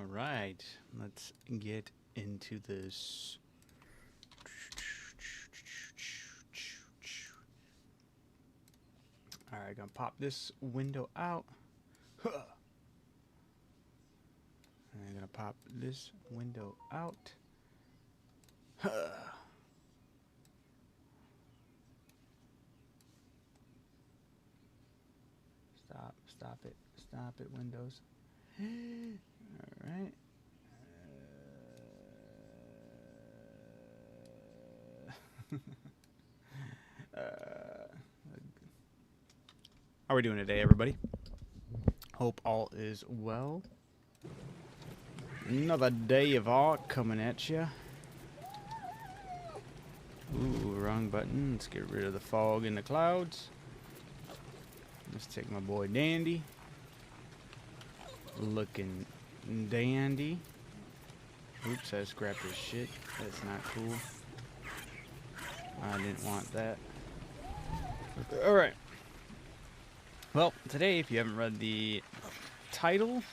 right, let's get into this. All right, gonna pop this window out. And I'm gonna pop this window out. Stop it, Windows. All right. How are we doing today, everybody? Hope all is well. Another day of art coming at you. Ooh, wrong button. Let's get rid of the fog and the clouds. Let's take my boy Dandy. Looking dandy. Oops, I just grabbed his shit. That's not cool. I didn't want that. Alright. Well, today, if you haven't read the title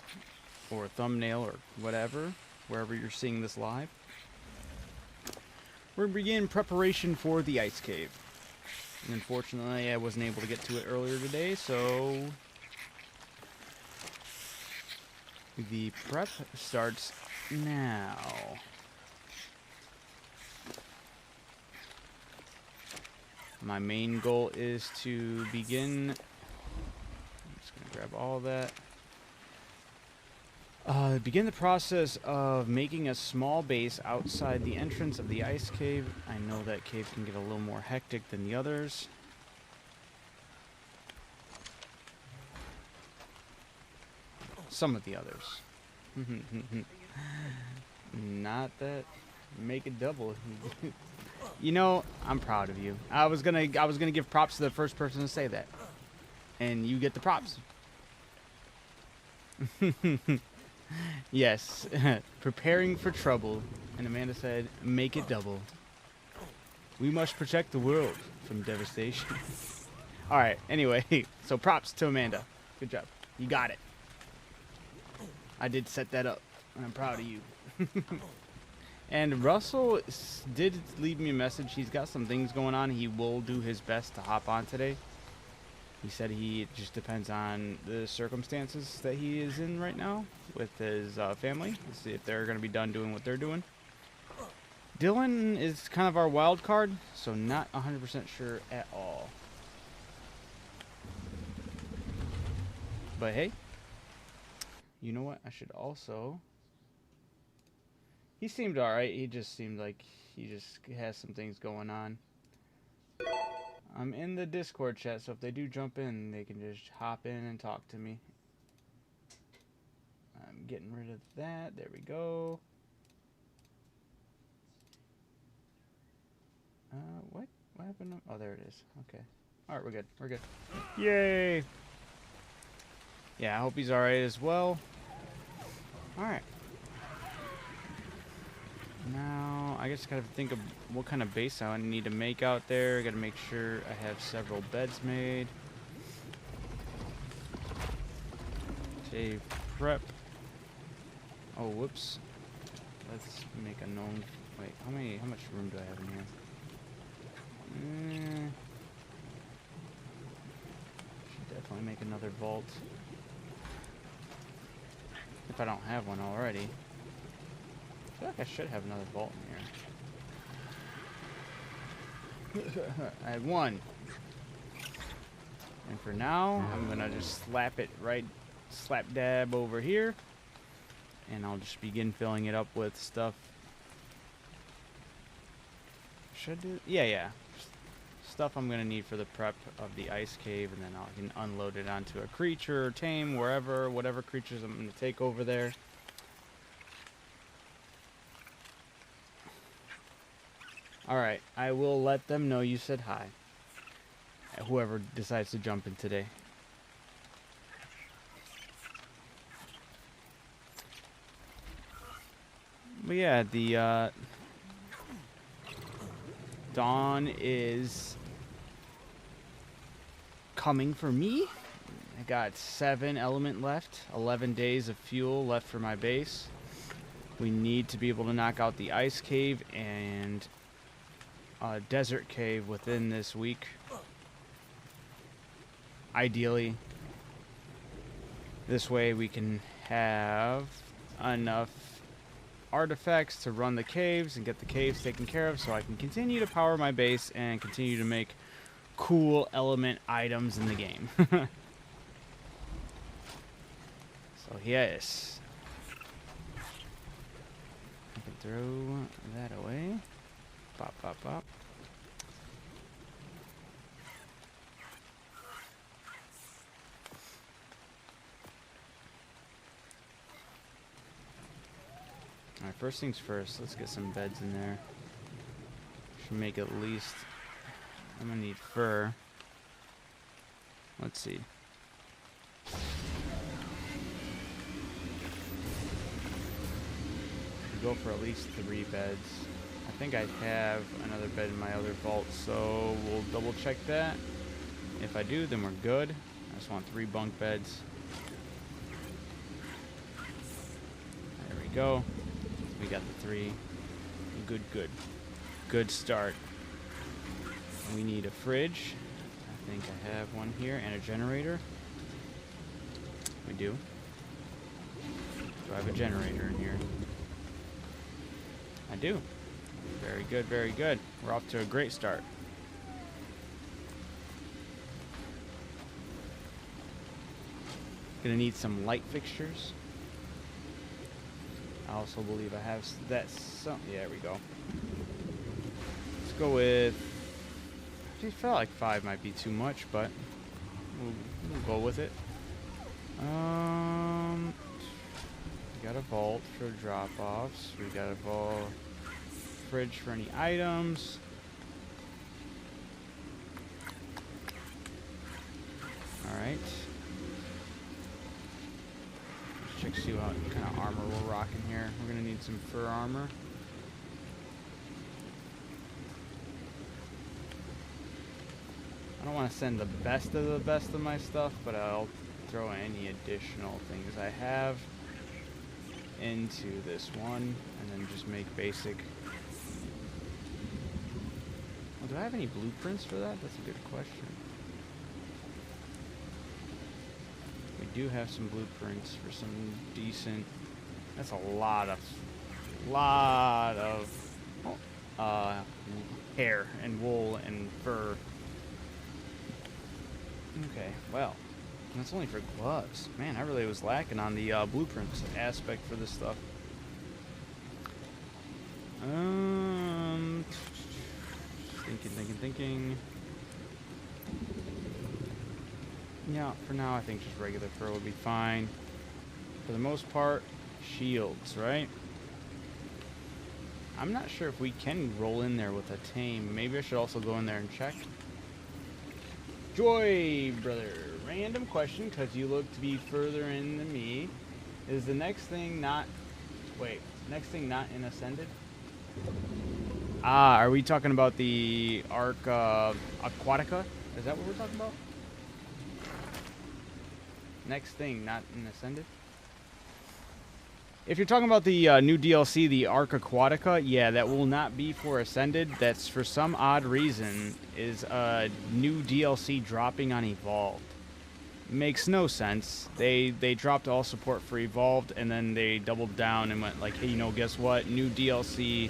or thumbnail or whatever, wherever you're seeing this live, we're going to begin preparation for the ice cave. And unfortunately, I wasn't able to get to it earlier today, so the prep starts now. My main goal is to begin. I'm just going to grab all that. Begin the process of making a small base outside the entrance of the ice cave. I know that cave can get a little more hectic than the others. Some of the others. Not that. Make it double. You know, I'm proud of you. I was gonna give props to the first person to say that, and you get the props. Yes, preparing for trouble, and Amanda said, "Make it double." We must protect the world from devastation. All right. Anyway, so props to Amanda. Good job. You got it. I did set that up, and I'm proud of you. And Russell did leave me a message. He's got some things going on. He will do his best to hop on today. He said it just depends on the circumstances that he is in right now with his family. Let's see if they're going to be done doing what they're doing. Dylan is kind of our wild card, so not 100% sure at all. But hey, you know what? I should also... He seemed alright. He just seemed like he just has some things going on. I'm in the Discord chat, so if they do jump in, they can just hop in and talk to me. I'm getting rid of that. There we go. What? What happened? Oh, there it is. Okay. Alright, we're good. We're good. Yay! Yeah, I hope he's alright as well. Alright. Now, I guess I gotta think of what kind of base I need to make out there. I gotta make sure I have several beds made. Save prep. Oh, whoops. Let's make a known. Wait, how much room do I have in here? Should definitely make another vault. If I don't have one already. I feel like I should have another vault in here. I had one. And for now, I'm gonna just slap dab over here. And I'll just begin filling it up with stuff. Should I do? Yeah. Stuff I'm gonna need for the prep of the ice cave, and then I can unload it onto a creature, tame, whatever creatures I'm gonna take over there. Alright, I will let them know you said hi. Whoever decides to jump in today. But yeah, the dawn is coming for me. I got 7 element left, 11 days of fuel left for my base. We need to be able to knock out the ice cave and desert cave within this week. Ideally. This way we can have enough artifacts to run the caves and get the caves taken care of so I can continue to power my base and continue to make cool element items in the game. So yes. I can throw that away. Pop, pop, pop. Alright, first things first, let's get some beds in there. Should make at least... I'm gonna need fur. Let's see. Go for at least 3 beds. I think I have another bed in my other vault, so we'll double check that. If I do, then we're good. I just want 3 bunk beds. There we go. We got the 3. Good, good. Good start. We need a fridge. I think I have one here, and a generator. We do. Do I have a generator in here? I do. Very good, very good. We're off to a great start. Gonna need some light fixtures. I also believe I have that some. Yeah, there we go. Let's go with. I felt like 5 might be too much, but we'll go with it. We got a vault for drop-offs. We got a vault fridge for any items. All right. Let's check see what kind of armor we're rocking here. We're gonna need some fur armor. I don't want to send the best of my stuff, but I'll throw any additional things I have into this one, and then just make basic. Well, do I have any blueprints for that? That's a good question. We do have some blueprints for some decent. That's a lot of hair and wool and fur. Okay, well, that's only for gloves. Man, I really was lacking on the blueprints aspect for this stuff. Thinking. Yeah, for now I think just regular fur would be fine. For the most part, shields, right? I'm not sure if we can roll in there with a tame. Maybe I should also go in there and check. Joy, brother. Random question, because you look to be further in than me. Is the next thing not... Wait, next thing not in Ascended? Ah, are we talking about the Arca Aquatica? Is that what we're talking about? Next thing not in Ascended? If you're talking about the new DLC, the Arca Aquatica, yeah, that will not be for Ascended. That's, for some odd reason, is a new DLC dropping on Evolved. Makes no sense. They dropped all support for Evolved, and then they doubled down and went like, hey, you know, guess what? New DLC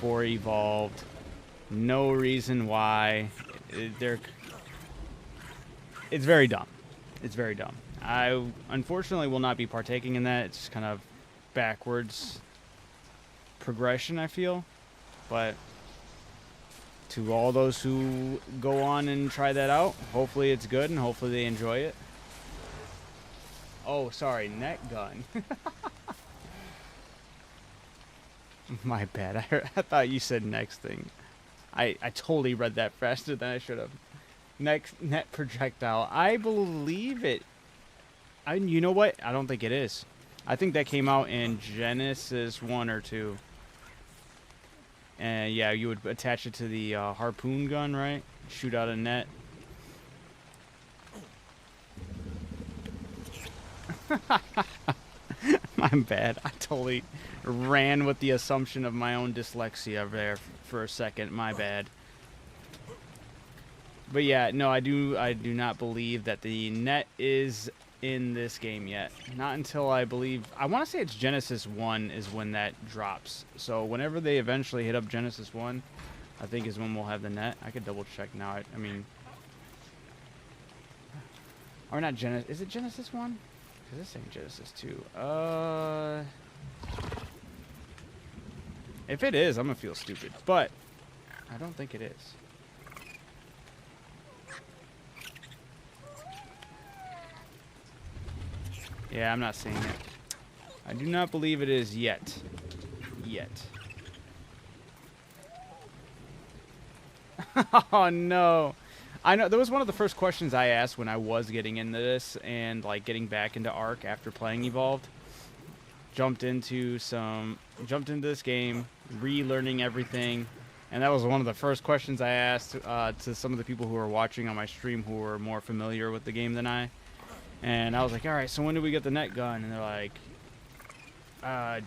for Evolved. No reason why. It's very dumb. It's very dumb. I, unfortunately, will not be partaking in that. It's kind of backwards progression, I feel. But to all those who go on and try that out, hopefully it's good and hopefully they enjoy it. Oh, sorry, net gun. My bad. I thought you said next thing. I totally read that faster than I should have. Next net projectile. I believe it. You know what? I don't think it is. I think that came out in Genesis 1 or 2. And yeah, you would attach it to the harpoon gun, right? Shoot out a net. I'm bad. I totally ran with the assumption of my own dyslexia there for a second. My bad. But yeah, no, I do not believe that the net is in this game yet. Not until I believe, I want to say it's Genesis 1 is when that drops. So whenever they eventually hit up Genesis 1, I think is when we'll have the net. I could double check now. I mean, or not Genesis, is it Genesis 1? Because this ain't Genesis 2. If it is, I'm gonna feel stupid, but I don't think it is. Yeah, I'm not seeing it. I do not believe it is yet. Yet. Oh no. I know that was one of the first questions I asked when I was getting into this and like getting back into Ark after playing Evolved. Jumped into this game, relearning everything, and that was one of the first questions I asked to some of the people who were watching on my stream who were more familiar with the game than I. And I was like, all right, so when do we get the net gun? And they're like,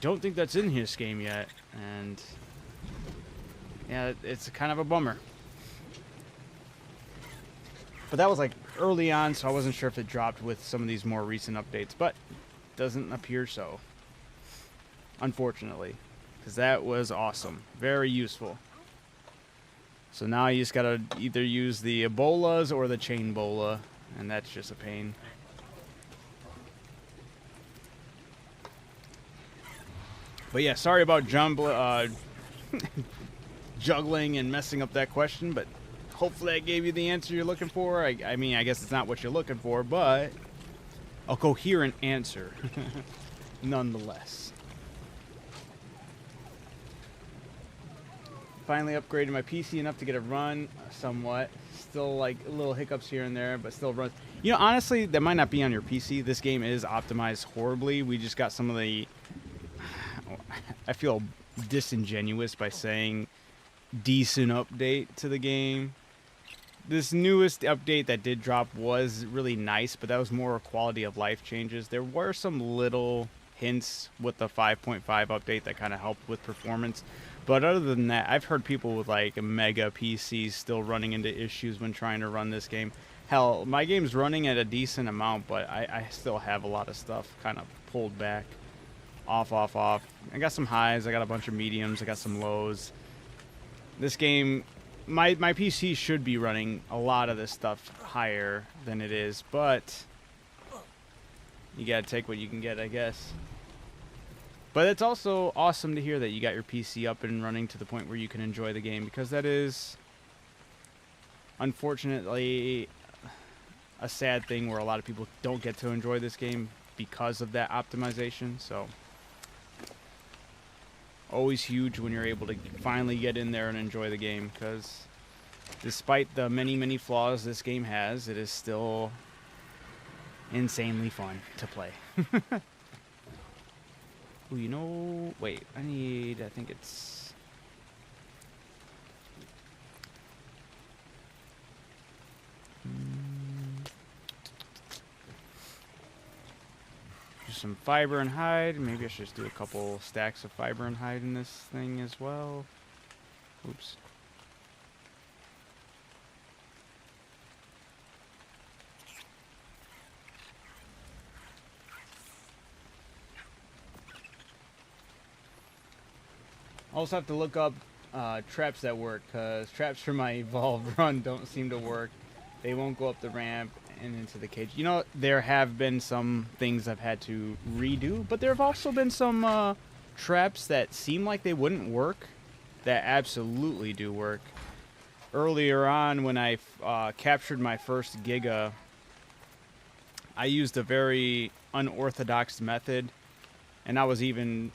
don't think that's in this game yet. And yeah, it's kind of a bummer. But that was like early on, so I wasn't sure if it dropped with some of these more recent updates. But it doesn't appear so, unfortunately, because that was awesome. Very useful. So now you just got to either use the Ebolas or the chain bola, and that's just a pain. But yeah, sorry about juggling and messing up that question, but hopefully I gave you the answer you're looking for. I mean, I guess it's not what you're looking for, but a coherent answer nonetheless. Finally upgraded my PC enough to get it run somewhat. Still like little hiccups here and there, but still runs. You know, honestly, that might not be on your PC. This game is optimized horribly. We just got some of the... I feel disingenuous by saying decent update to the game. This newest update that did drop was really nice, but that was more quality of life changes. There were some little hints with the 5.5 update that kind of helped with performance. But other than that, I've heard people with like mega PCs still running into issues when trying to run this game. Hell, my game's running at a decent amount, but I still have a lot of stuff kind of pulled back. Off. I got some highs, I got a bunch of mediums, I got some lows. This game, my PC should be running a lot of this stuff higher than it is, but you gotta take what you can get, I guess. But it's also awesome to hear that you got your PC up and running to the point where you can enjoy the game, because that is, unfortunately, a sad thing where a lot of people don't get to enjoy this game because of that optimization. So always huge when you're able to finally get in there and enjoy the game, because despite the many flaws this game has, it is still insanely fun to play. Ooh, you know, wait, I think it's... Just some fiber and hide. Maybe I should just do a couple stacks of fiber and hide in this thing as well. Oops. Also have to look up traps that work, because traps for my evolved run don't seem to work. They won't go up the ramp and into the cage. You know, there have been some things I've had to redo, but there have also been some traps that seem like they wouldn't work that absolutely do work. Earlier on, when I captured my first Giga, I used a very unorthodox method, and I was even...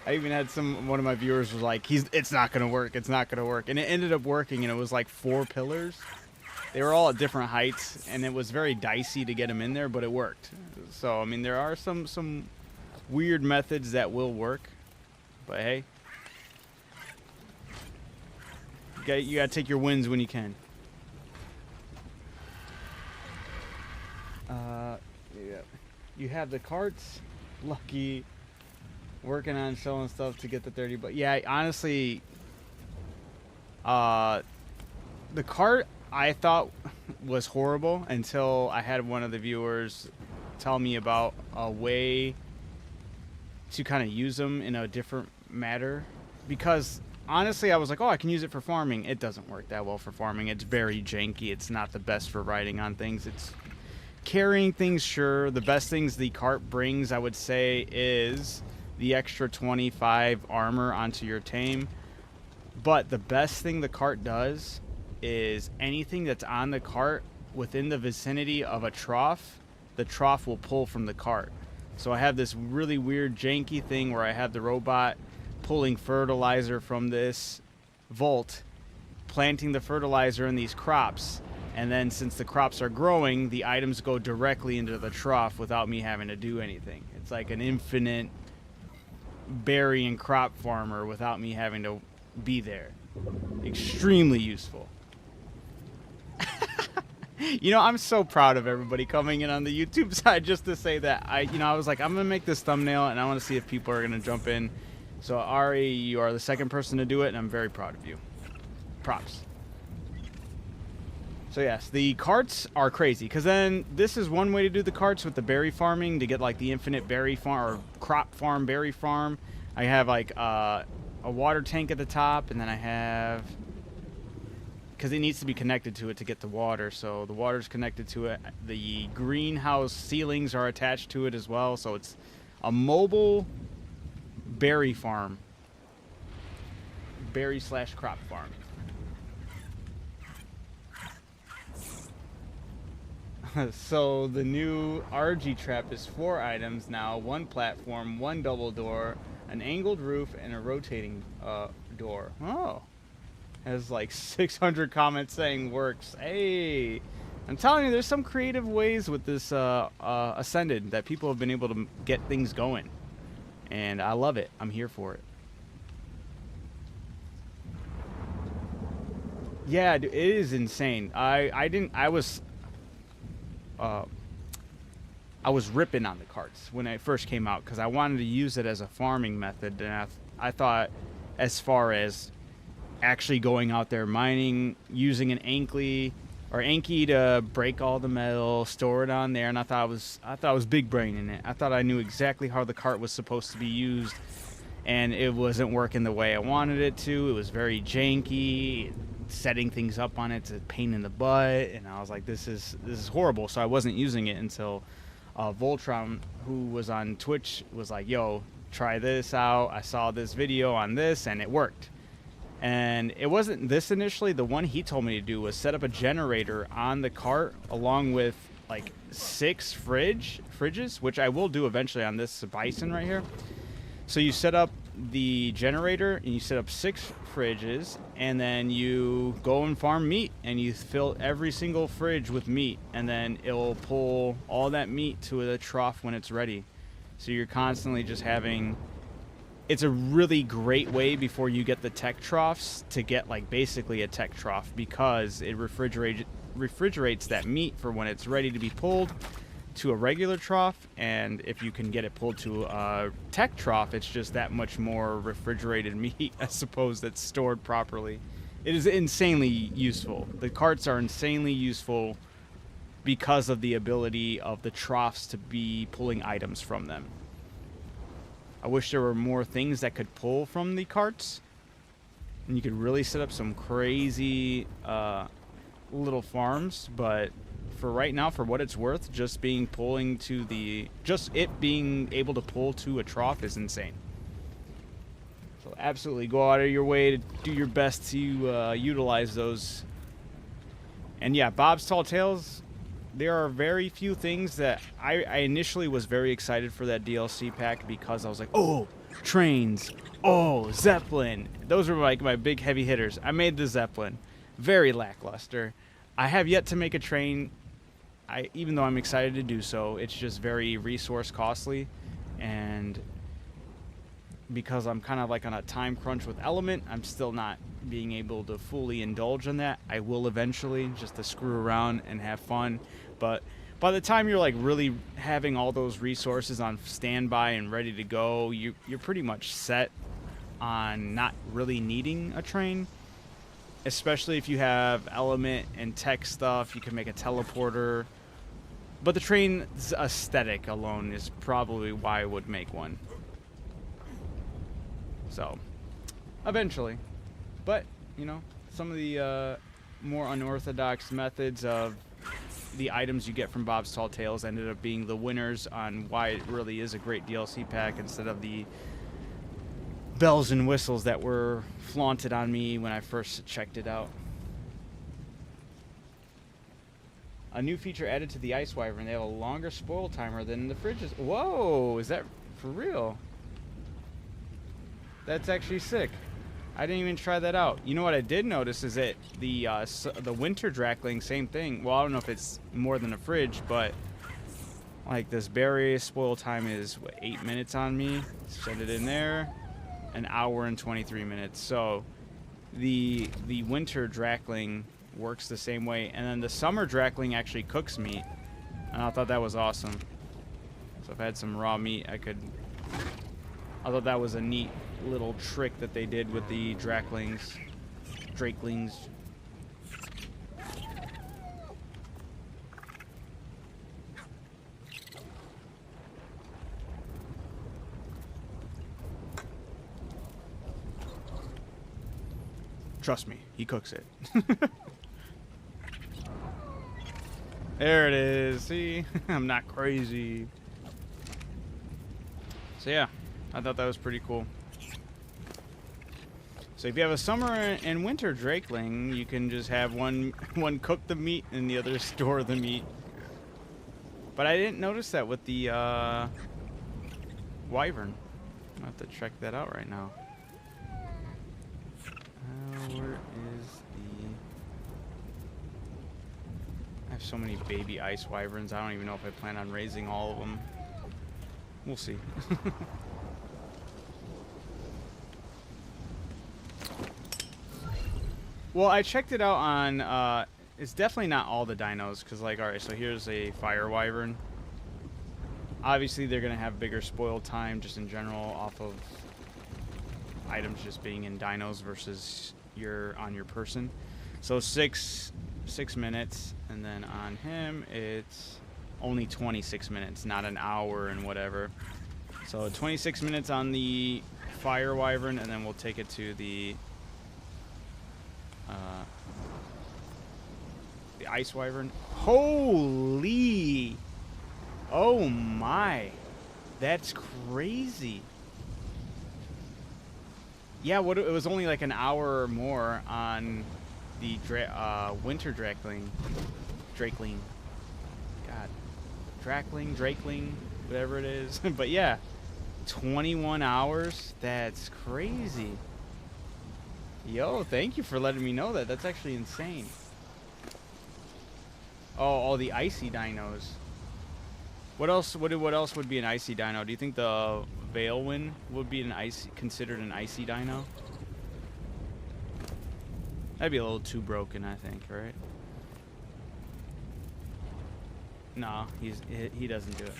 I even had one of my viewers was like, it's not gonna work, it's not gonna work, and it ended up working, and it was like 4 pillars. They were all at different heights, and it was very dicey to get them in there, but it worked. So I mean, there are some weird methods that will work, but hey, you gotta take your wins when you can. Yeah. You have the carts. Lucky. Working on selling stuff to get the 30. But yeah, honestly, the cart I thought was horrible until I had one of the viewers tell me about a way to kind of use them in a different matter. Because honestly, I was like, oh, I can use it for farming. It doesn't work that well for farming. It's very janky. It's not the best for riding on things. It's carrying things, sure. The best things the cart brings, I would say, is the extra 25 armor onto your tame. But the best thing the cart does is anything that's on the cart within the vicinity of a trough, the trough will pull from the cart. So I have this really weird janky thing where I have the robot pulling fertilizer from this vault, planting the fertilizer in these crops, and then since the crops are growing, the items go directly into the trough without me having to do anything. It's like an infinite berry and crop farmer without me having to be there. Extremely useful. You know, I'm so proud of everybody coming in on the YouTube side just to say that. I was like, I'm going to make this thumbnail and I want to see if people are going to jump in. So Ari, you are the second person to do it and I'm very proud of you. Props. So yes, the carts are crazy because then this is one way to do the carts with the berry farming to get like the infinite berry farm or crop farm, berry farm. I have like a water tank at the top, and then I have, because it needs to be connected to it to get the water, so the water's connected to it. The greenhouse ceilings are attached to it as well, so it's a mobile berry farm, berry slash crop farm. So the new RG trap is 4 items now, 1 platform, 1 double door, an angled roof, and a rotating door. Oh, has like 600 comments saying works. Hey, I'm telling you, there's some creative ways with this Ascended that people have been able to get things going, and I love it. I'm here for it. Yeah, it is insane. I was ripping on the carts when it first came out because I wanted to use it as a farming method, and I thought as far as actually going out there mining, using an Anki to break all the metal, store it on there, and I thought I was big braining it. I thought I knew exactly how the cart was supposed to be used, and it wasn't working the way I wanted it to. It was very janky. Setting things up on it's a pain in the butt, and I was like, this is horrible. So I wasn't using it until Voltron, who was on Twitch, was like, yo, try this out. I saw this video on this and it worked. And it wasn't this initially. The one he told me to do was set up a generator on the cart along with like 6 fridges, which I will do eventually on this bison right here. So you set up the generator and you set up 6 fridges, and then you go and farm meat and you fill every single fridge with meat, and then it'll pull all that meat to the trough when it's ready. So you're constantly just having, it's a really great way before you get the tech troughs to get like basically a tech trough, because it refrigerates that meat for when it's ready to be pulled to a regular trough, and if you can get it pulled to a tech trough, it's just that much more refrigerated meat, I suppose, that's stored properly. It is insanely useful. The carts are insanely useful because of the ability of the troughs to be pulling items from them. I wish there were more things that could pull from the carts, and you could really set up some crazy little farms, but for right now, for what it's worth, just it being able to pull to a trough is insane. So absolutely go out of your way to do your best to utilize those. And yeah, Bob's Tall Tales, there are very few things that I initially was very excited for that DLC pack, because I was like, oh, trains, oh, Zeppelin. Those were like my big heavy hitters. I made the Zeppelin. Very lackluster. I have yet to make a train. Even though I'm excited to do so, it's just very resource costly, and because I'm kind of like on a time crunch with Element, I'm still not being able to fully indulge in that. I will eventually, just to screw around and have fun, but by the time you're like really having all those resources on standby and ready to go, you're pretty much set on not really needing a train. Especially if you have element and tech stuff, you can make a teleporter. But the train's aesthetic alone is probably why I would make one. So, eventually. But, you know, some of the more unorthodox methods of the items you get from Bob's Tall Tales ended up being the winners on why it really is a great DLC pack instead of the bells and whistles that were flaunted on me when I first checked it out. A new feature added to the Ice Wyvern. They have a longer spoil timer than the fridges. Whoa, is that for real? That's actually sick. I didn't even try that out. You know what I did notice is that the winter Drakling, same thing. Well, I don't know if it's more than a fridge, but like this berry spoil time is what, 8 minutes on me. Send it in there. An hour and 23 minutes. So the winter Drakling works the same way, and then the summer Drakling actually cooks meat, and I thought that was awesome. So if I had some raw meat, I thought that was a neat little trick that they did with the Draklings. Trust me, he cooks it. There it is. See? I'm not crazy. So yeah, I thought that was pretty cool. So if you have a summer and winter Drakeling, you can just have one cook the meat and the other store the meat. But I didn't notice that with the Wyvern. I'll have to check that out right now. Where is the... I have so many baby ice wyverns. I don't even know if I plan on raising all of them. We'll see. Well, I checked it out on... it's definitely not all the dinos, because, like, alright, so here's a fire wyvern. Obviously, they're going to have bigger spoil time, just in general, off of items just being in dinos versus on your person. So 6 minutes, and then on him it's only 26 minutes, not an hour and whatever. So 26 minutes on the fire wyvern, and then we'll take it to the ice wyvern. Holy! Oh my! That's crazy. Yeah, it was only like an hour or more on the winter Drakeling. God. Drakeling, whatever it is. But yeah, 21 hours? That's crazy. Yo, thank you for letting me know that. That's actually insane. Oh, all the icy dinos. What else would be an icy dino? Do you think the Veilwind would be considered an icy dino? That'd be a little too broken, I think, right? No, he doesn't do it.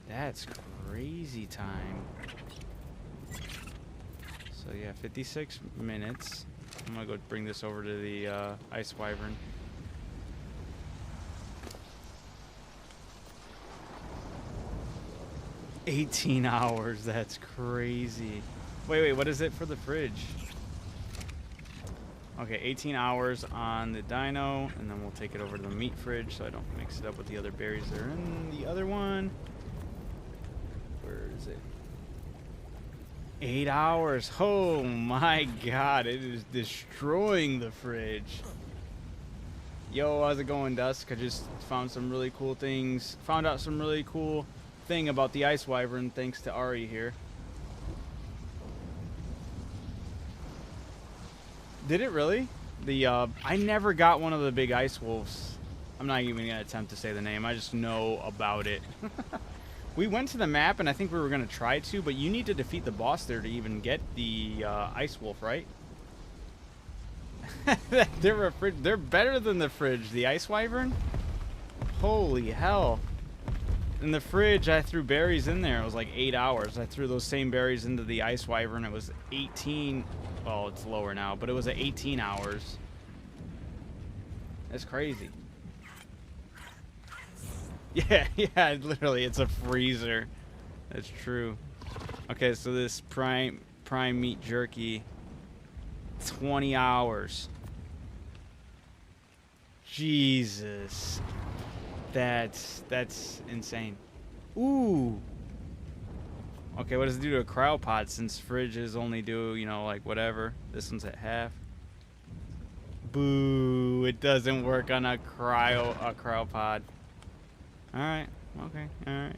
That's crazy time. So yeah, 56 minutes. I'm gonna go bring this over to the ice wyvern. $18 hours. That's crazy. Wait, what is it for the fridge? Okay, 18 hours on the dino, and then we'll take it over to the meat fridge so I don't mix it up with the other berries that are in the other one. Where is it? 8 hours. Oh my god, it is destroying the fridge. Yo, how's it going, Dusk? I just found some really cool things. Found out some really cool thing about the ice wyvern thanks to Ari here. Did it really? I never got one of the big ice wolves. I'm not even gonna attempt to say the name. I just know about it. We went to the map and I think we were gonna try to, but you need to defeat the boss there to even get the ice wolf, right? They're better than the fridge. The ice wyvern. Holy hell. In the fridge, I threw berries in there. It was like 8 hours. I threw those same berries into the ice wyvern. It was 18. Well, it's lower now, but it was at 18 hours. That's crazy. Yeah, yeah, literally, it's a freezer. That's true. Okay, so this prime meat jerky, 20 hours. Jesus. That's insane. Ooh. Okay, what does it do to a cryopod since fridges only do, you know, like whatever. This one's at half. Boo, it doesn't work on a cryopod. Alright, okay, alright.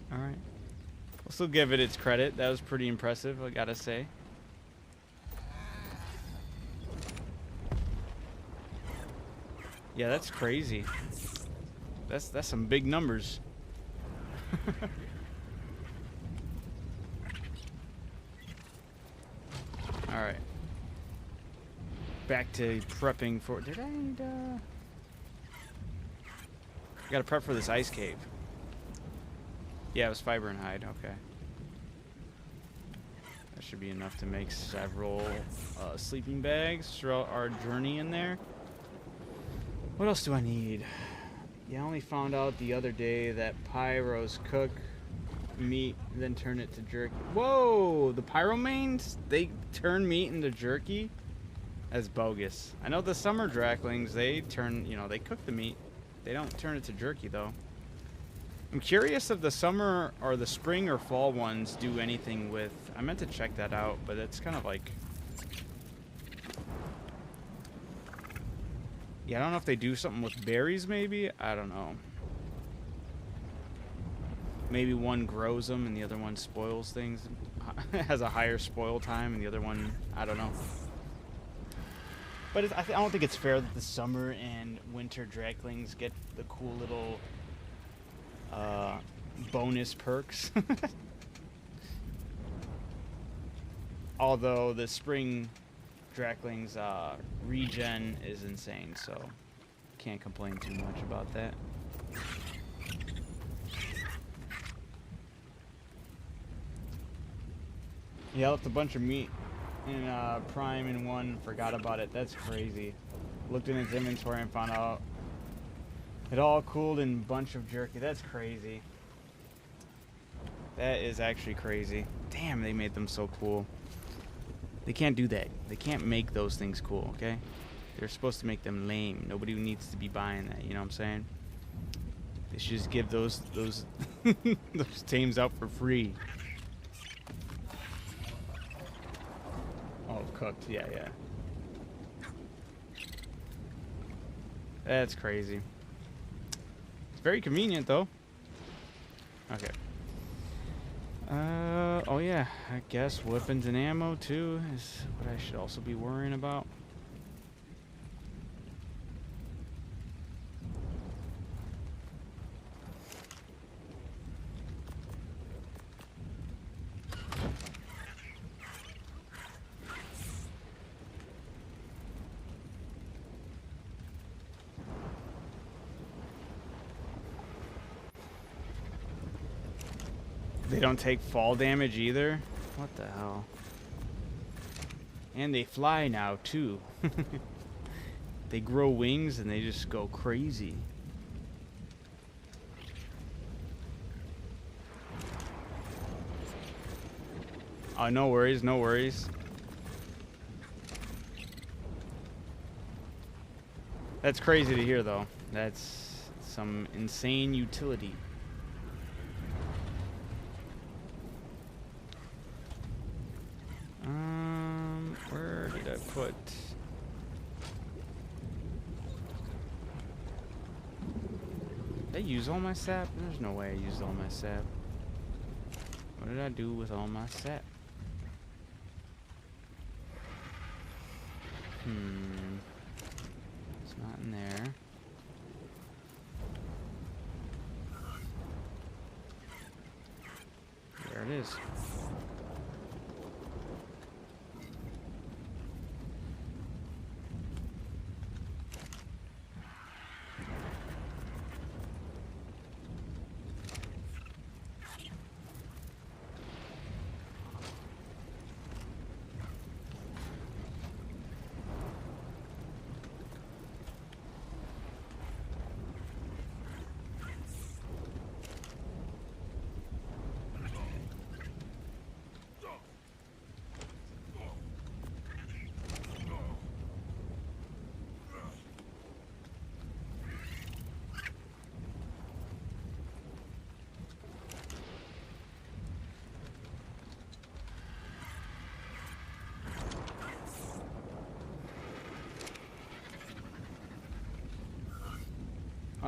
We'll still give it its credit. That was pretty impressive, I gotta say. Yeah, that's crazy. That's some big numbers. Alright. Back to prepping for... Did I need, I gotta prep for this ice cave. Yeah, it was fiber and hide. Okay. That should be enough to make several sleeping bags throughout our journey in there. What else do I need? Yeah, I only found out the other day that pyros cook meat, then turn it to jerky. Whoa! The pyromanes, they turn meat into jerky? That's bogus. I know the summer draklings, they turn, you know, they cook the meat. They don't turn it to jerky, though. I'm curious if the summer or the spring or fall ones do anything with... I meant to check that out, but it's kind of like... Yeah, I don't know if they do something with berries, maybe? I don't know. Maybe one grows them and the other one spoils things. Has a higher spoil time and the other one, I don't know. But I don't think it's fair that the summer and winter draklings get the cool little bonus perks. Although the spring draklings regen is insane, so can't complain too much about that. Yeah, I left a bunch of meat in Prime in one, forgot about it. That's crazy. Looked in its inventory and found out it all cooled in a bunch of jerky. That's crazy. That is actually crazy. Damn, they made them so cool. They can't do that. They can't make those things cool, okay? They're supposed to make them lame. Nobody needs to be buying that, you know what I'm saying? They should just give those those tames out for free. Oh, cooked. Yeah, yeah. That's crazy. It's very convenient, though. Okay. Oh yeah, I guess weapons and ammo, too, is what I should also be worrying about. They don't take fall damage either? What the hell? And they fly now, too. They grow wings and they just go crazy. Oh, no worries, no worries. That's crazy to hear, though. That's some insane utility. Where did I put... Did I use all my sap? There's no way I used all my sap. What did I do with all my sap? It's not in there. There it is.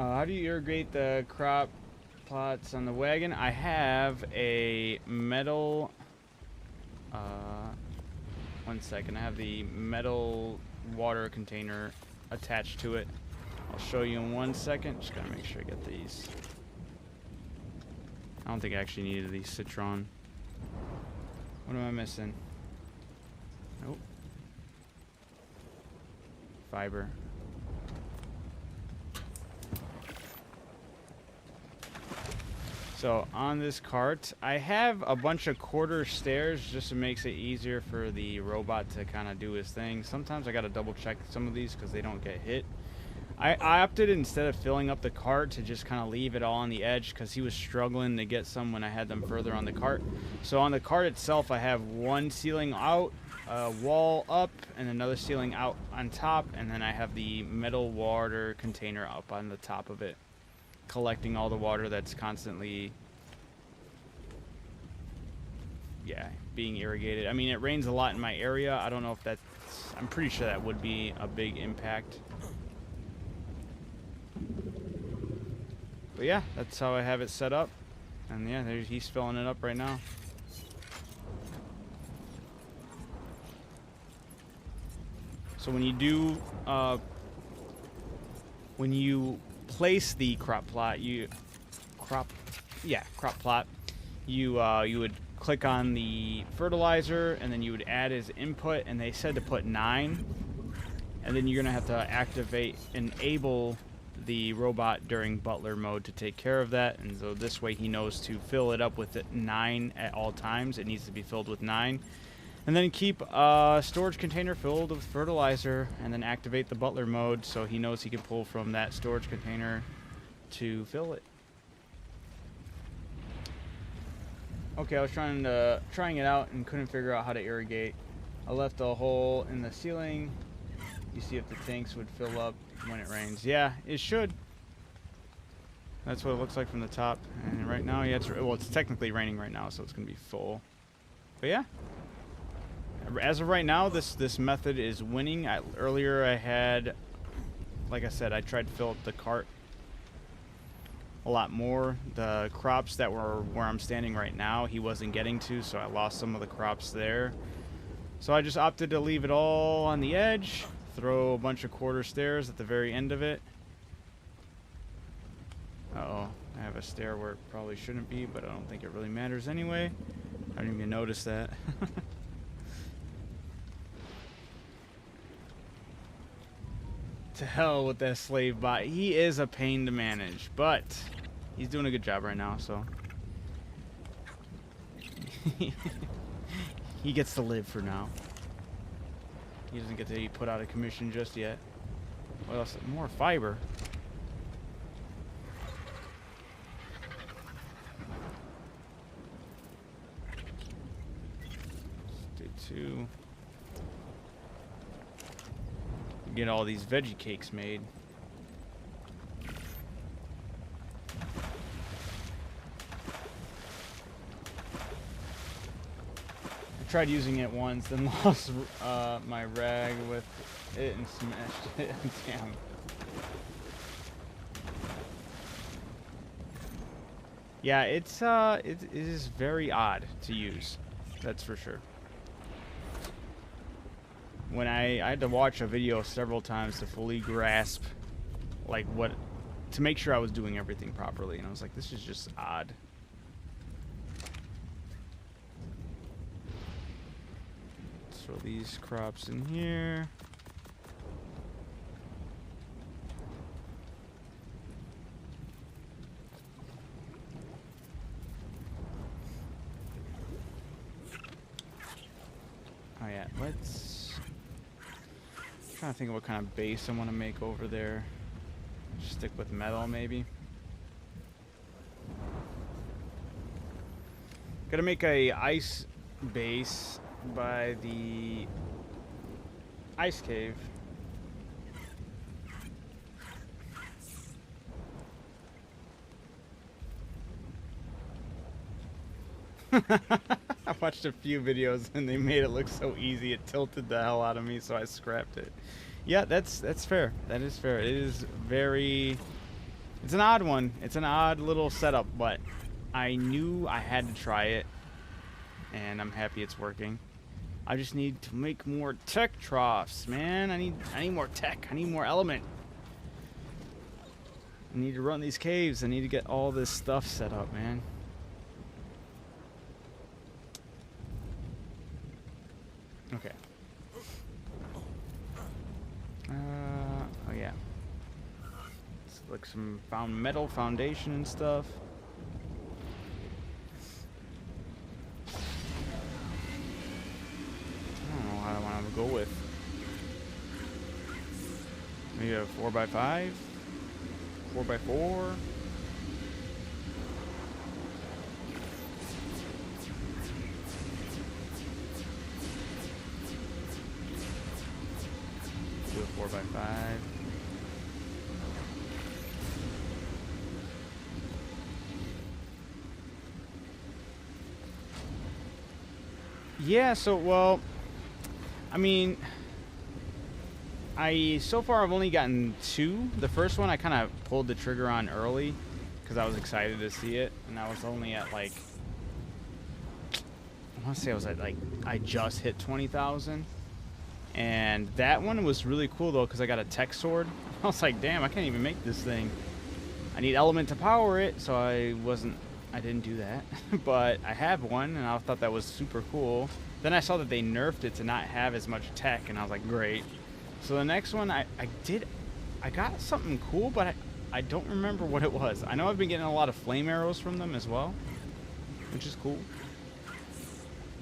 How do you irrigate the crop plots on the wagon? I have a metal... one second. I have the metal water container attached to it. I'll show you in 1 second. Just gotta make sure I get these. I don't think I actually needed these citron. What am I missing? Nope. Fiber. So on this cart, I have a bunch of quarter stairs just so it makes it easier for the robot to kind of do his thing. Sometimes I gotta double check some of these because they don't get hit. I opted, instead of filling up the cart, to just kind of leave it all on the edge because he was struggling to get some when I had them further on the cart. So on the cart itself, I have one ceiling out, a wall up, and another ceiling out on top, and then I have the metal water container up on the top of it, collecting all the water that's constantly, yeah, being irrigated. I mean, it rains a lot in my area. I don't know if that's, I'm pretty sure that would be a big impact. But yeah, that's how I have it set up. And yeah, he's filling it up right now. So when you do, when you place the crop plot, crop plot, you would click on the fertilizer, and then you would add his input, and they said to put 9, and then you're gonna have to enable the robot during butler mode to take care of that, and so this way he knows to fill it up with 9 at all times. It needs to be filled with 9, and then keep a storage container filled with fertilizer, and then activate the butler mode so he knows he can pull from that storage container to fill it. Okay, I was trying it out and couldn't figure out how to irrigate. I left a hole in the ceiling. You see if the tanks would fill up when it rains. Yeah, it should. That's what it looks like from the top. And right now, yeah, it's technically raining right now, so it's gonna be full. But yeah, as of right now, this method is winning. Earlier I had, like I said, I tried to fill up the cart a lot more. The crops that were where I'm standing right now, he wasn't getting to, so I lost some of the crops there. So I just opted to leave it all on the edge. Throw a bunch of quarter stairs at the very end of it. Uh-oh, I have a stair where it probably shouldn't be, but I don't think it really matters anyway. I didn't even notice that. To hell with that slave bot. He is a pain to manage, but he's doing a good job right now, so. He gets to live for now. He doesn't get to be put out of commission just yet. What else? More fiber. Stay 2. Get all these veggie cakes made. Tried using it once, then lost my rag with it and smashed it. Damn. Yeah, it is very odd to use. That's for sure. When I had to watch a video several times to fully grasp, like, to make sure I was doing everything properly, and I was like, this is just odd. Throw these crops in here. Oh yeah, let's... I'm trying to think of what kind of base I want to make over there. Just stick with metal, maybe. Gotta make a ice base by the ice cave. I watched a few videos and they made it look so easy it tilted the hell out of me, so I scrapped it. Yeah, that's fair. That is fair. It is very It's an odd one. It's an odd little setup, but I knew I had to try it, and I'm happy it's working. I just need to make more tech troughs, man. I need more tech. I need more element. I need to run these caves. I need to get all this stuff set up, man. Okay. Oh yeah. It's like some metal foundation and stuff. I don't know how I want to go with. Maybe a 4x5, 4x4. Do a 4x5. Yeah, so, well, I mean, so far I've only gotten 2. The first one I kind of pulled the trigger on early because I was excited to see it, and I was only at like, I want to say I was at like, I just hit 20,000. And that one was really cool though because I got a tech sword. I was like, damn, I can't even make this thing. I need element to power it, so I didn't do that. But I have one, and I thought that was super cool. Then I saw that they nerfed it to not have as much tech, and I was like, great. So the next one I got something cool, but I don't remember what it was. I know I've been getting a lot of flame arrows from them as well, which is cool.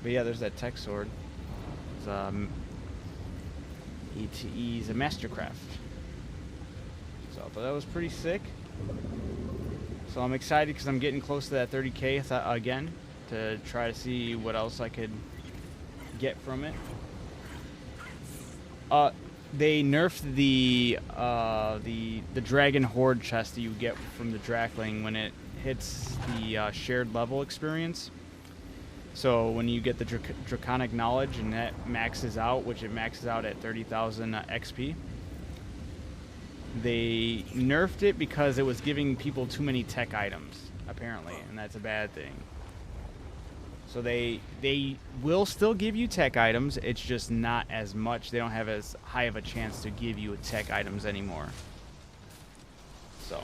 But yeah, there's that tech sword. It's ETE's a Mastercraft. So I thought that was pretty sick. So I'm excited because I'm getting close to that 30K again to try to see what else I could get from it. They nerfed the Dragon Horde chest that you get from the Drakling when it hits the shared level experience. So when you get the Draconic Knowledge and that maxes out, which it maxes out at 30,000 XP, they nerfed it because it was giving people too many tech items, apparently, and that's a bad thing. So they will still give you tech items, it's just not as much. They don't have as high of a chance to give you tech items anymore. So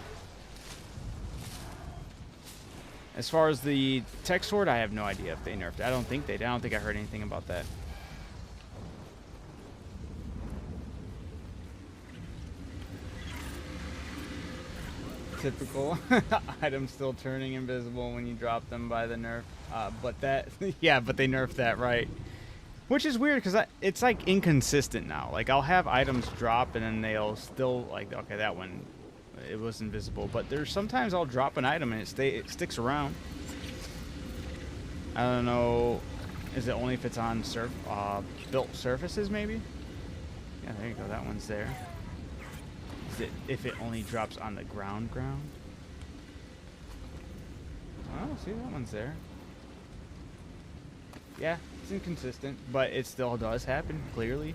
as far as the tech sword, I have no idea if they nerfed it. I don't think they did. I don't think I heard anything about that. Typical. Items still turning invisible when you drop them by the nerf. But that, yeah, but they nerfed that, right? Which is weird because it's like inconsistent now. Like I'll have items drop and then they'll still like, okay, that one, it was invisible. But there's sometimes I'll drop an item and it sticks around. I don't know. Is it only if it's on built surfaces maybe? Yeah, there you go. That one's there. Is it if it only drops on the ground? Oh, see, that one's there. Yeah, it's inconsistent, but it still does happen, clearly.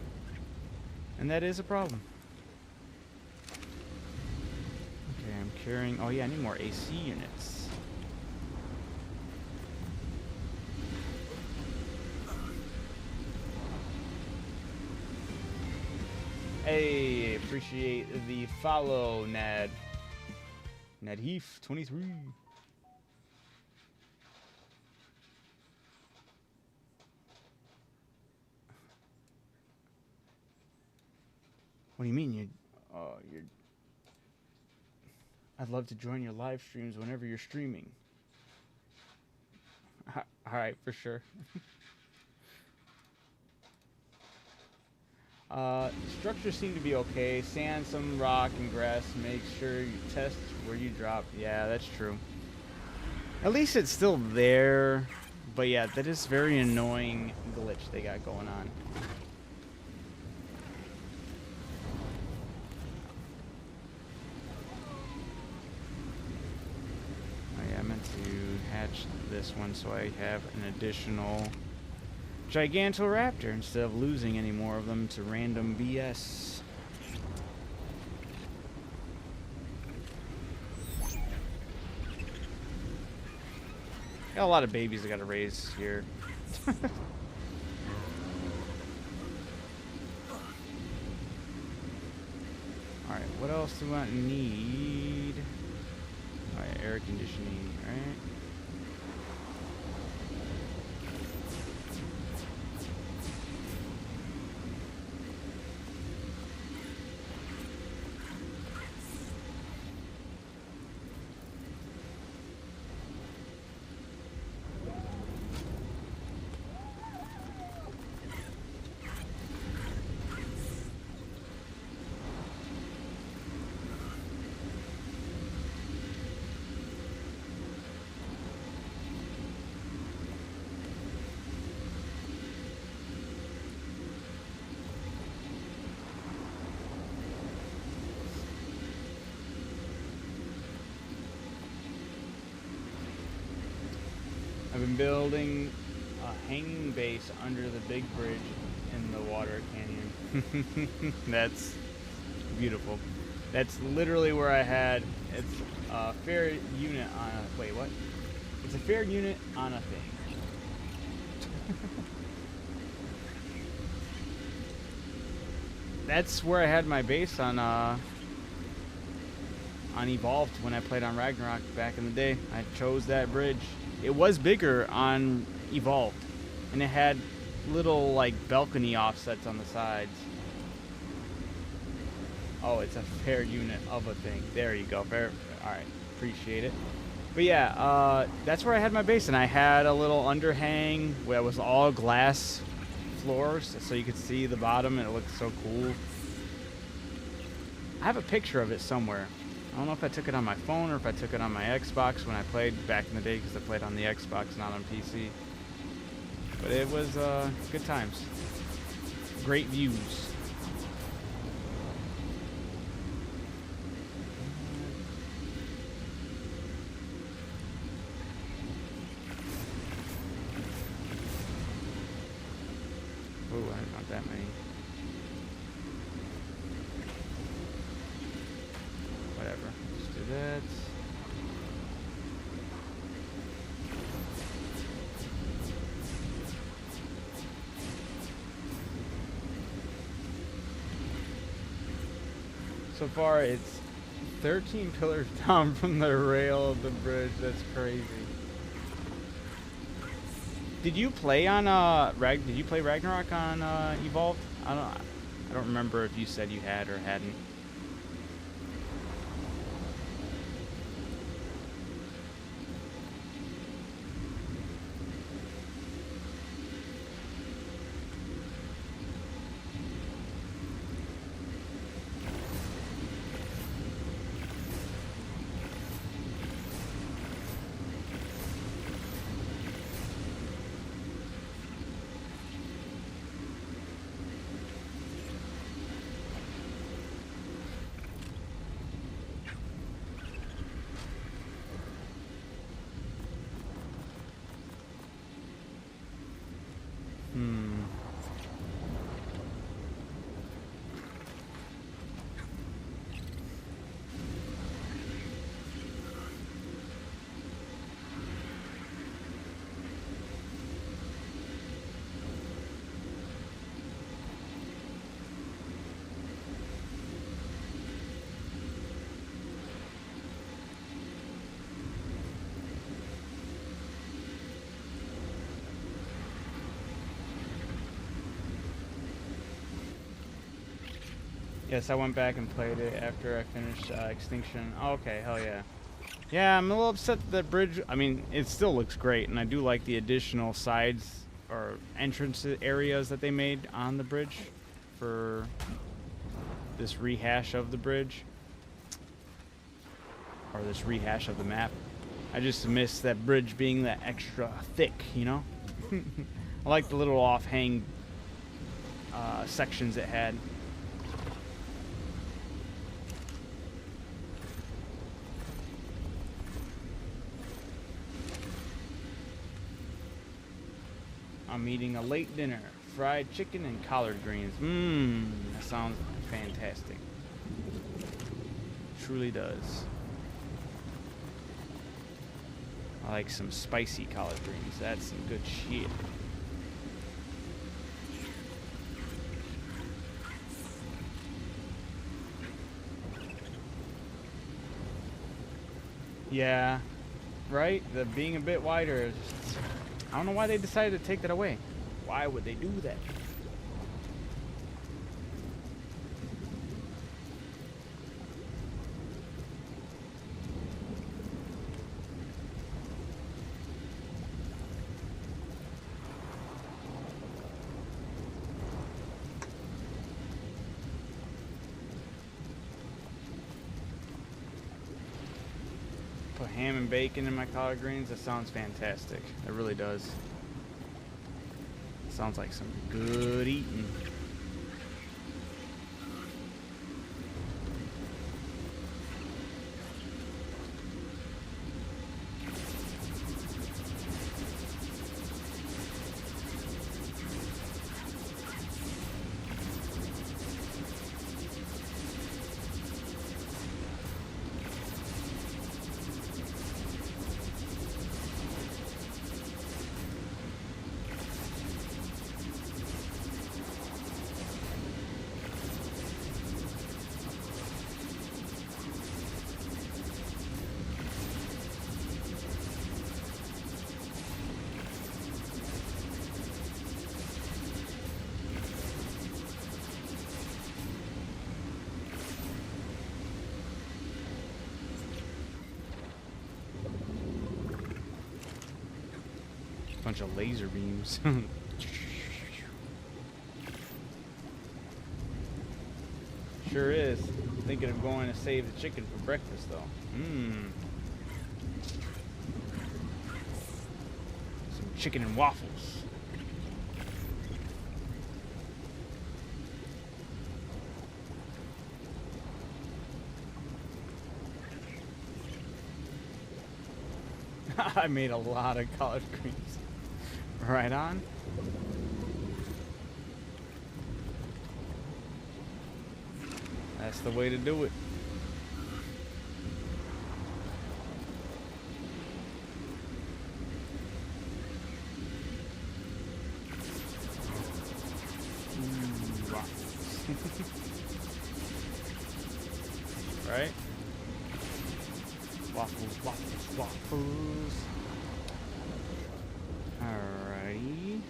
And that is a problem. Okay, I'm carrying... Oh, yeah, I need more AC units. Hey, appreciate the follow, Nad. Nadheef 23. What do you mean you're I'd love to join your live streams whenever you're streaming. All right, for sure. Structures seem to be okay. Sand, some rock, and grass. Make sure you test where you drop. Yeah, that's true. At least it's still there. But yeah, that is very annoying glitch they got going on. Oh yeah, I meant to hatch this one so I have an additional Gigantoraptor instead of losing any more of them to random BS. Got a lot of babies I gotta raise here. Alright, what else do I need? Alright, air conditioning, right? I've been building a hanging base under the big bridge in the water canyon. That's beautiful. That's literally where I had, it's a fair unit on a, wait, what? It's a fair unit on a thing. That's where I had my base on Evolved when I played on Ragnarok back in the day. I chose that bridge. It was bigger on Evolved, and it had little like balcony offsets on the sides. Oh, it's a fair unit of a thing. There you go. Fair. All right, appreciate it. But yeah, that's where I had my base, and I had a little underhang where it was all glass floors, so you could see the bottom, and it looked so cool. I have a picture of it somewhere. I don't know if I took it on my phone or if I took it on my Xbox when I played back in the day, because I played on the Xbox, not on PC. But it was good times. Great views. Ooh, not that many. Whatever. Let's do that. So far, it's 13 pillars down from the rail of the bridge. That's crazy. Did you play on Did you play Ragnarok on Evolved? I don't remember if you said you had or hadn't. Yes, I went back and played it after I finished Extinction. Oh, okay, hell yeah. Yeah, I'm a little upset that the bridge, I mean, it still looks great, and I do like the additional sides or entrance areas that they made on the bridge for this rehash of the bridge. Or this rehash of the map. I just miss that bridge being that extra thick, you know? I like the little offhang sections it had. I'm eating a late dinner. Fried chicken and collard greens. Mmm, that sounds fantastic. Truly does. I like some spicy collard greens. That's some good shit. Yeah, right? The being a bit wider is just, I don't know why they decided to take that away. Why would they do that? Put ham and bacon in my collard greens. That sounds fantastic. It really does. Sounds like some good eating. Bunch of laser beams. Sure is. Thinking of going to save the chicken for breakfast, though. Mmm. Some chicken and waffles. I made a lot of collard greens. Right on. That's the way to do it. Ooh, waffles. Right? Waffles, waffles, waffles. Alrighty.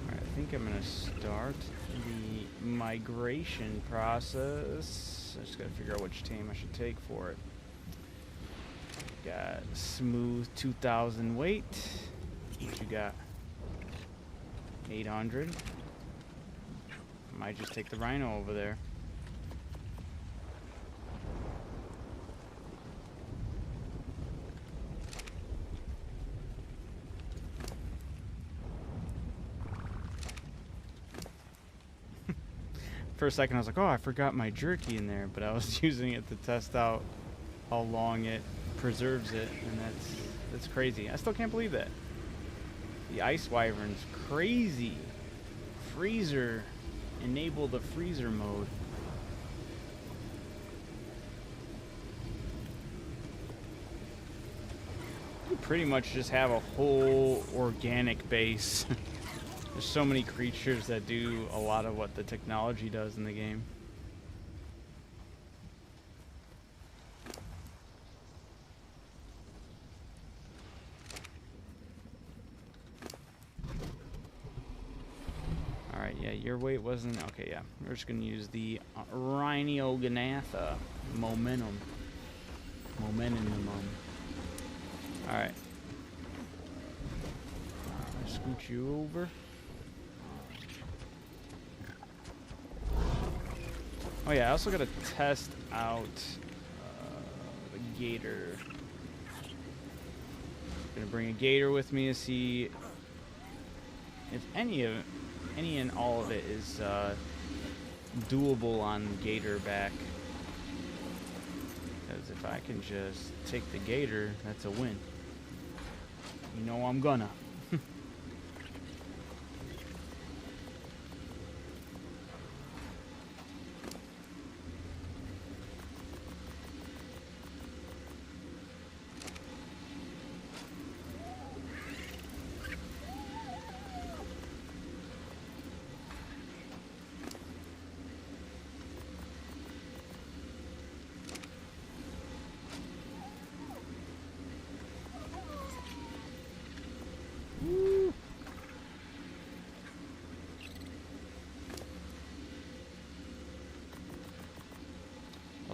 Alright, I think I'm gonna start the migration process. I just gotta figure out which team I should take for it. Got smooth 2,000 weight. What you got? 800. Might just take the rhino over there. For a second I was like, oh, I forgot my jerky in there, but I was using it to test out how long it preserves it, and that's crazy. I still can't believe that. The ice wyvern's crazy. Freezer. Enable the freezer mode. You pretty much just have a whole organic base. There's so many creatures that do a lot of what the technology does in the game. Alright, yeah, your weight wasn't... Okay, yeah. We're just going to use the Rhinognatha momentum. Alright. Scoot you over. Oh yeah, I also gotta test out the gator. Gonna bring a gator with me to see if any and all of it is doable on gator back. Because if I can just take the gator, that's a win. You know I'm gonna.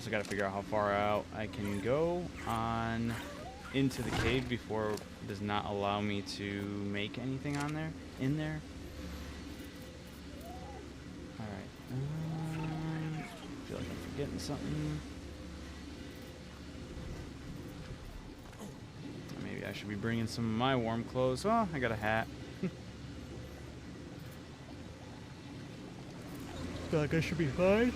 Also got to figure out how far out I can go on into the cave before it does not allow me to make anything on there, in there. Alright, feel like I'm forgetting something. Maybe I should be bringing some of my warm clothes. Oh, I got a hat. Feel like I should be fine.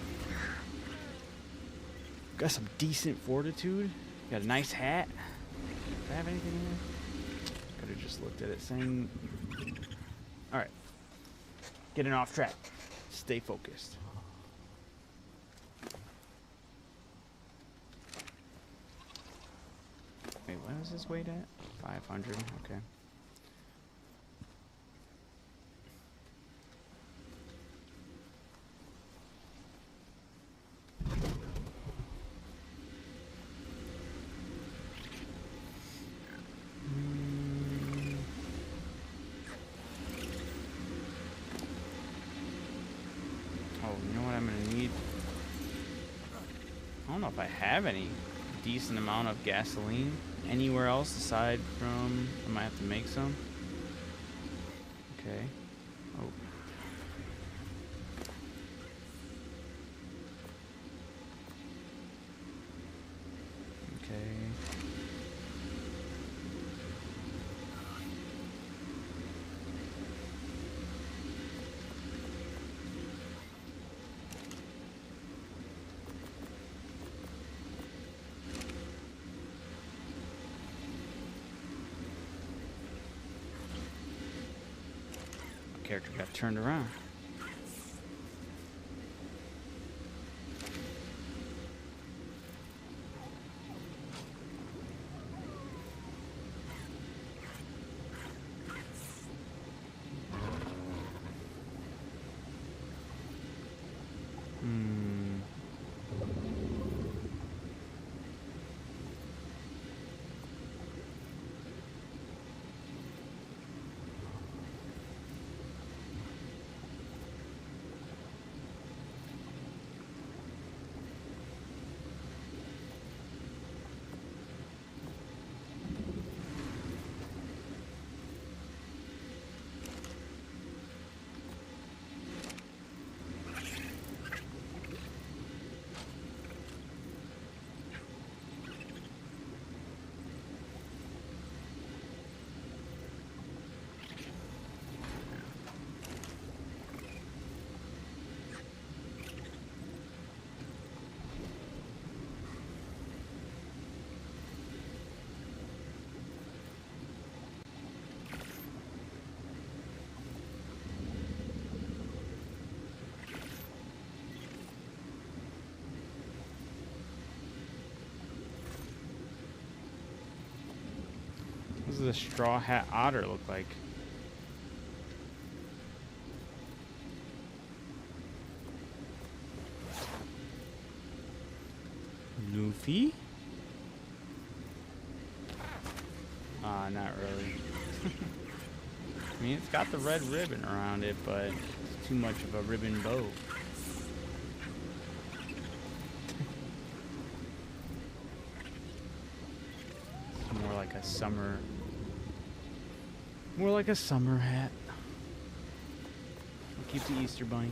Got some decent fortitude. Got a nice hat. Do I have anything in there? Could have just looked at it saying... Alright. Getting off track. Stay focused. Wait, what is this weight at? 500, okay. I don't know if I have any decent amount of gasoline anywhere else aside from... I might have to make some. Okay. Oh. Okay. Character got turned around. What does the straw hat otter look like? Luffy? Not really. I mean, it's got the red ribbon around it, but it's too much of a ribbon bow. It's more like a summer... More like a summer hat. I'll keep the Easter bunny.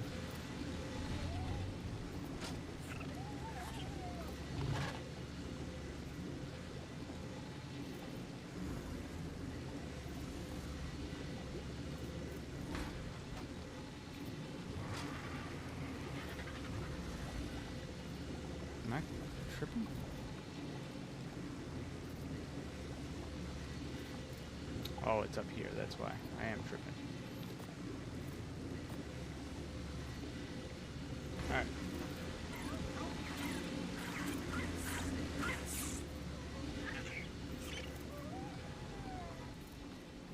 Am I tripping? Oh, it's up here. That's why. I am tripping. Alright.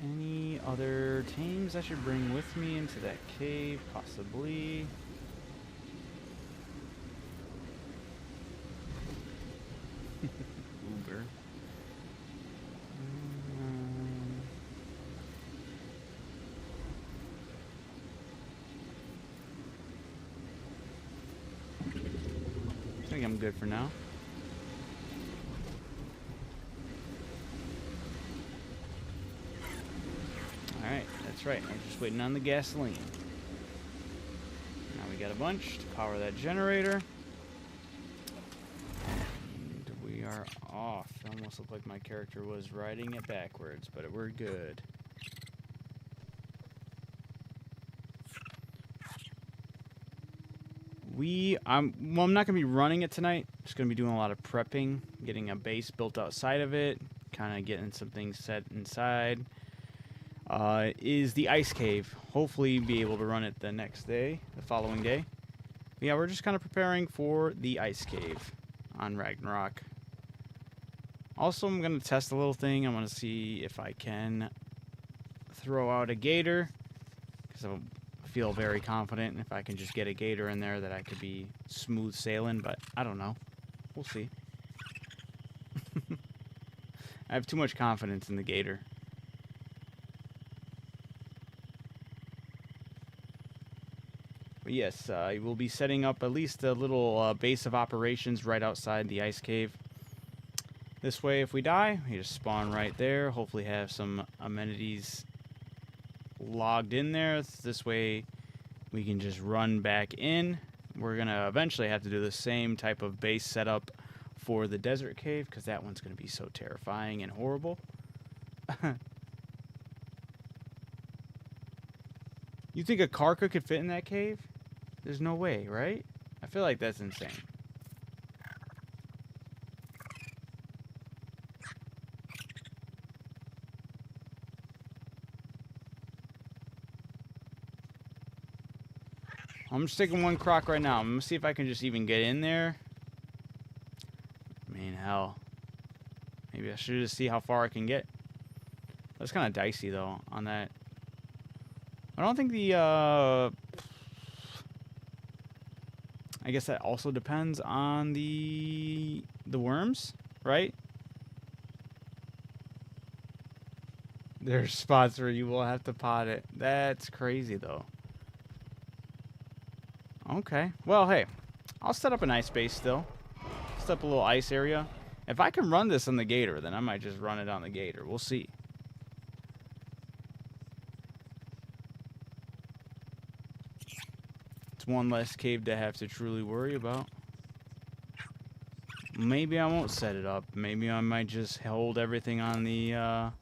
Any other tames I should bring with me into that cave? Possibly. Uber. I think I'm good for now. Alright, that's right. I'm just waiting on the gasoline. Now we got a bunch to power that generator. And we are off. It almost looked like my character was riding it backwards, but we're good. I'm not going to be running it tonight. Just going to be doing a lot of prepping, getting a base built outside of it, kind of getting some things set inside. Is the ice cave. Hopefully be able to run it the next day, the following day. But yeah, we're just kind of preparing for the ice cave on Ragnarok. Also, I'm going to test a little thing. I want to see if I can throw out a gator, because I feel very confident if I can just get a gator in there that I could be smooth sailing, but I don't know. We'll see. I have too much confidence in the gator. But yes, we'll be setting up at least a little base of operations right outside the ice cave. This way, if we die, we just spawn right there. Hopefully have some amenities logged in there. This way, we can just run back in. We're going to eventually have to do the same type of base setup for the desert cave, because that one's going to be so terrifying and horrible. You think a Karka could fit in that cave? There's no way, right? I feel like that's insane. I'm just taking one croc right now. I'm going to see if I can just even get in there. I mean, hell. Maybe I should just see how far I can get. That's kind of dicey, though, on that. I don't think the, I guess that also depends on the worms, right? There's spots where you will have to pot it. That's crazy, though. Okay. Well, hey, I'll set up an ice base still. Set up a little ice area. If I can run this on the gator, then I might just run it on the gator. We'll see. It's one less cave to have to truly worry about. Maybe I won't set it up. Maybe I might just hold everything on the,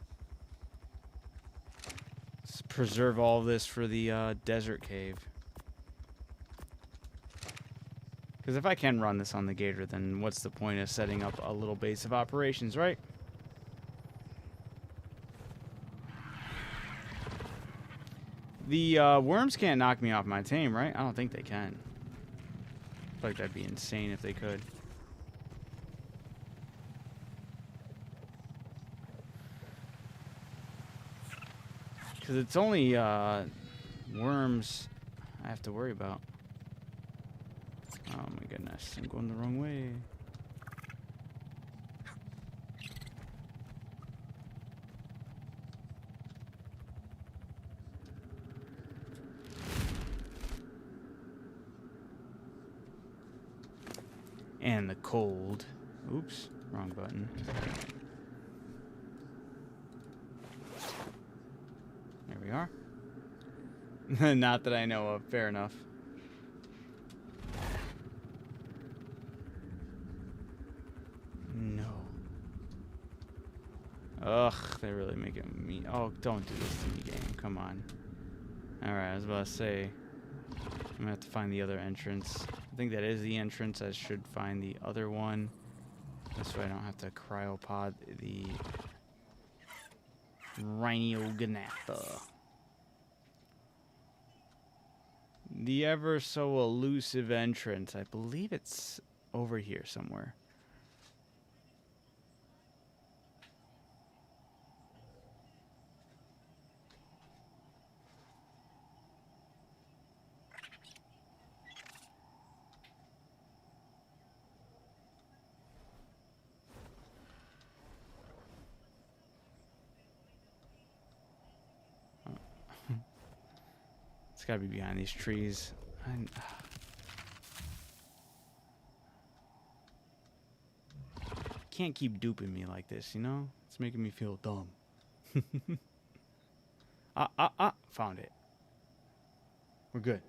preserve all this for the, desert cave. Because if I can run this on the gator, then what's the point of setting up a little base of operations, right? The worms can't knock me off my tame, right? I don't think they can. I feel like that'd be insane if they could. Because it's only worms I have to worry about. Oh my goodness, I'm going the wrong way. And the cold. Oops, wrong button. There we are. Not that I know of, fair enough. No. Ugh, they're really making me... Oh, don't do this to me, game. Come on. Alright, I was about to say... I'm gonna have to find the other entrance. I think that is the entrance. I should find the other one. This way I don't have to cryopod the... Rhinognatha. The ever so elusive entrance. I believe it's over here somewhere. It's gotta be behind these trees. can't keep duping me like this, you know? It's making me feel dumb. Found it. We're good.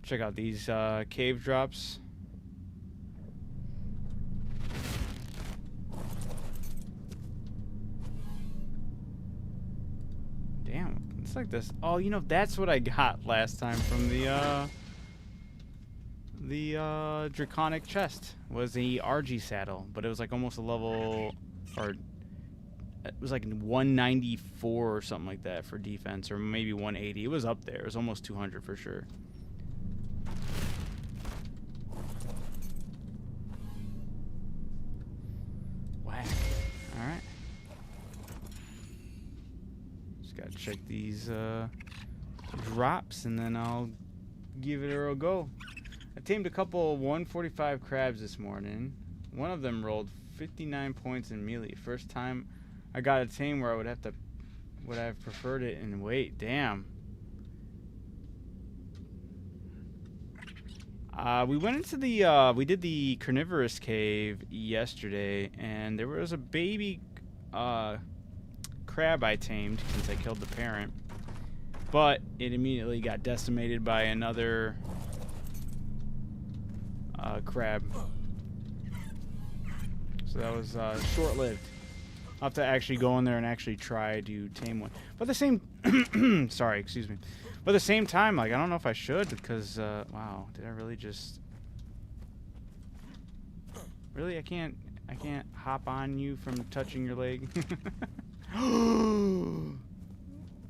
Check out these cave drops. Damn, it's like this. Oh, you know, that's what I got last time from the draconic chest, was the RG saddle, but it was like almost a level, or it was like 194 or something like that for defense, or maybe 180. It was up there. It was almost 200 for sure. Whack. All right. Just gotta check these drops, and then I'll give it a go. I tamed a couple 145 crabs this morning. One of them rolled 59 points in melee. First time I got a tame where I would have preferred it in weight. Damn. We went into the we did the carnivorous cave yesterday, and there was a baby crab I tamed since I killed the parent, but it immediately got decimated by another crab. So that was short-lived. I'll have to actually go in there and actually try to tame one. But the same sorry, excuse me. But at the same time, like, I don't know if I should, because wow, did I really just really I can't hop on you from touching your leg.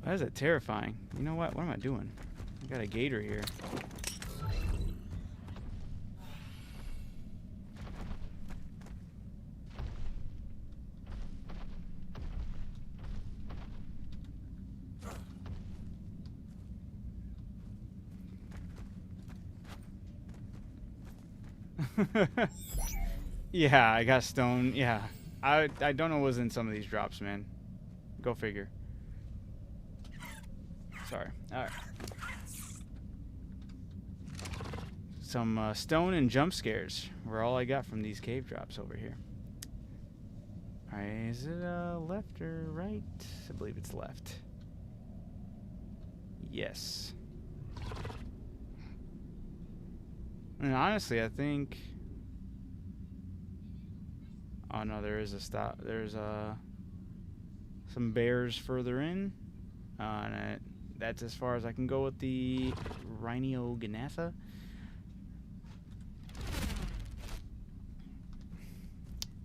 That is terrifying. You know what? What am I doing? I got a gator here. Yeah, I got stone. Yeah, I don't know what was in some of these drops, man. Go figure. Sorry. All right. Some stone and jump scares were all I got from these cave drops over here. All right, is it left or right? I believe it's left. Yes. And honestly, I think. Oh no, there is a stop. There's some bears further in, and that's as far as I can go with the Raganrok.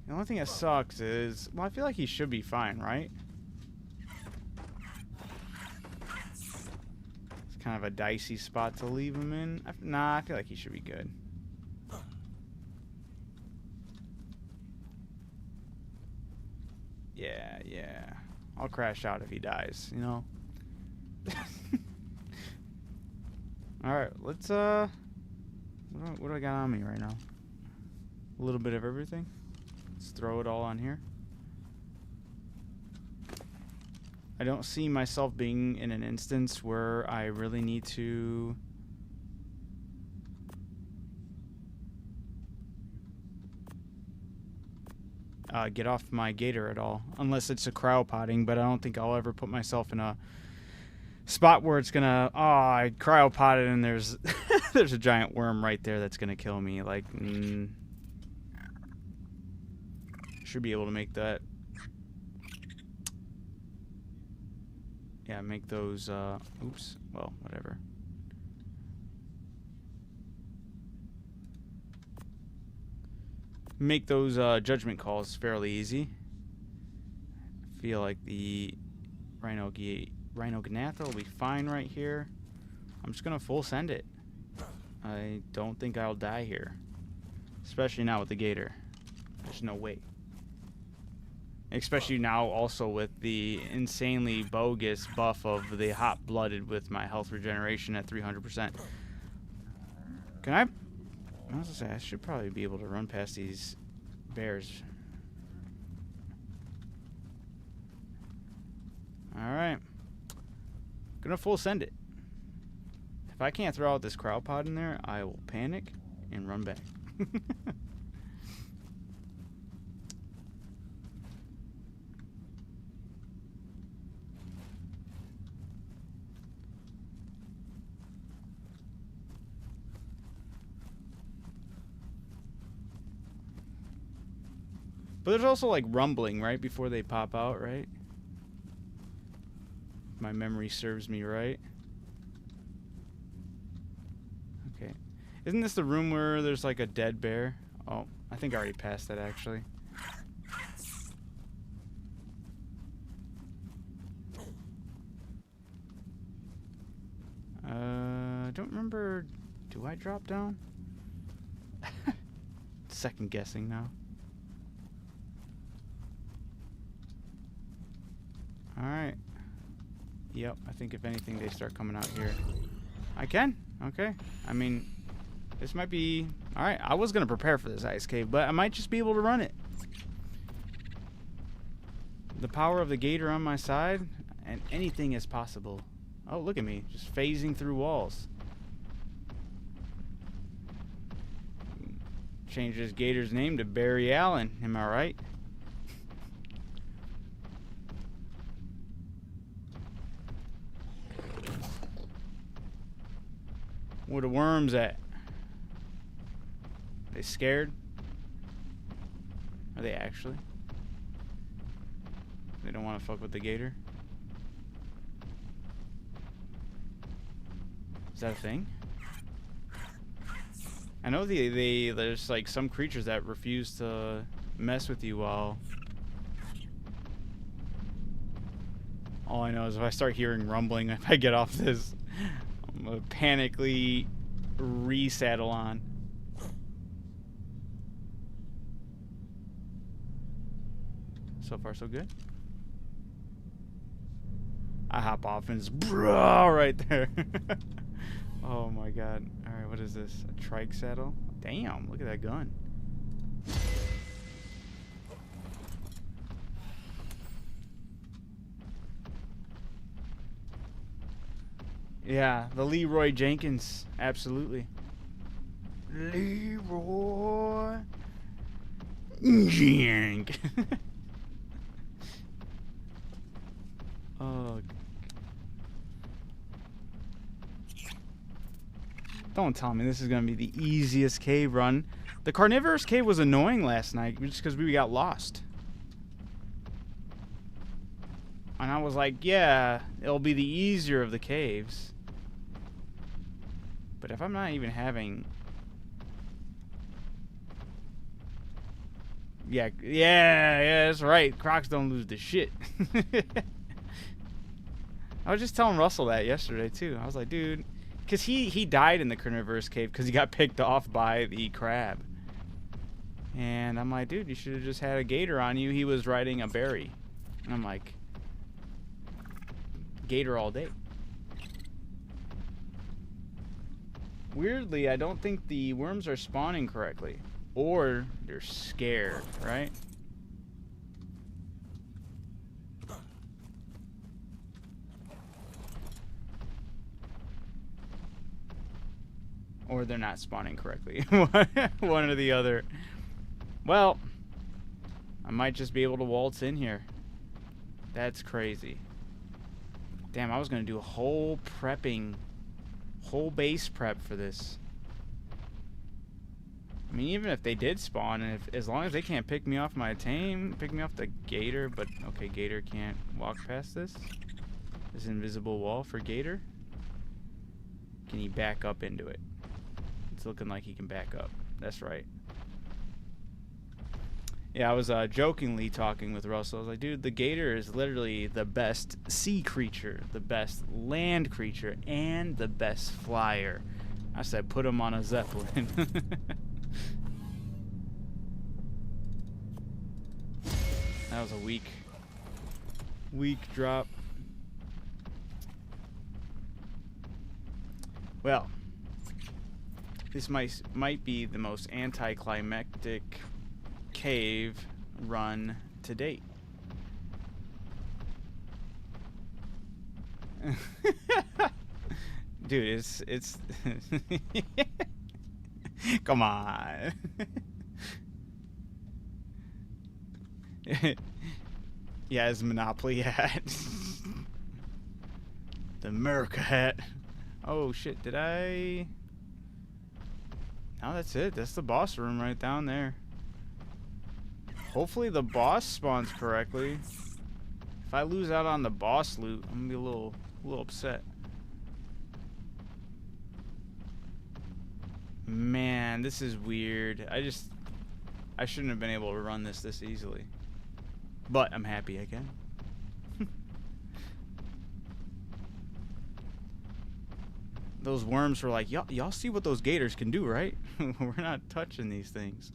The only thing that sucks is, well, I feel like he should be fine, right? It's kind of a dicey spot to leave him in. Nah, I feel like he should be good. Yeah. I'll crash out if he dies, you know? Alright, let's, what do I got on me right now? A little bit of everything. Let's throw it all on here. I don't see myself being in an instance where I really need to get off my gator at all, unless it's a cryo potting, but I don't think I'll ever put myself in a spot where it's gonna, oh, I cryo potted and there's there's a giant worm right there that's gonna kill me. Like, should be able to make that. Yeah, make those, oops, well, whatever. Make those judgment calls fairly easy. I feel like the Raganrok will be fine right here. I'm just gonna full send it. I don't think I'll die here, especially now with the gator. There's no way. Especially now also with the insanely bogus buff of the hot-blooded with my health regeneration at 300%. Can I was gonna say, I should probably be able to run past these Bears. Alright. Gonna full send it. If I can't throw out this crowd pod in there, I will panic and run back. But there's also like rumbling right before they pop out, right? If my memory serves me right. Okay. Isn't this the room where there's like a dead bear? Oh, I think I already passed that actually. I don't remember. Do I drop down? Second guessing now. Alright. Yep, I think if anything they start coming out here. I can? Okay. I mean, this might be... Alright, I was going to prepare for this ice cave, but I might just be able to run it. The power of the gator on my side, and anything is possible. Oh, look at me, just phasing through walls. Change this gator's name to Barry Allen, am I right? Where the worms at? They scared? Are they actually? They don't want to fuck with the gator? Is that a thing? I know there's like some creatures that refuse to mess with you while... All I know is if I start hearing rumbling, if I get off this, I'm gonna panically resaddle on. So far, so good. I hop off and it's bro right there. Oh my god. Alright, what is this? A trike saddle? Damn, look at that gun. Yeah, the Leroy Jenkins. Absolutely. Leroy Jenk. Oh. Don't tell me this is going to be the easiest cave run. The carnivorous cave was annoying last night just because we got lost. And I was like, yeah, it'll be the easier of the caves. But if I'm not even having... Yeah, that's right. Crocs don't lose the shit. I was just telling Russell that yesterday, too. I was like, dude... Because he died in the carnivorous cave because he got picked off by the crab. And I'm like, dude, you should have just had a gator on you. He was riding a berry. And I'm like... Gator all day. Weirdly, I don't think the worms are spawning correctly. Or they're scared, right? Or they're not spawning correctly. One or the other. Well, I might just be able to waltz in here. That's crazy. Damn, I was going to do a whole base prep for this. I mean, even if they did spawn, and as long as they can't pick me off my tame, pick me off the gator, but okay, gator can't walk past this. This invisible wall for gator. Can he back up into it? It's looking like he can back up. That's right. Yeah, I was jokingly talking with Russell. I was like, dude, the gator is literally the best sea creature, the best land creature, and the best flyer. I said, put him on a Zeppelin. That was a weak drop. Well, this might be the most anticlimactic cave run to date? Dude, it's come on. Yeah, his Monopoly hat. The America hat. Oh shit, did I? No, that's it. That's the boss room right down there. Hopefully the boss spawns correctly. If I lose out on the boss loot, I'm gonna be a little upset. Man, this is weird. I shouldn't have been able to run this easily. But I'm happy I can. Those worms were like, y'all see what those gators can do, right? We're not touching these things.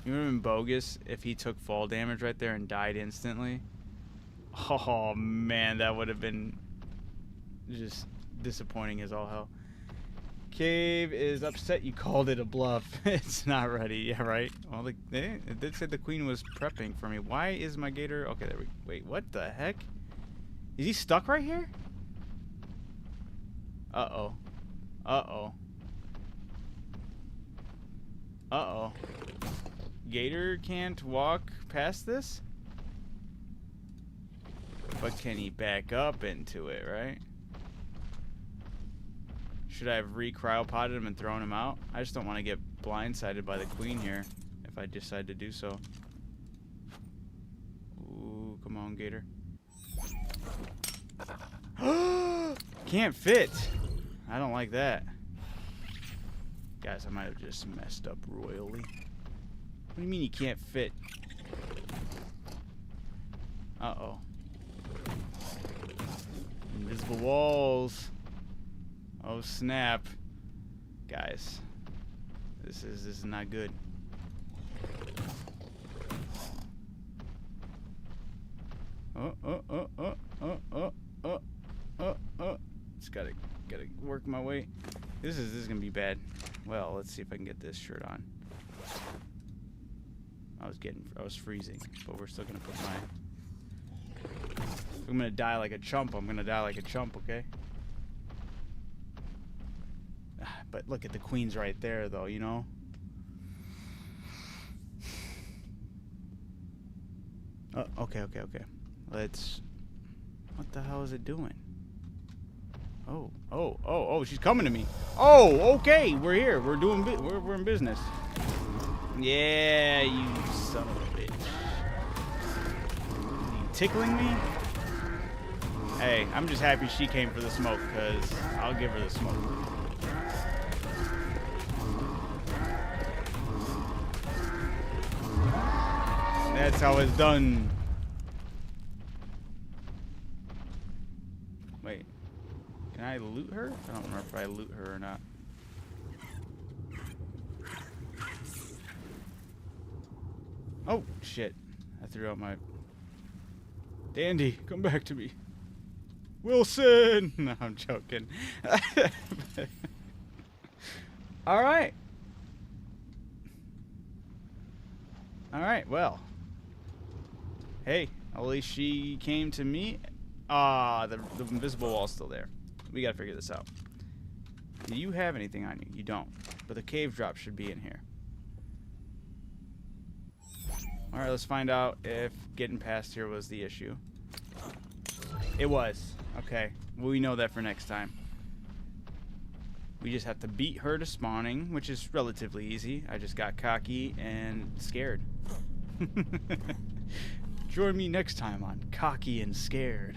You would have been bogus if he took fall damage right there and died instantly. Oh man, that would have been just disappointing as all hell. Cave is upset you called it a bluff. It's not ready. Yeah, right. Well, it did say the queen was prepping for me. Why is my gator? Okay, there we. Wait, what the heck? Is he stuck right here? Uh-oh. Uh-oh. Uh-oh. Gator can't walk past this? But can he back up into it, right? Should I have re-cryopotted him and thrown him out? I just don't want to get blindsided by the queen here if I decide to do so. Ooh, come on, Gator. Can't fit. I don't like that. Guys, I might have just messed up royally. What do you mean you can't fit? Uh-oh. Invisible walls. Oh snap. Guys. This is not good. Just gotta work my way. This is gonna be bad. Well, let's see if I can get this shirt on. I was freezing, but we're still gonna put my. I'm gonna die like a chump. I'm gonna die like a chump, okay? But look at the queens right there, though, you know? Oh, okay. Let's... What the hell is it doing? Oh, she's coming to me. Oh, okay, we're here. We're doing... We're in business. Yeah, you son of a bitch. Are you tickling me? Hey, I'm just happy she came for the smoke, because I'll give her the smoke. That's how it's done. Wait. Can I loot her? I don't remember if I loot her or not. Oh, shit. I threw out my... Dandy, come back to me. Wilson! No, I'm joking. Alright. Alright, well. Hey, at least she came to me. Ah, the invisible wall's still there. We gotta figure this out. Do you have anything on you? You don't. But the cave drop should be in here. Alright, let's find out if getting past here was the issue. It was. Okay. Well, we know that for next time. We just have to beat her to spawning, which is relatively easy. I just got cocky and scared. Join me next time on Cocky and Scared.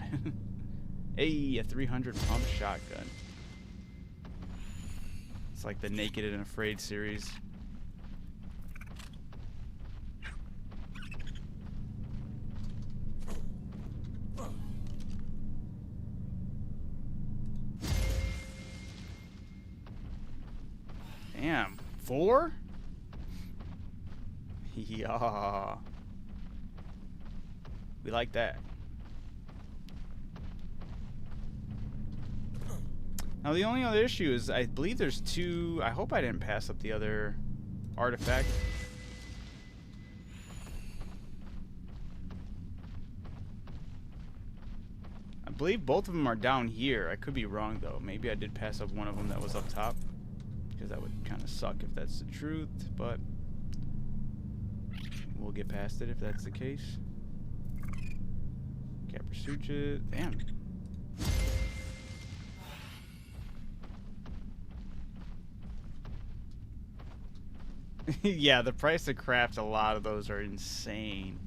Hey, a 300 pump shotgun. It's like the Naked and Afraid series. Damn, 4? Yeah. We like that. Now the only other issue is I believe there's two. I hope I didn't pass up the other artifact. I believe both of them are down here. I could be wrong though. Maybe I did pass up one of them that was up top, because that would kind of suck if that's the truth, but we'll get past it if that's the case. Caprasucha. Damn. Yeah, the price to craft a lot of those are insane.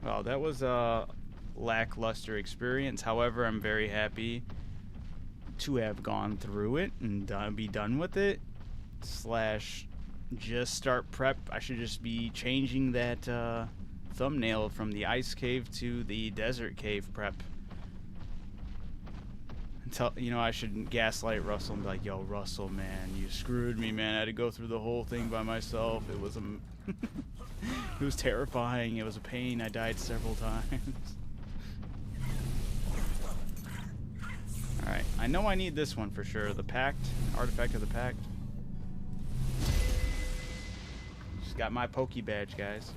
Well, that was a lackluster experience. However, I'm very happy to have gone through it and be done with it. Slash, just start prep. I should just be changing that thumbnail from the ice cave to the desert cave prep. Until, you know, I shouldn't gaslight Russell and be like, yo, Russell, man, you screwed me, man. I had to go through the whole thing by myself. It was it was terrifying. It was a pain. I died several times. Alright, I know I need this one for sure. The Pact, Artifact of the Pact. Just got my Poke badge, guys.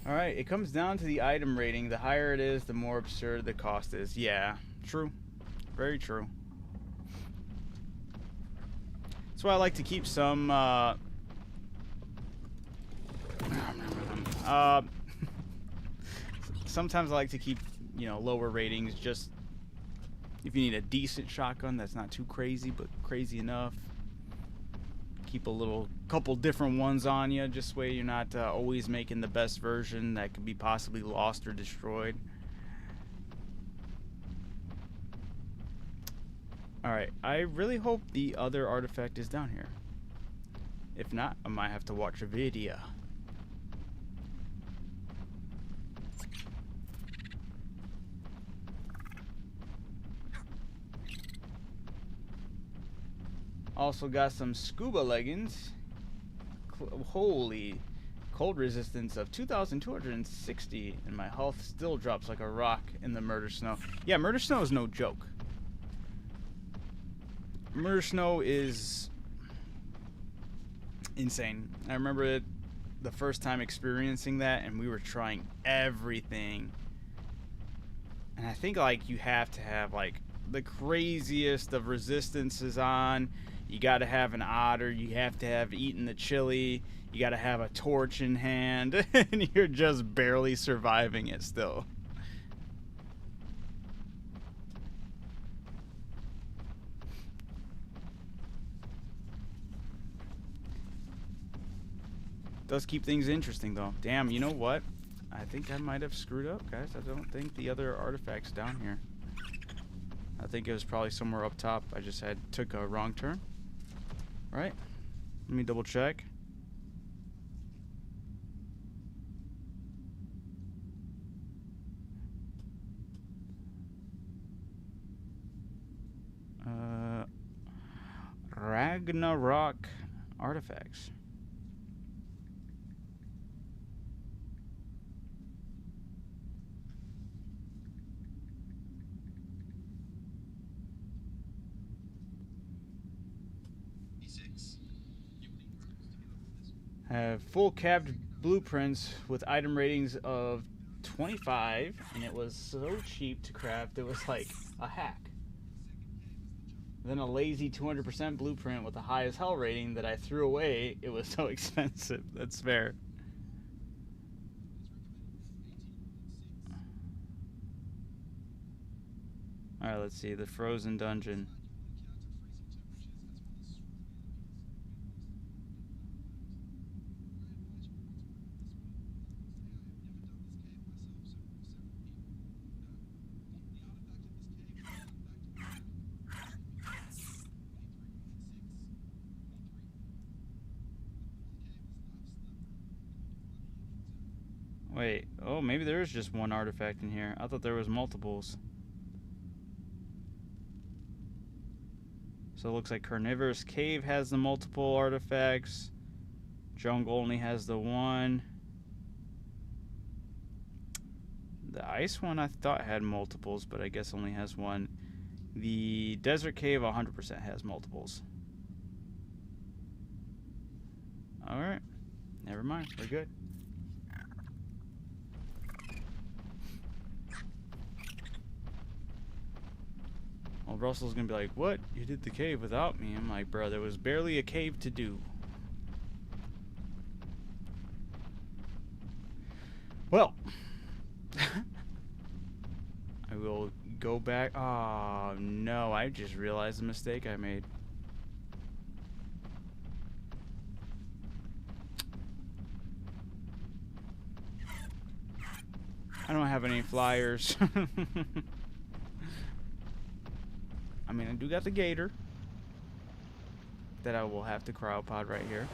Alright, it comes down to the item rating. The higher it is, the more absurd the cost is. Yeah, true. Very true. That's why I like to keep some, sometimes I like to keep, you know, lower ratings, just if you need a decent shotgun that's not too crazy, but crazy enough. Keep a couple different ones on you, just so you're not always making the best version that could be possibly lost or destroyed. Alright, I really hope the other artifact is down here. If not, I might have to watch a video. Also got some scuba leggings. Holy, cold resistance of 2,260, and my health still drops like a rock in the murder snow. Yeah, murder snow is no joke. Murder snow is insane. I remember it the first time experiencing that, and we were trying everything. And I think like you have to have like the craziest of resistances on. You got to have an otter. You have to have eaten the chili. You got to have a torch in hand, and you're just barely surviving it still. Does keep things interesting though. Damn, you know what? I think I might have screwed up, guys. I don't think the other artifact's down here. I think it was probably somewhere up top. I just took a wrong turn. Right? Let me double check. Raganrok artifacts. Have full capped blueprints with item ratings of 25, and it was so cheap to craft, it was like a hack. Then a lazy 200% blueprint with the high as hell rating that I threw away. It was so expensive. That's fair. Alright, let's see. The Frozen Dungeon. Wait, oh, maybe there is just one artifact in here. I thought there was multiples. So it looks like Carnivorous Cave has the multiple artifacts. Jungle only has the one. The ice one I thought had multiples, but I guess only has one. The desert cave 100% has multiples. Alright. Never mind. We're good. Well, Russell's gonna be like, what? You did the cave without me. I'm like, bro, there was barely a cave to do. Well, I will go back. Oh, no. I just realized the mistake I made. I don't have any flyers. I mean, I do got the gator that I will have to cryopod right here.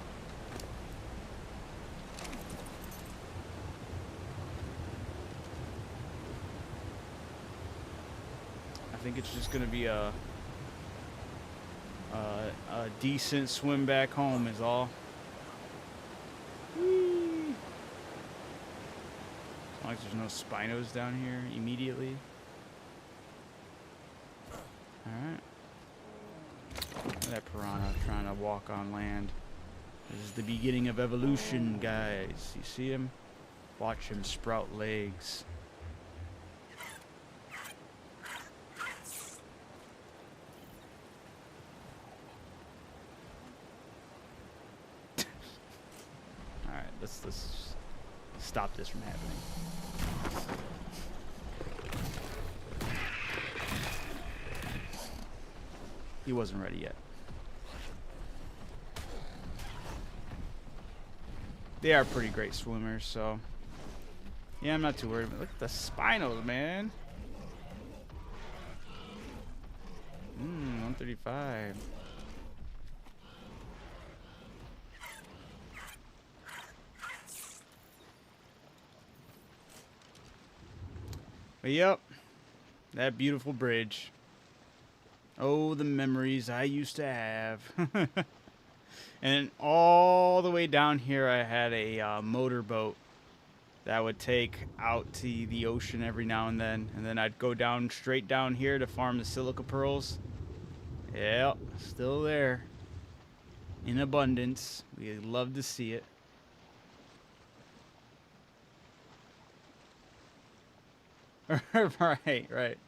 I think it's just gonna be a decent swim back home is all. Whee! As long as there's no Spinos down here immediately. Alright. Look at that piranha trying to walk on land. This is the beginning of evolution, guys. You see him? Watch him sprout legs. Alright, let's stop this from happening. He wasn't ready yet. They are pretty great swimmers, so yeah, I'm not too worried. But look at the Spinos, man. 135. But yep, that beautiful bridge. Oh, the memories I used to have. And all the way down here, I had a motorboat that would take out to the ocean every now and then I'd go down straight down here to farm the silica pearls. Yep, still there, in abundance. We love to see it. Right.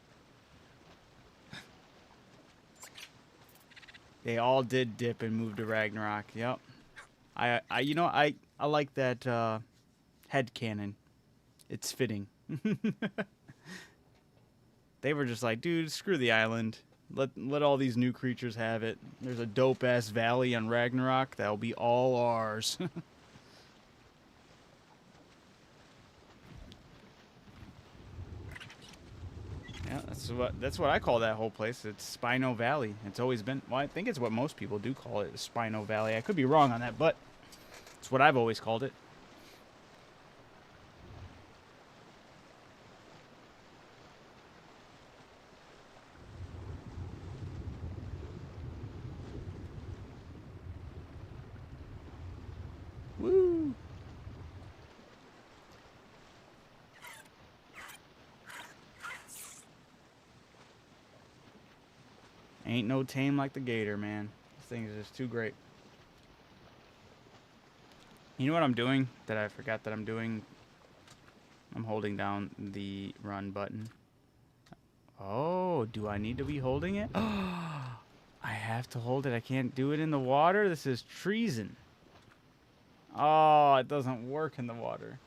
They all did dip and move to Ragnarok. Yep. I like that head cannon. It's fitting. They were just like, dude, screw the island. Let all these new creatures have it. There's a dope ass valley on Ragnarok that'll be all ours. Yeah, that's what I call that whole place. It's Spino Valley. It's always been. Well, I think it's what most people do call it, Spino Valley. I could be wrong on that, but it's what I've always called it. Woo! Ain't no tame like the gator, man. This thing is just too great. You know what I'm doing that I forgot that I'm doing? I'm holding down the run button. Oh, do I need to be holding it? I have to hold it. I can't do it in the water? This is treason. Oh, it doesn't work in the water.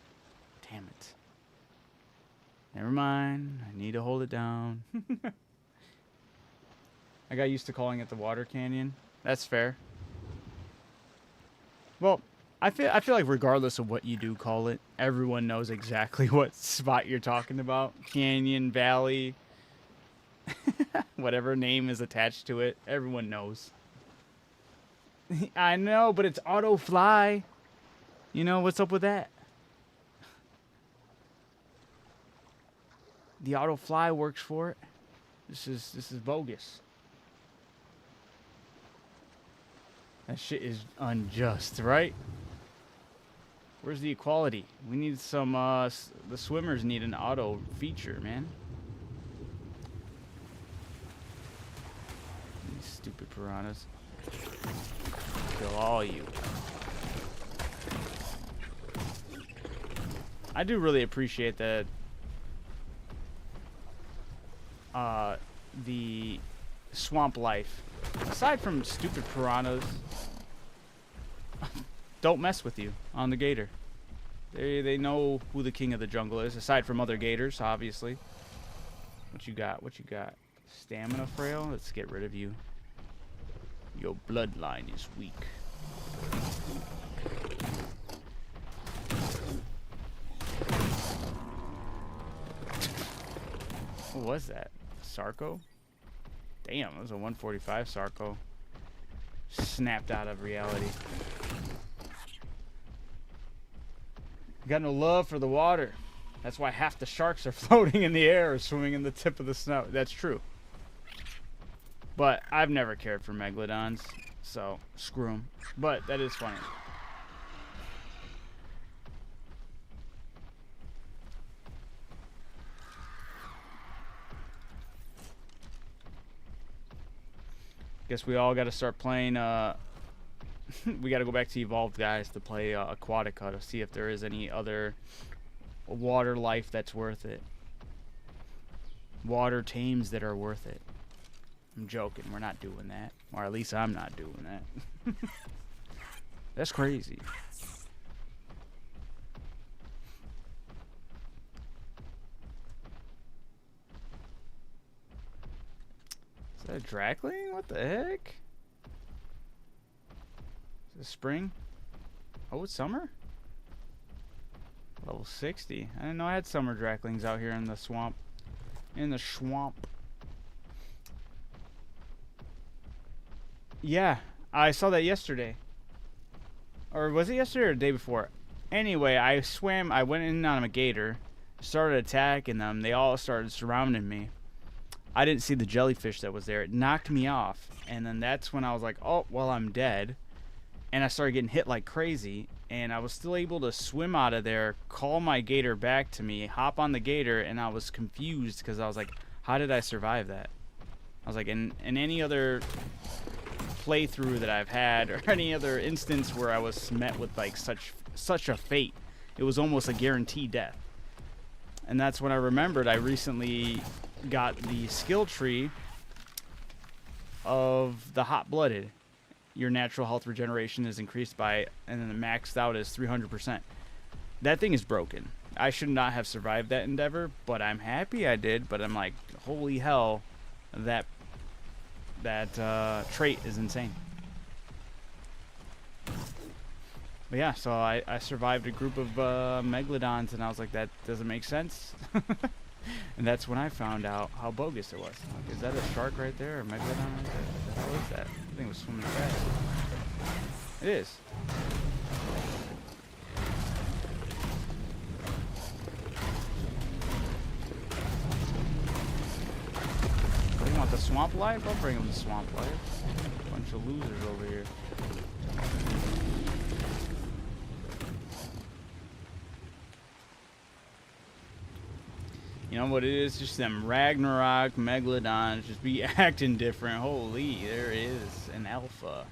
Damn it. Never mind. I need to hold it down. I got used to calling it the water canyon. That's fair. Well, I feel like regardless of what you do call it, everyone knows exactly what spot you're talking about. Canyon, valley, whatever name is attached to it, everyone knows. I know, but it's auto fly. You know what's up with that? The auto fly works for it. This is bogus. That shit is unjust, right? Where's the equality? We need some, the swimmers need an auto feature, man. These stupid piranhas. Kill all you. I do really appreciate that, the swamp life. Aside from stupid piranhas, don't mess with you on the gator. They know who the king of the jungle is, aside from other gators, obviously. What you got? What you got? Stamina frail? Let's get rid of you. Your bloodline is weak. What was that? Sarco? Damn, it was a 145 Sarco. Snapped out of reality. Got no love for the water. That's why half the sharks are floating in the air or swimming in the tip of the snow. That's true. But I've never cared for megalodons, so screw them. But that is funny. Guess we all got to start playing, we got to go back to Evolved, guys, to play Aquatica to see if there is any other water life that's worth it. Water tames that are worth it. I'm joking. We're not doing that. Or at least I'm not doing that. That's crazy. Is that a Drakling? What the heck? Is it spring? Oh, it's summer? Level 60. I didn't know I had summer Draklings out here in the swamp. In the swamp. Yeah, I saw that yesterday. Or was it yesterday or the day before? Anyway, I went in on a gator, started attacking them. They all started surrounding me. I didn't see the jellyfish that was there. It knocked me off. And then that's when I was like, oh, well, I'm dead. And I started getting hit like crazy. And I was still able to swim out of there, call my gator back to me, hop on the gator, and I was confused because I was like, how did I survive that? I was like, in any other playthrough that I've had or any other instance where I was met with like such a fate, it was almost a guaranteed death. And that's when I remembered I recently got the skill tree of the hot-blooded. Your natural health regeneration is increased by, and then the maxed out is 300%. That thing is broken. I should not have survived that endeavor, but I'm happy I did. But I'm like, holy hell, that trait is insane. But yeah, so I survived a group of megalodons, and I was like, that doesn't make sense. And that's when I found out how bogus it was. Like, is that a shark right there, or a megalodon right there? What the hell is that? I think it was swimming fast. It is. They want the swamp life? I'll bring them the swamp life. Bunch of losers over here. You know what it is? Just them Ragnarok megalodons just be acting different. Holy, there is an alpha.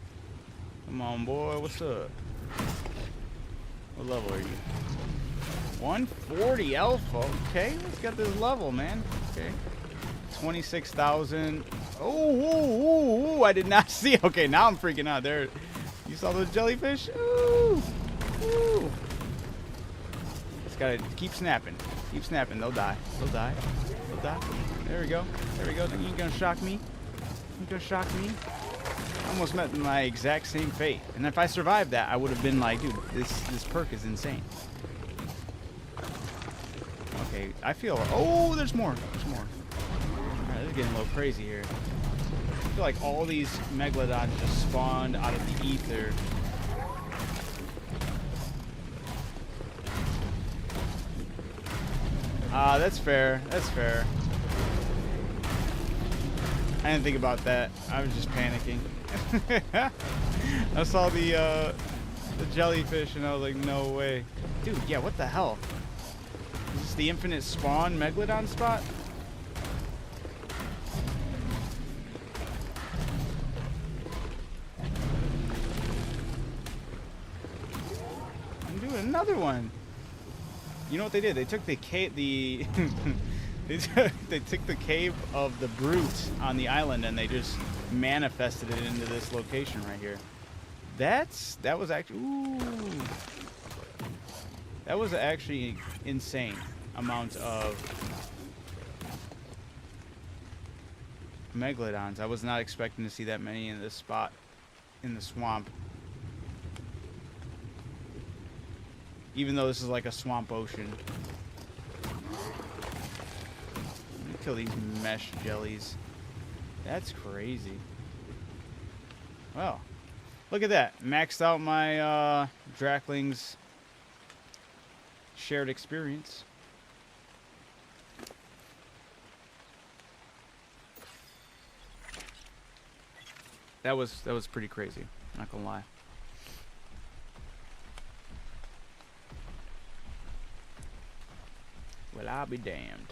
Come on, boy. What's up? What level are you? 140 alpha. Okay, let's get this level, man. Okay. 26,000. Oh, I did not see. Okay, now I'm freaking out. There. You saw those jellyfish? Ooh. Ooh. Just gotta keep snapping. Keep snapping. They'll die. They'll die. They'll die. There we go. There we go. Think you're gonna shock me? You gonna shock me? I almost met my exact same fate. And if I survived that, I would have been like, dude, this perk is insane. Okay, I feel. Oh, there's more. There's more. Alright, this is getting a little crazy here. I feel like all these megalodons just spawned out of the ether. That's fair. That's fair. I didn't think about that. I was just panicking. I saw the the jellyfish, and I was like, no way. Dude, yeah, what the hell? Is this the infinite spawn megalodon spot? I'm doing another one. You know what they did? They took the they took the cave of the brute on the island and they just manifested it into this location right here. That was actually that was actually insane amount of megalodons. I was not expecting to see that many in this spot in the swamp. Even though this is like a swamp ocean. Let me kill these mesh jellies. That's crazy. Well, look at that. Maxed out my Drakling's shared experience. That was pretty crazy. Not gonna lie. Well, I'll be damned.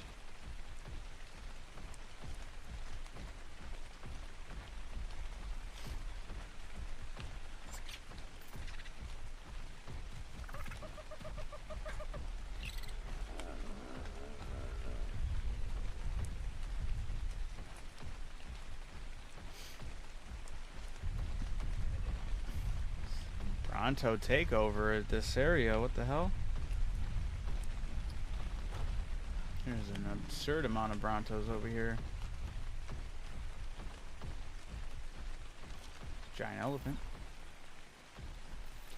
Bronto takeover at this area. What the hell? There's an absurd amount of Brontos over here. Giant elephant.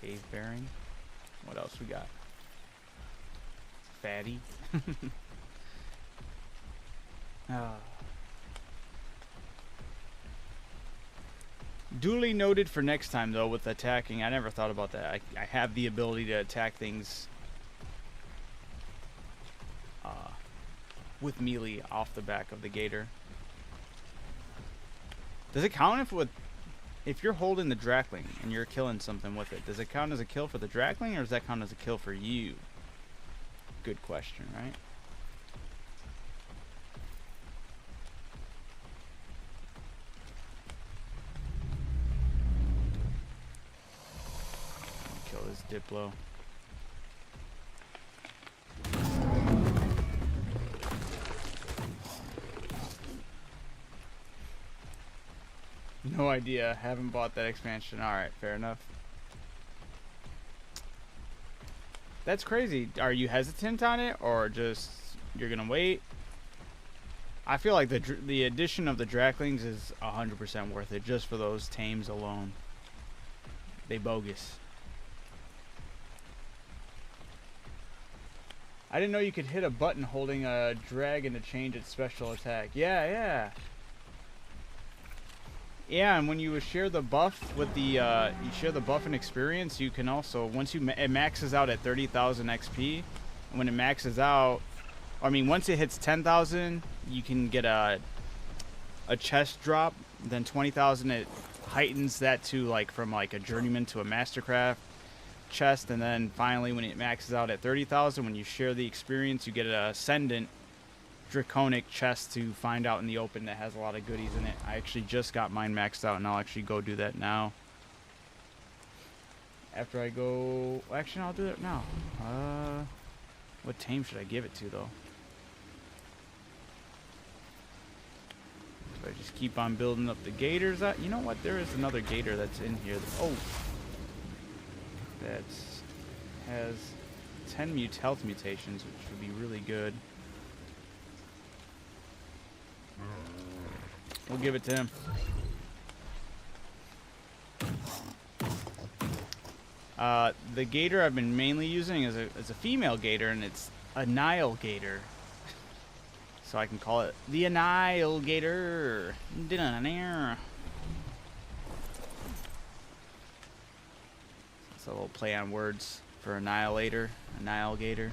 Cave bearing. What else we got? Fatty. Duly noted for next time, though, with attacking. I never thought about that. I have the ability to attack things with melee off the back of the gator. Does it count if you're holding the Drakling and you're killing something with it? Does it count as a kill for the Drakling, or does that count as a kill for you? Good question, right? Kill this Diplo. No idea. Haven't bought that expansion. Alright, fair enough. That's crazy. Are you hesitant on it, or just you're gonna wait? I feel like the addition of the Draklings is 100% worth it just for those tames alone. They bogus. I didn't know you could hit a button holding a dragon to change its special attack. Yeah. Yeah, and when you share the buff with the, you share the buff and experience, you can also, once it maxes out at 30,000 XP, and when it maxes out, I mean, once it hits 10,000, you can get a chest drop, then 20,000, it heightens that to, like, from, like, a journeyman to a mastercraft chest, and then finally, when it maxes out at 30,000, when you share the experience, you get an ascendant draconic chest to find out in the open that has a lot of goodies in it. I actually just got mine maxed out, and I'll actually go do that now. After I go... Actually, I'll do it now. What tame should I give it to, though? So I just keep on building up the gators. You know what? There is another gator that's in here. That has 10 health mutations, which would be really good. We'll give it to him. The gator I've been mainly using is a female gator, and it's a Nile gator. So I can call it the Nile gator. It's a little play on words for annihilator, Annihilator.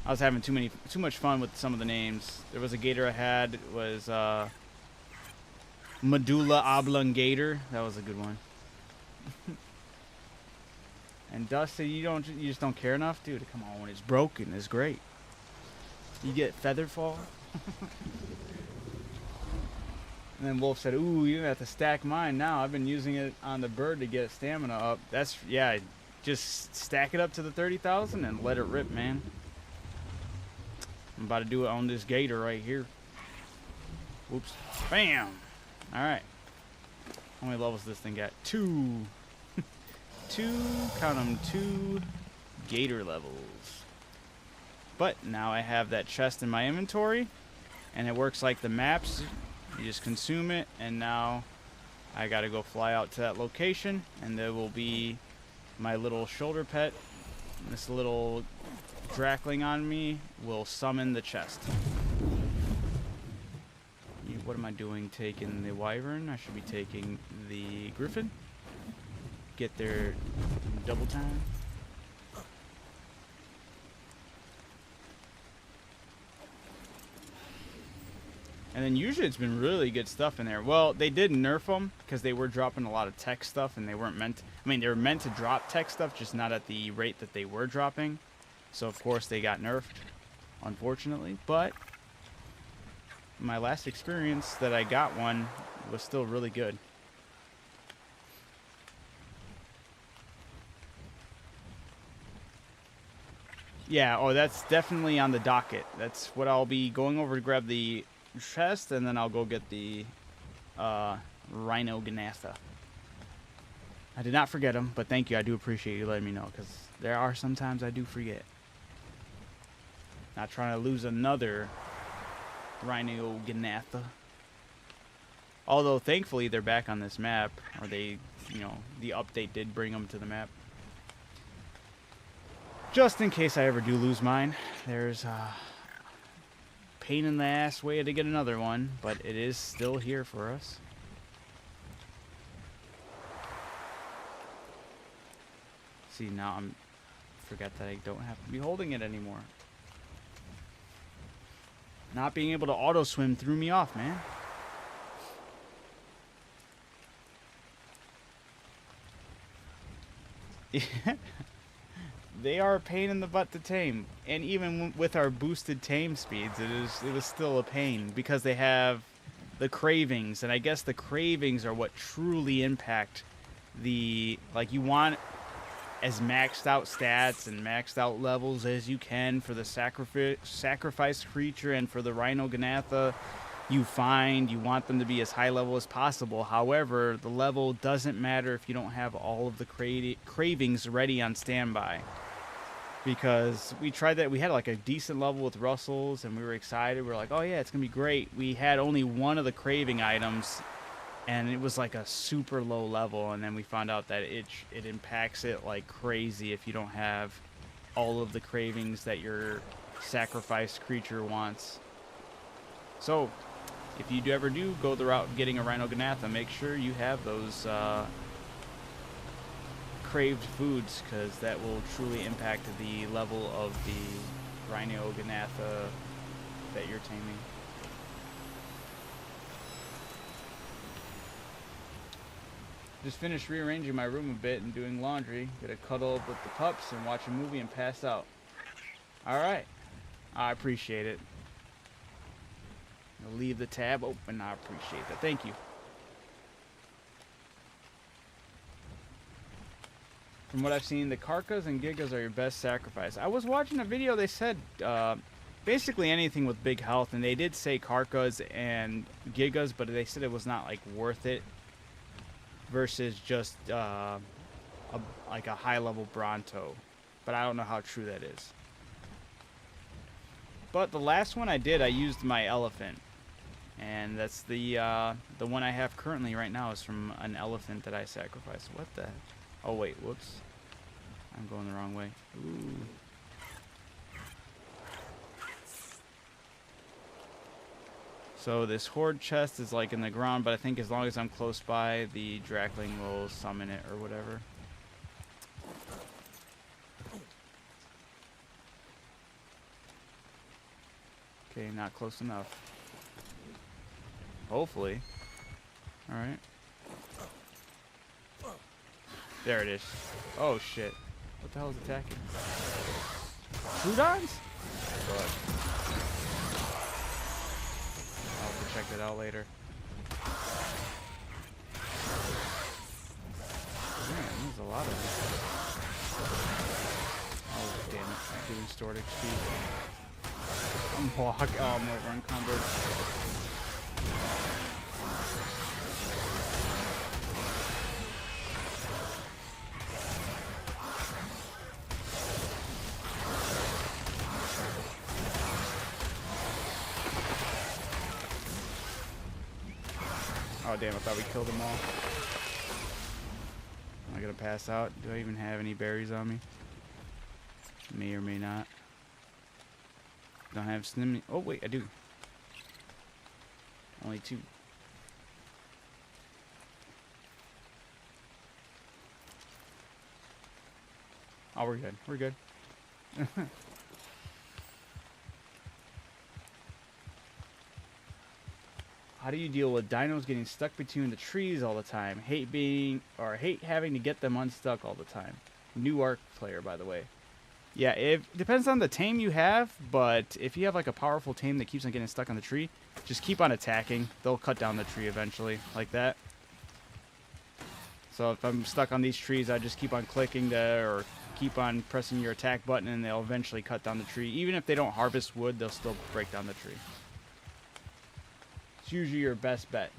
I was having too much fun with some of the names. There was a gator I had. It was Medulla oblongator. That was a good one. And Dusty, you just don't care enough, dude. Come on, when it's broken, it's great. You get feather fall. And then Wolf said, "Ooh, you have to stack mine now. I've been using it on the bird to get stamina up." That's yeah. Just stack it up to the 30,000 and let it rip, man. I'm about to do it on this gator right here. Whoops. Bam. All right. How many levels this thing got? 2. 2. Count them. 2 gator levels. But now I have that chest in my inventory, and it works like the maps. You just consume it, and now I gotta go fly out to that location, and there will be my little shoulder pet. This little Drakling on me will summon the chest. What am I doing? Taking the wyvern? I should be taking the griffin. Get there double time. And then usually it's been really good stuff in there. Well, they did nerf them because they were dropping a lot of tech stuff, and they weren't meant to, I mean, they were meant to drop tech stuff, just not at the rate that they were dropping. So, of course, they got nerfed, unfortunately. But my last experience that I got one was still really good. Yeah, oh, that's definitely on the docket. That's what I'll be going over to grab the chest, and then I'll go get the Rhino Ganatha. I did not forget them, but thank you. I do appreciate you letting me know, because there are sometimes I do forget. Not trying to lose another Rhino Ganatha. Although, thankfully, they're back on this map, or they, you know, the update did bring them to the map. Just in case I ever do lose mine, there's a pain in the ass way to get another one, but it is still here for us. See, now forget that I don't have to be holding it anymore. Not being able to auto swim threw me off, man. They are a pain in the butt to tame, and even with our boosted tame speeds, it was still a pain because they have the cravings, and I guess the cravings are what truly impact the, like, you want as maxed out stats and maxed out levels as you can for the sacrifice creature, and for the Rhino Ganatha you want them to be as high level as possible. However, the level doesn't matter if you don't have all of the cravings ready on standby. Because we tried that, we had like a decent level with Russell's, and we were excited. We were like, oh yeah, it's gonna be great. We had only one of the craving items, and it was like a super low level, and then we found out that it impacts it like crazy if you don't have all of the cravings that your sacrificed creature wants. So if you ever do go the route of getting a Rhino Ganatha, make sure you have those craved foods, because that will truly impact the level of the Rhino Ganatha that you're taming. Just finished rearranging my room a bit and doing laundry. Gonna cuddle up with the pups and watch a movie and pass out. Alright. I appreciate it. I'll leave the tab open. I appreciate that. Thank you. From what I've seen, the Karkas and Gigas are your best sacrifice. I was watching a video, they said basically anything with big health, and they did say Karkas and Gigas, but they said it was not like worth it versus just like a high level Bronto. But I don't know how true that is. But the last one I did, I used my elephant, and that's the one I have currently right now is from an elephant that I sacrificed. What the? Oh wait, whoops. I'm going the wrong way. Ooh. So this horde chest is like in the ground, but I think as long as I'm close by, the Drakling will summon it or whatever. Okay, not close enough. Hopefully. Alright. There it is. Oh shit. What the hell is attacking? Trudons? But I'll have to check that out later. Man, there's a lot of them. Oh, damn it. I'm doing stored XP. I'm blocked. Oh, I'm over encumbered. Oh, damn, I thought we killed them all. Am I gonna pass out? Do I even have any berries on me? May or may not. Don't have snim. Oh, wait, I do. Only 2. Oh, we're good. We're good. How do you deal with dinos getting stuck between the trees all the time? Hate having to get them unstuck all the time. New Arc player, by the way. Yeah, it depends on the tame you have, but if you have like a powerful tame that keeps on getting stuck on the tree, just keep on attacking. They'll cut down the tree eventually, like that. So if I'm stuck on these trees, I just keep on clicking or keep on pressing your attack button, and they'll eventually cut down the tree. Even if they don't harvest wood, they'll still break down the tree. It's usually your best bet.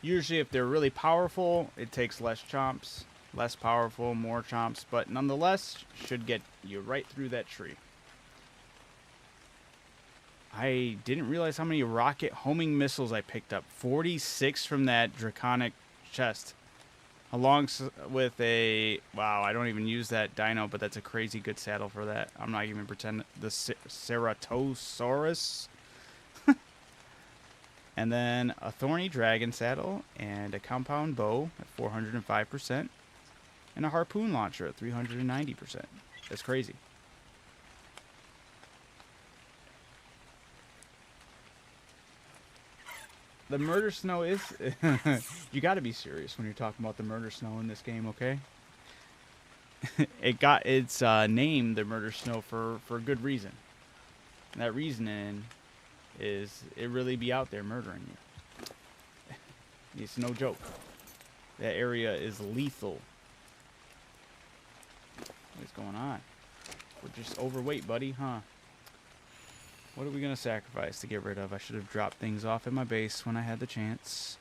Usually if they're really powerful, it takes less chomps. Less powerful, more chomps, but nonetheless, should get you right through that tree. I didn't realize how many rocket homing missiles I picked up. 46 from that draconic chest. Along with a... Wow, I don't even use that dino, but that's a crazy good saddle for that. I'm not even pretending... The Ceratosaurus. And then a thorny dragon saddle and a compound bow at 405%. And a harpoon launcher at 390%. That's crazy. The murder snow is... You gotta be serious when you're talking about the murder snow in this game, okay? It got its name, the murder snow, for a good reason. And that reasoning is it really be out there murdering you. It's no joke. That area is lethal. What's going on? We're just overweight, buddy, huh? What are we going to sacrifice to get rid of? I should have dropped things off at my base when I had the chance.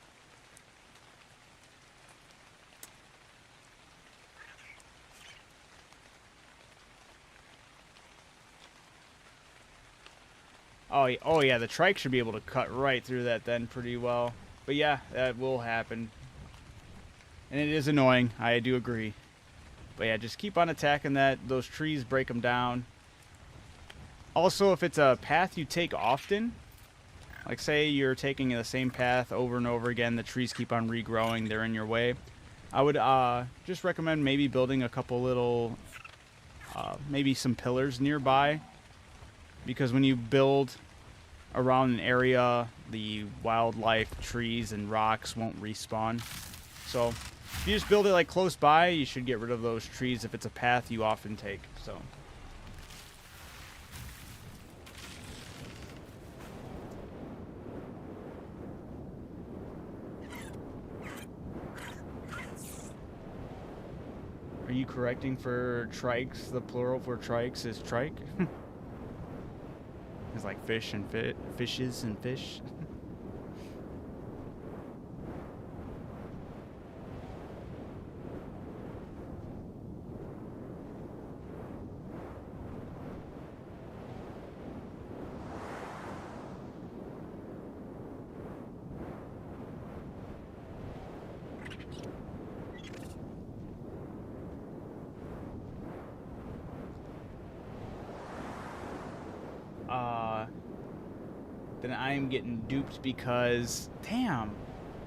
Oh yeah, the trike should be able to cut right through that then pretty well. But yeah, that will happen. And it is annoying, I do agree. But yeah, just keep on attacking those trees, break them down. Also, if it's a path you take often, like say you're taking the same path over and over again, the trees keep on regrowing, they're in your way, I would just recommend maybe building a couple little, maybe some pillars nearby. Because when you build around an area, the wildlife, trees, and rocks won't respawn. So if you just build it like close by, you should get rid of those trees if it's a path you often take. So. Are you correcting for trikes? The plural for trikes is trike? It's like fish and fishes and fish. Then I am getting duped because, damn,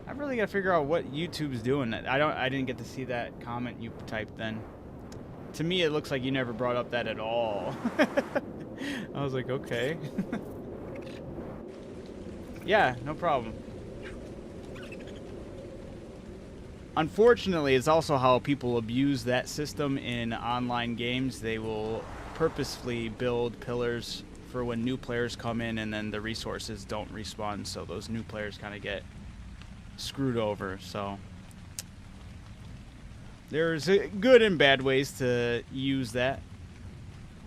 I really gotta figure out what YouTube's doing. I didn't get to see that comment you typed then. To me, it looks like you never brought up that at all. I was like, okay. Yeah, no problem. Unfortunately, it's also how people abuse that system in online games. They will purposefully build pillars for when new players come in, and then the resources don't respawn, so those new players kind of get screwed over. So there's good and bad ways to use that.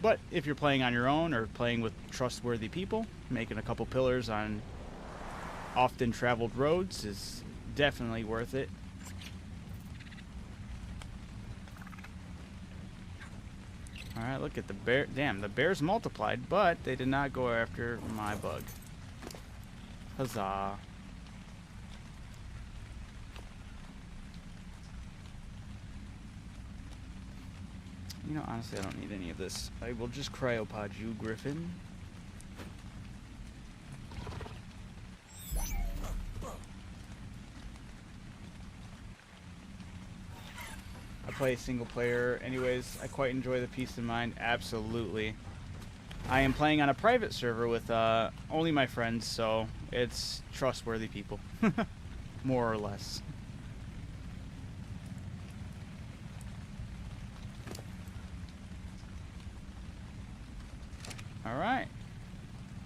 But if you're playing on your own or playing with trustworthy people, making a couple pillars on often traveled roads is definitely worth it. Alright, look at the bear. Damn, the bears multiplied, but they did not go after my bug. Huzzah. You know, honestly, I don't need any of this. I will just cryopod you, Griffin. I play single player anyways. I quite enjoy the peace of mind. Absolutely. I am playing on a private server with only my friends, so it's trustworthy people. More or less. Alright.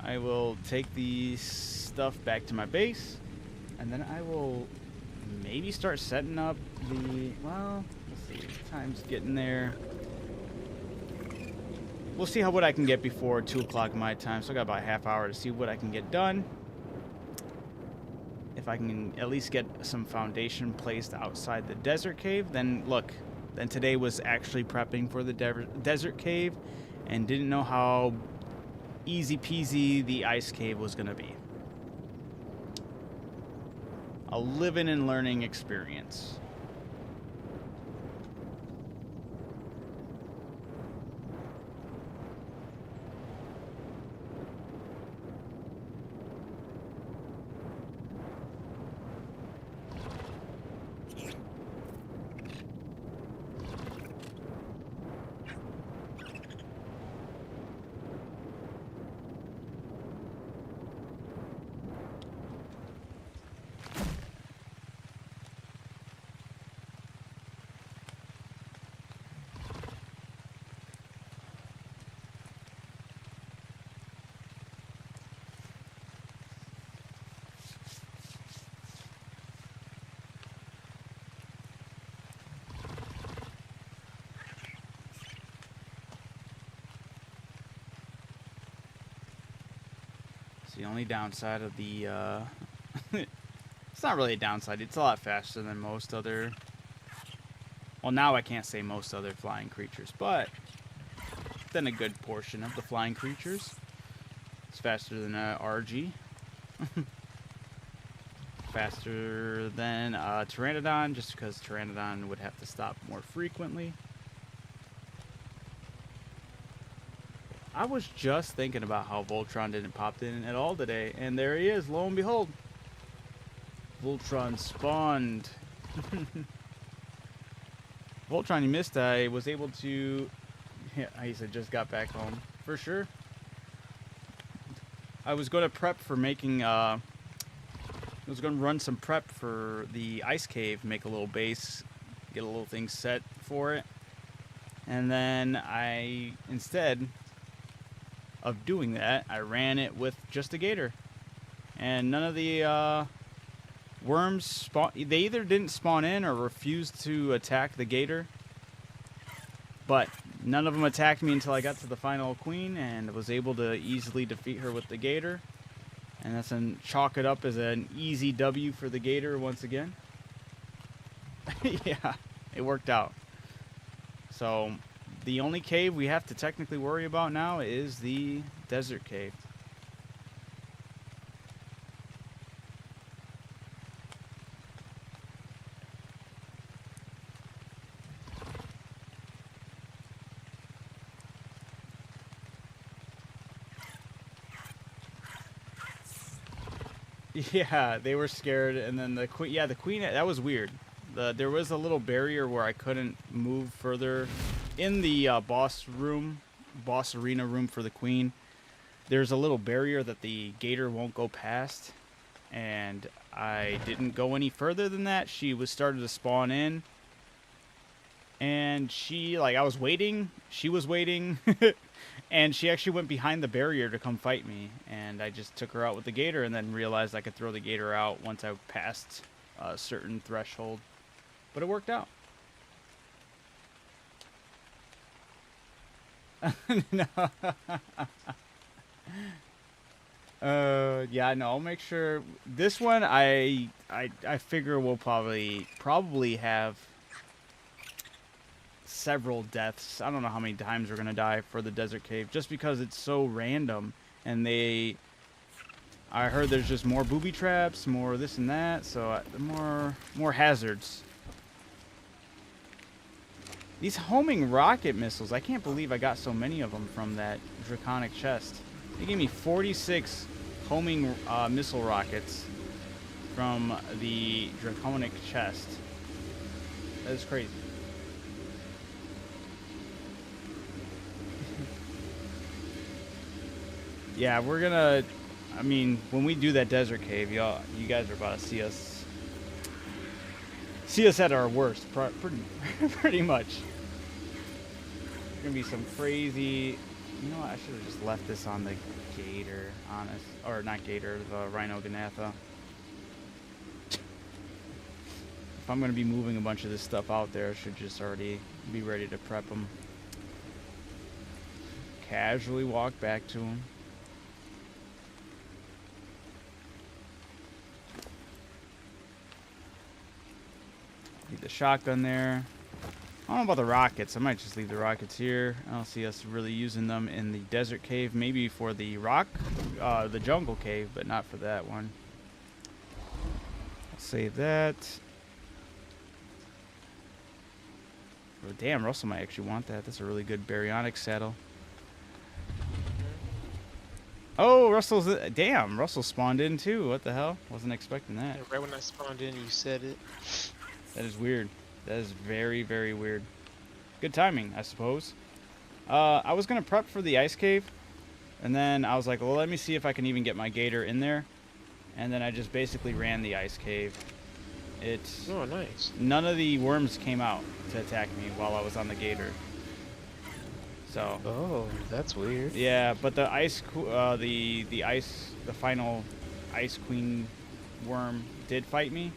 I will take the stuff back to my base, and then I will maybe start setting up the... Well, let's see. Time's getting there. We'll see what I can get before 2 o'clock my time, so I got about a half hour to see what I can get done. If I can at least get some foundation placed outside the desert cave, then look. Then today was actually prepping for the desert cave and didn't know how easy peasy the ice cave was going to be. A living and learning experience. It's the only downside of the, it's not really a downside. It's a lot faster than most other, well, now I can't say most other flying creatures, but then a good portion of the flying creatures. It's faster than RG. Faster than Pteranodon, just because Pteranodon would have to stop more frequently. I was just thinking about how Voltron didn't pop in at all today, and there he is, lo and behold. Voltron spawned. Voltron, you missed. I was able to... Yeah, I said just got back home. For sure. I was going to prep for making... I was going to run some prep for the ice cave, make a little base, get a little thing set for it. And then I, instead of doing that, I ran it with just a gator. And none of the worms spawn. They either didn't spawn in or refused to attack the gator. But none of them attacked me until I got to the final queen and was able to easily defeat her with the gator. And that's and chalk it up as an easy W for the gator once again. Yeah, it worked out. So the only cave we have to technically worry about now is the desert cave. Yeah, they were scared, and then the queen. Yeah, the queen. That was weird. There was a little barrier where I couldn't move further in the boss arena room for the queen. There's a little barrier that the gator won't go past, and I didn't go any further than that. She was started to spawn in, and she, like, I was waiting, she was waiting, and she actually went behind the barrier to come fight me, and I just took her out with the gator and then realized I could throw the gator out once I passed a certain threshold. But it worked out. No. Yeah, no, I'll make sure. This one, I figure we'll probably have several deaths. I don't know how many times we're gonna die for the desert cave, just because it's so random. And I heard there's just more booby traps, more this and that, so more hazards. These homing rocket missiles, I can't believe I got so many of them from that draconic chest. They gave me 46 homing missile rockets from the draconic chest. That is crazy. Yeah, we're gonna, I mean, when we do that desert cave, you guys are about to see us at our worst, pretty much. There's gonna be some crazy. You know what? I should have just left this on the gator, honest, or not gator, the rhino ganatha. If I'm gonna be moving a bunch of this stuff out there, I should just already be ready to prep them. Casually walk back to them. Leave the shotgun there. I don't know about the rockets. I might just leave the rockets here. I don't see us really using them in the desert cave. Maybe for the the jungle cave, but not for that one. I'll save that. Oh, damn, Russell might actually want that. That's a really good baryonic saddle. Oh, damn, Russell spawned in too. What the hell? Wasn't expecting that. Yeah, right when I spawned in, you said it. That is weird. That is very, very weird. Good timing, I suppose. I was going to prep for the ice cave, and then I was like, well, let me see if I can even get my gator in there. And then I just basically ran the ice cave. Oh, nice. None of the worms came out to attack me while I was on the gator. So. Oh, that's weird. Yeah, but the final ice queen worm did fight me.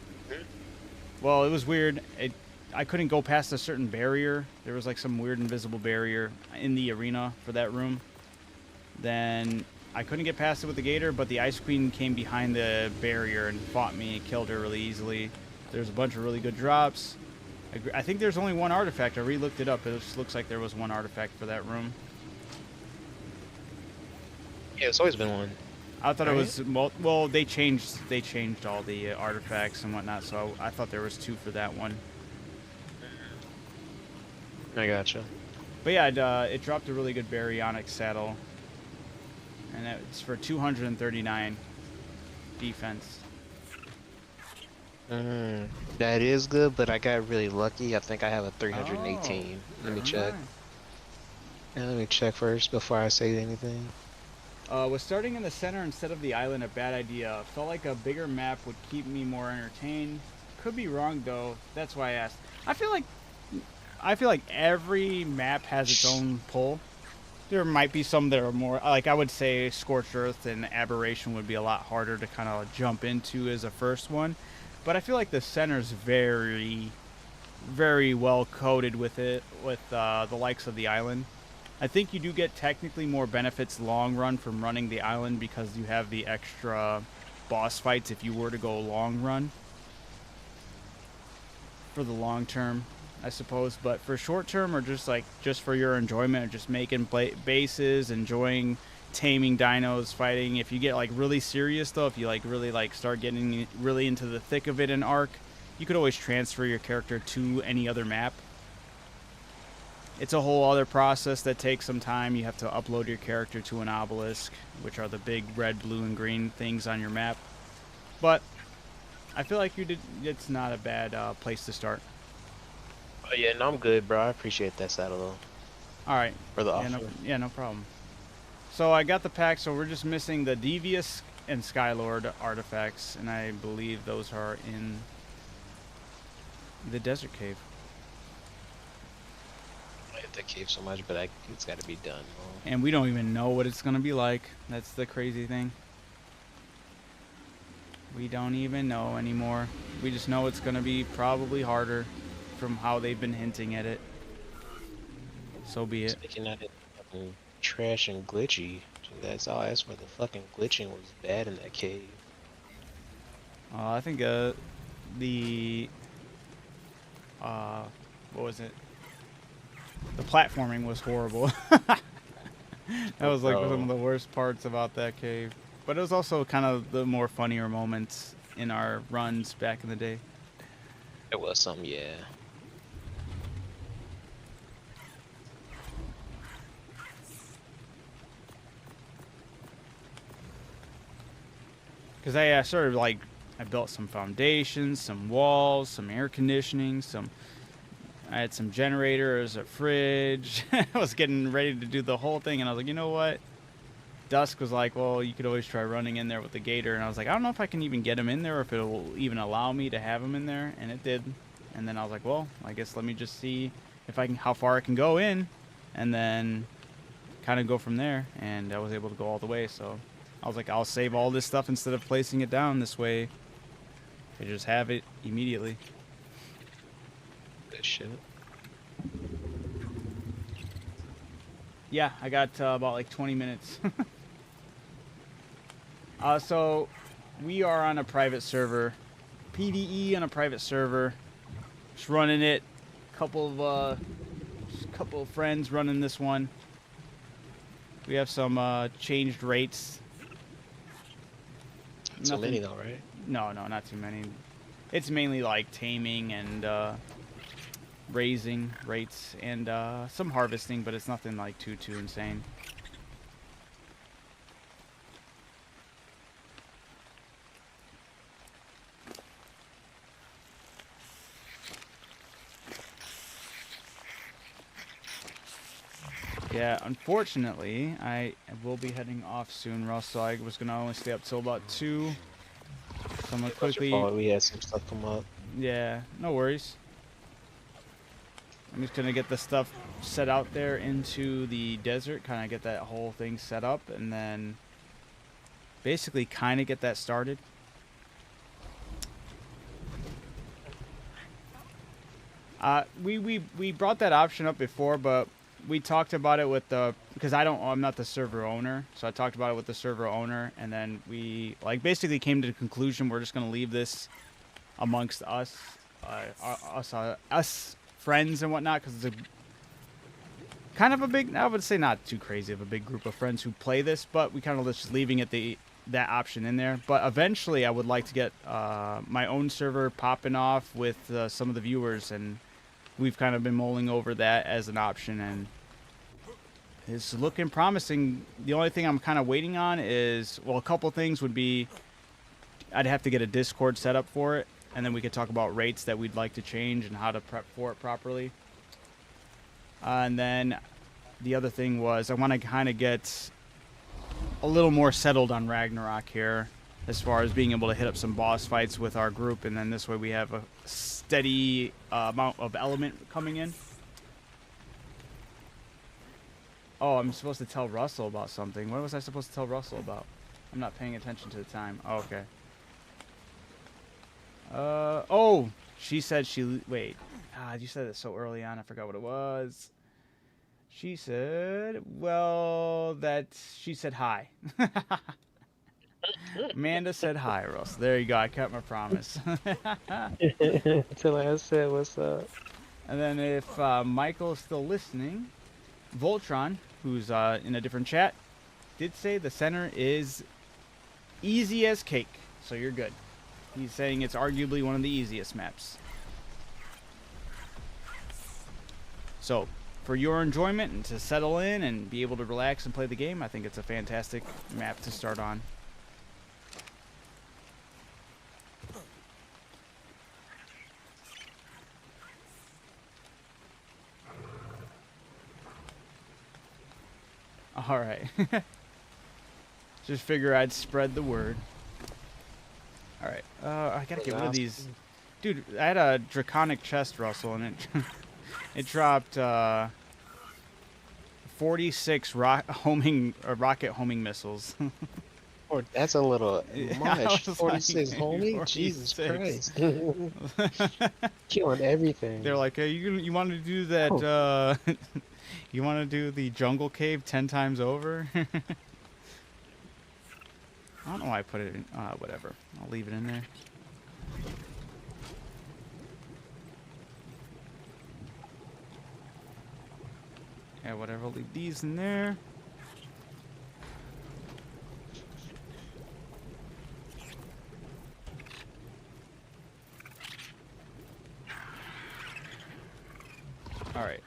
Well, it was weird. I couldn't go past a certain barrier. There was like some weird invisible barrier in the arena for that room. Then I couldn't get past it with the gator, but the ice queen came behind the barrier and fought me and killed her really easily. There's a bunch of really good drops. I think there's only one artifact. I re-looked it up. It just looks like there was one artifact for that room. Yeah, it's always been one. I thought it was well. They changed all the artifacts and whatnot, so I thought there was two for that one. I gotcha. But yeah, it dropped a really good baryonic saddle, and it's for 239 defense. That is good, but I got really lucky. I think I have a 318. Let me check. Yeah, let me check first before I say anything. Was starting in the center instead of the island a bad idea? Felt like a bigger map would keep me more entertained. Could be wrong though. That's why I asked. I feel like every map has its own pull. There might be some that are more, like I would say Scorched Earth and Aberration would be a lot harder to kind of jump into as a first one. But I feel like the center's very, very well coated with the likes of the island. I think you do get technically more benefits long run from running the island because you have the extra boss fights if you were to go long run. For the long term, I suppose. But for short term or just for your enjoyment, or just making bases, enjoying taming dinos, fighting. If you get like really serious though, if you like really like start getting really into the thick of it in Ark, you could always transfer your character to any other map. It's a whole other process that takes some time. You have to upload your character to an obelisk, which are the big red, blue, and green things on your map. But I feel like it's not a bad place to start. Oh yeah, no, I'm good, bro. I appreciate that saddle though. All right. For the offer. Yeah, no problem. So I got the pack, so we're just missing the Devious and Skylord artifacts, and I believe those are in the desert cave. I hate that cave so much, but it's got to be done. And we don't even know what it's gonna be like. That's the crazy thing. We don't even know anymore. We just know it's gonna be probably harder from how they've been hinting at it. So be it. Speaking of it, fucking trash and glitchy, that's all. That's where the fucking glitching was bad in that cave. I think the what was it? The platforming was horrible. That was like some of the worst parts about that cave. But it was also kind of the more funnier moments in our runs back in the day. It was some, yeah. Because I sort of like, I built some foundations, some walls, some air conditioning, I had some generators, a fridge. I was getting ready to do the whole thing, and I was like, you know what? Dusk was like, well, you could always try running in there with the gator, and I was like, I don't know if I can even get him in there, or if it will even allow me to have him in there, and it did. And then I was like, well, I guess let me just see if I can, how far I can go in, and then kind of go from there. And I was able to go all the way, so I was like, I'll save all this stuff instead of placing it down this way. I just have it immediately. Good shit. Yeah, I got about like 20 minutes. So we are on a private server, PvE on a private server, just running it. Couple of friends running this one. We have some changed rates. Not so many though, right? No, not too many. It's mainly like taming and raising rates and some harvesting, but it's nothing like too insane. Yeah, unfortunately, I will be heading off soon, Russ, so I was going to only stay up till about 2. So I'm going to quickly... We had some stuff come up. Yeah, no worries. I'm just going to get the stuff set out there into the desert, kind of get that whole thing set up, and then basically kind of get that started. We brought that option up before, but we talked about it with the, because I'm not the server owner, so I talked about it with the server owner, and then we like basically came to the conclusion we're just gonna leave this amongst us, us friends and whatnot, because it's a kind of a big, I would say not too crazy of a big group of friends who play this, but we kind of just leaving it that option in there. But eventually, I would like to get my own server popping off with some of the viewers, and we've kind of been mulling over that as an option, and it's looking promising. The only thing I'm kind of waiting on is, well, a couple things would be, I'd have to get a Discord set up for it, and then we could talk about rates that we'd like to change and how to prep for it properly. And then the other thing was I want to kind of get a little more settled on Ragnarok here, as far as being able to hit up some boss fights with our group, and then this way we have a steady amount of element coming in. Oh, I'm supposed to tell Russell about something. What was I supposed to tell Russell about? I'm not paying attention to the time. Oh, okay. Oh, she said she... Wait. You said it so early on. I forgot what it was. She said... Well, she said hi. Amanda said hi, Russ. There you go. I kept my promise. Until I said what's up. And then if Michael's still listening, Voltron, who's in a different chat, did say the center is easy as cake. So you're good. He's saying it's arguably one of the easiest maps. So, for your enjoyment and to settle in and be able to relax and play the game, I think it's a fantastic map to start on. All right. Just figure I'd spread the word. All right. I gotta get rid of these. Dude, I had a draconic chest, Russell, and it dropped 46 rocket homing missiles. Oh, that's a little I much. was 46, like, homie? 46. Jesus Christ. Killing everything. They're like, hey, you want to do that? You want to do the jungle cave 10 times over? I don't know why I put it in. Whatever. I'll leave it in there. Yeah, whatever. I'll leave these in there. All right.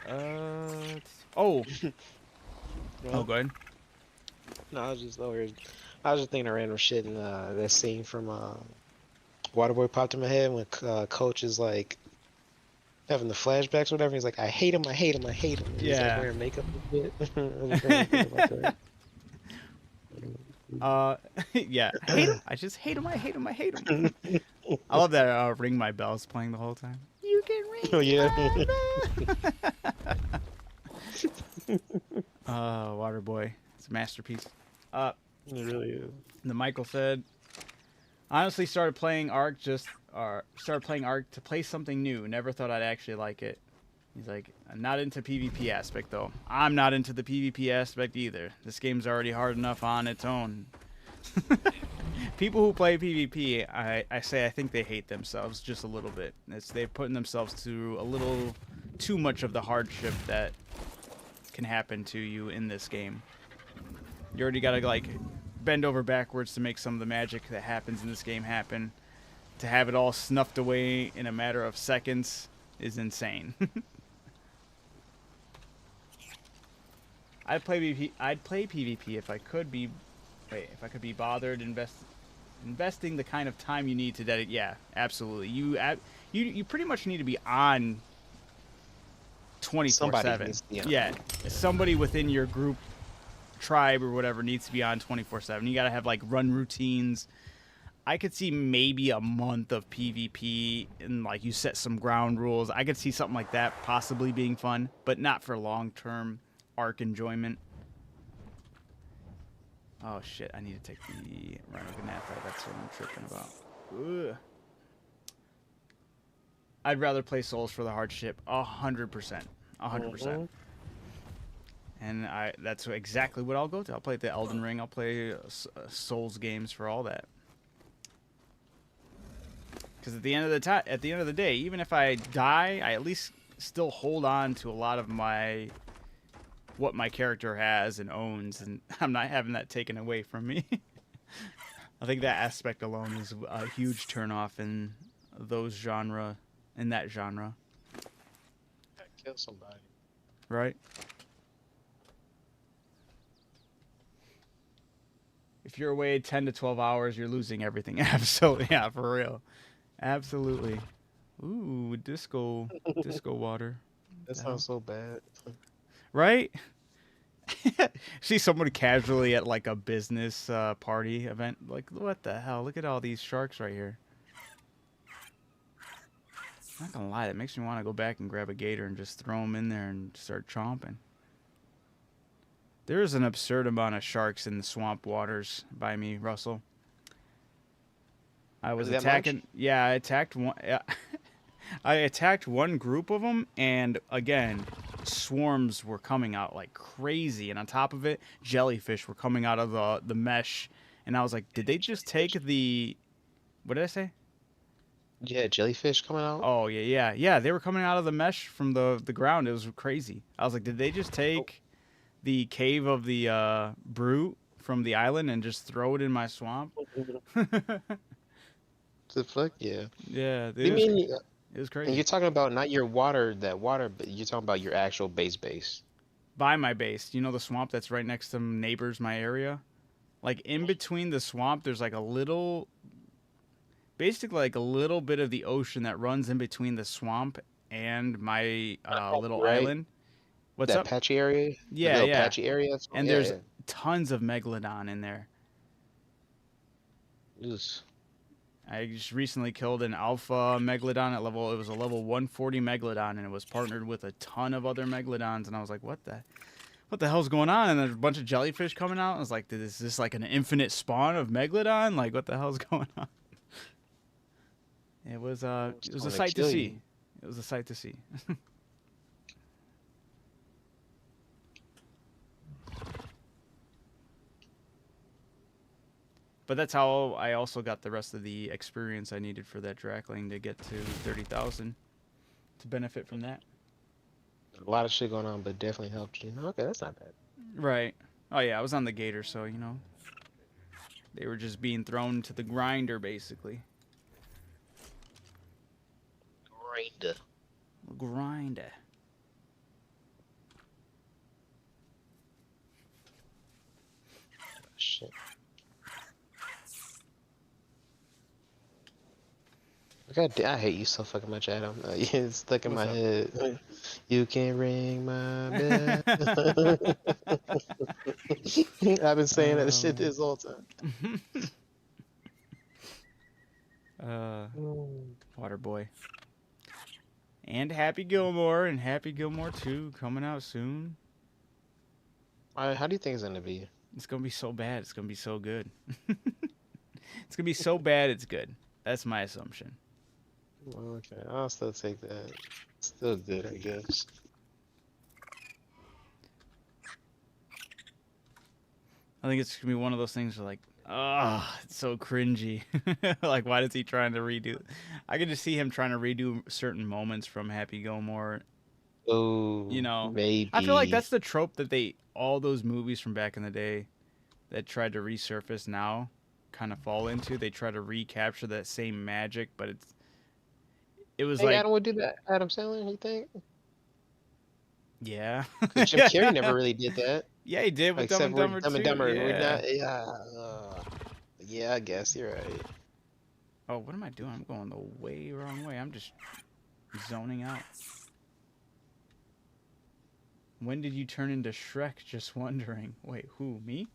Oh. Oh, go ahead. No, I was just thinking of random shit, and that scene from Waterboy popped in my head when Coach is like having the flashbacks or whatever. He's like, I hate him, I hate him, I hate him. And he's like wearing makeup and shit. I was thinking about that. Yeah. I hate him. I just hate him. I hate him. I hate him. I love that Ring My Bells playing the whole time. You can ring Oh yeah. Waterboy. It's a masterpiece. It really is. The Michael said, honestly started playing Ark to play something new. Never thought I'd actually like it. He's like, I'm not into PvP aspect though. I'm not into the PvP aspect either. This game's already hard enough on its own. People who play PvP, I say I think they hate themselves just a little bit. They're putting themselves through a little too much of the hardship that can happen to you in this game. You already gotta like bend over backwards to make some of the magic that happens in this game happen. To have it all snuffed away in a matter of seconds is insane. I'd play PvP if I could be bothered investing the kind of time you need to dedicate. Yeah, absolutely. You pretty much need to be on 24/7. Yeah, somebody within your group, tribe or whatever needs to be on 24/7. You gotta have like run routines. I could see maybe a month of PvP and like you set some ground rules. I could see something like that possibly being fun, but not for long-term Ark enjoyment. Oh shit, I need to take the Raganrok. That's what I'm tripping about. Ugh. I'd rather play Souls for the hardship. 100%. 100%. And that's exactly what I'll go to. I'll play the Elden Ring. I'll play Souls games for all that. Because at the end of the day, even if I die, I at least still hold on to a lot of what my character has and owns, and I'm not having that taken away from me. I think that aspect alone is a huge turnoff in that genre. Kill somebody. Right? If you're away 10 to 12 hours, you're losing everything. Absolutely. Yeah, for real. Absolutely. Ooh, disco water. That sounds so bad. Right? See someone casually at like a business party event. Like, what the hell? Look at all these sharks right here. I'm not gonna lie, that makes me want to go back and grab a gator and just throw them in there and start chomping. There is an absurd amount of sharks in the swamp waters by me, Russell. I was attacking. Yeah, I attacked one. I attacked one group of them, and again, swarms were coming out like crazy. And on top of it, jellyfish were coming out of the mesh. And I was like, did they just take the? What did I say? Yeah, jellyfish coming out. Oh yeah. They were coming out of the mesh from the ground. It was crazy. I was like, did they just take the cave of the brute from the island and just throw it in my swamp? The fuck yeah. Yeah. It was crazy. And you're talking about not your water, but you're talking about your actual base. By my base, you know the swamp that's right next to neighbors, my area? Like in between the swamp, there's like basically like a little bit of the ocean that runs in between the swamp and my little island. What's that up? patchy area? Yeah. Patchy area? And there's tons of megalodon in there. Just I just recently killed an alpha megalodon at level. It was a level 140 megalodon, and it was partnered with a ton of other megalodons. And I was like, what the hell's going on? And there's a bunch of jellyfish coming out. I was like, is this like an infinite spawn of megalodon? Like, what the hell's going on? It was a sight to see. It was a sight to see. But that's how I also got the rest of the experience I needed for that Drakling to get to 30,000 to benefit from that. a lot of shit going on, but definitely helped you. Okay, that's not bad. Right. Oh yeah, I was on the gator, so you know, they were just being thrown to the grinder basically. Grinder. Shit. God, I hate you so fucking much, Adam. It's stuck in What's my up? head. You can ring my bell. I've been saying that shit this whole time. Water Boy. And Happy Gilmore and Happy Gilmore 2 coming out soon. How do you think it's gonna be? It's gonna be so bad. It's gonna be so good. It's gonna be so bad. It's good. That's my assumption. Okay, I'll still take that. Still good, I guess. I think it's gonna be one of those things where like, it's so cringy. Like, why is he trying to redo? I can just see him trying to redo certain moments from Happy Gilmore. Oh, You know, maybe. I feel like that's the trope that all those movies from back in the day that tried to resurface now kind of fall into. They try to recapture that same magic, but it was like, Adam would do that. Adam Sandler, you think? yeah. 'Cause Jim Carrey never really did that. Yeah, he did with Dumb Except and for Dumber Dumb and 2. Dumber. We're Yeah. not, yeah, I guess you're right. Oh, what am I doing? I'm going the way wrong way. I'm just zoning out. When did you turn into Shrek? Just wondering. Wait, who? Me?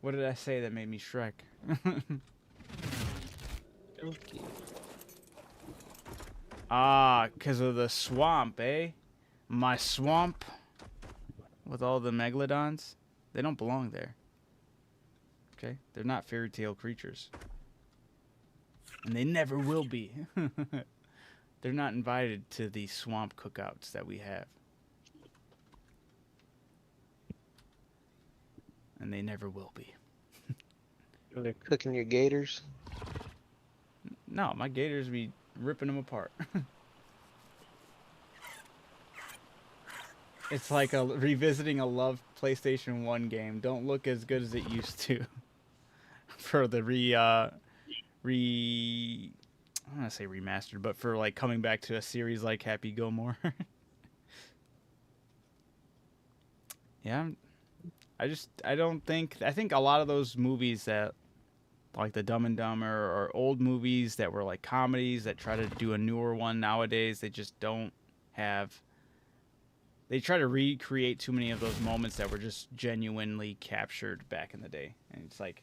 What did I say that made me Shrek? Okay. Ah, because of the swamp, eh? My swamp with all the megalodons. They don't belong there. Okay? They're not fairy tale creatures. And they never will be. They're not invited to the swamp cookouts that we have. And they never will be. When they're cooking your gators. No, my gators be ripping them apart. It's like revisiting a loved PlayStation 1 game. Don't look as good as it used to. For the I don't want to say remastered, but for like coming back to a series like Happy Gilmore. Yeah, I think a lot of those movies that like the Dumb and Dumber or old movies that were like comedies that try to do a newer one nowadays, they just don't have. They try to recreate too many of those moments that were just genuinely captured back in the day, and it's like,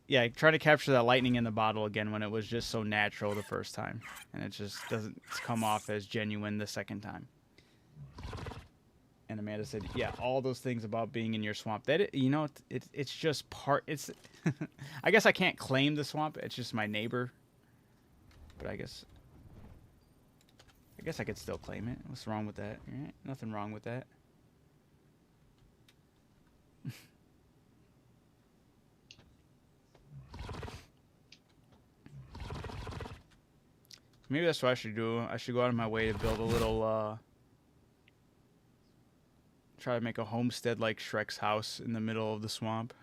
yeah, try to capture that lightning in the bottle again when it was just so natural the first time, and it just doesn't come off as genuine the second time. And Amanda said, yeah, all those things about being in your swamp. It's just part. It's. I guess I can't claim the swamp. It's just my neighbor. But I guess I could still claim it. What's wrong with that? Right? Nothing wrong with that. Maybe that's what I should do. I should go out of my way to build a little. Try to make a homestead like Shrek's house in the middle of the swamp.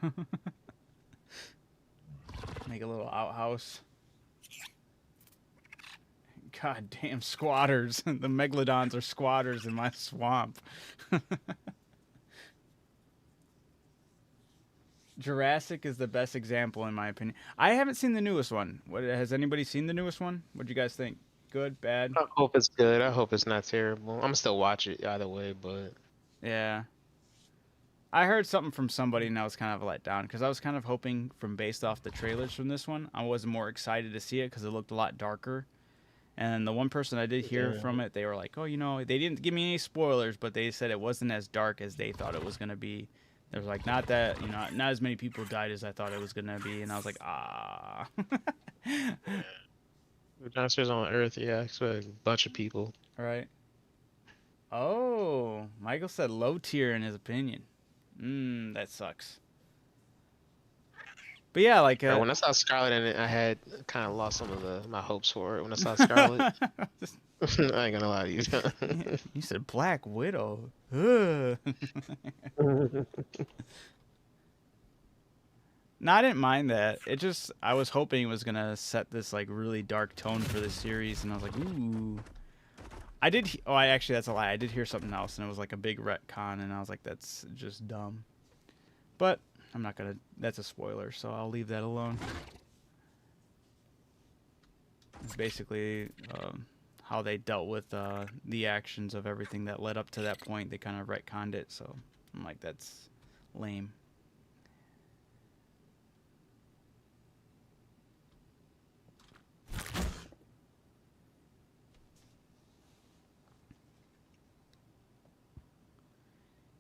Make a little outhouse. God damn squatters. The megalodons are squatters in my swamp. Jurassic is the best example in my opinion. I haven't seen the newest one. Has anybody seen the newest one? What do you guys think? Good, bad? I hope it's good. I hope it's not terrible. I'm gonna still watch it either way, but Yeah. I heard something from somebody and I was kind of let down because I was kind of hoping from based off the trailers from this one, I was more excited to see it because it looked a lot darker. And the one person I did hear yeah. from it, they were like, "Oh, you know, they didn't give me any spoilers, but they said it wasn't as dark as they thought it was gonna be." There was like, not that, you know, not as many people died as I thought it was gonna be, and I was like, ah. The Dinosaurs on Earth, yeah, it's a bunch of people. Right. Oh, Michael said low tier in his opinion. That sucks. But yeah, like Bro, when I saw Scarlet in it, I had kind of lost some of my hopes for it. When I saw Scarlet, I ain't gonna lie to you. You said Black Widow. Ugh. No, I didn't mind that. It just, I was hoping it was gonna set this like really dark tone for the series, and I was like, ooh. I did. Oh, I actually, that's a lie. I did hear something else, and it was like a big retcon, and I was like, that's just dumb. But I'm not gonna. That's a spoiler, so I'll leave that alone. It's basically how they dealt with the actions of everything that led up to that point. They kind of retconned it, so I'm like, that's lame.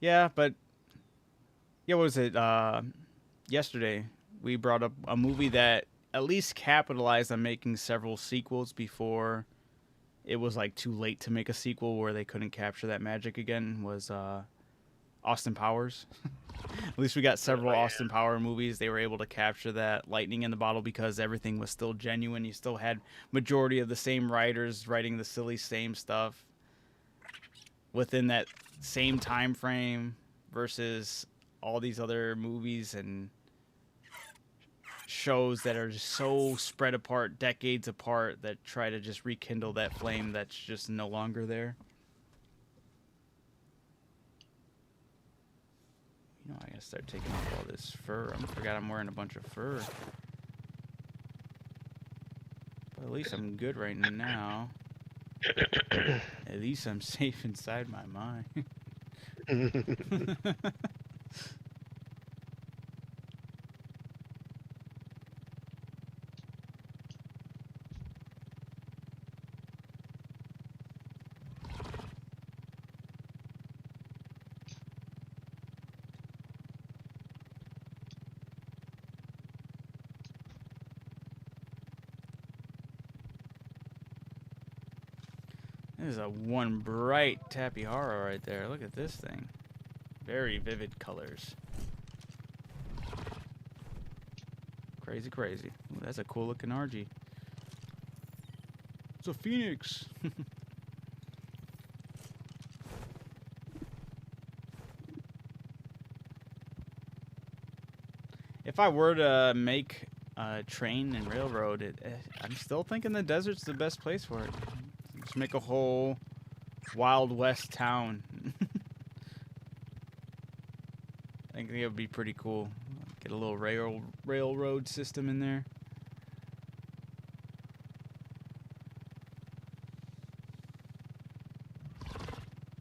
Yeah, but yeah, what was it? Yesterday we brought up a movie that at least capitalized on making several sequels before it was like too late to make a sequel where they couldn't capture that magic again. Was Austin Powers? At least we got several Austin Power movies. They were able to capture that lightning in the bottle because everything was still genuine. You still had majority of the same writers writing the silly same stuff within that same time frame versus all these other movies and shows that are just so spread apart, decades apart, that try to just rekindle that flame that's just no longer there. You know, I gotta start taking off all this fur. I forgot I'm wearing a bunch of fur. But at least I'm good right now. At least I'm safe inside my mind. This is a one bright Tapihara right there. Look at this thing. Very vivid colors. Crazy, crazy. Ooh, that's a cool looking RG. It's a Phoenix. If I were to make a train and railroad, I'm still thinking the desert's the best place for it. Just make a whole Wild West town. I think it would be pretty cool. Get a little railroad system in there.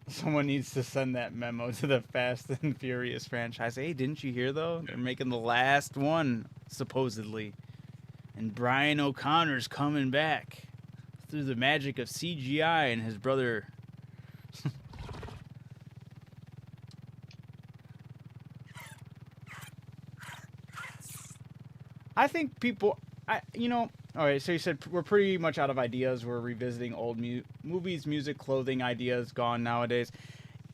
Someone needs to send that memo to the Fast and Furious franchise. Hey, didn't you hear, though? They're making the last one, supposedly. And Brian O'Connor's coming back through the magic of CGI and his brother. I think people, all right, so you said we're pretty much out of ideas. We're revisiting old movies, music, clothing ideas gone nowadays.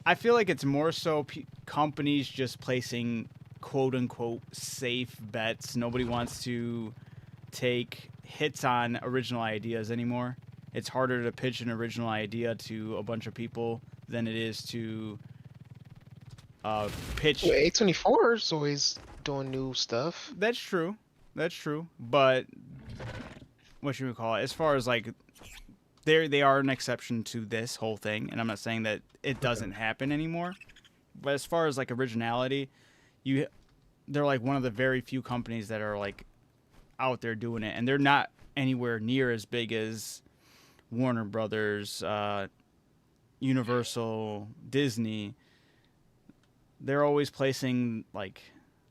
I feel like it's more so companies just placing quote-unquote safe bets. Nobody wants to take hits on original ideas anymore. It's harder to pitch an original idea to a bunch of people than it is to pitch. Well, A24 is always doing new stuff. That's true. That's true. But what should we call it? As far as like, they are an exception to this whole thing, and I'm not saying that it doesn't happen anymore. But as far as like originality, they're like one of the very few companies that are like out there doing it, and they're not anywhere near as big as Warner Brothers, Universal, Disney, they're always placing, like,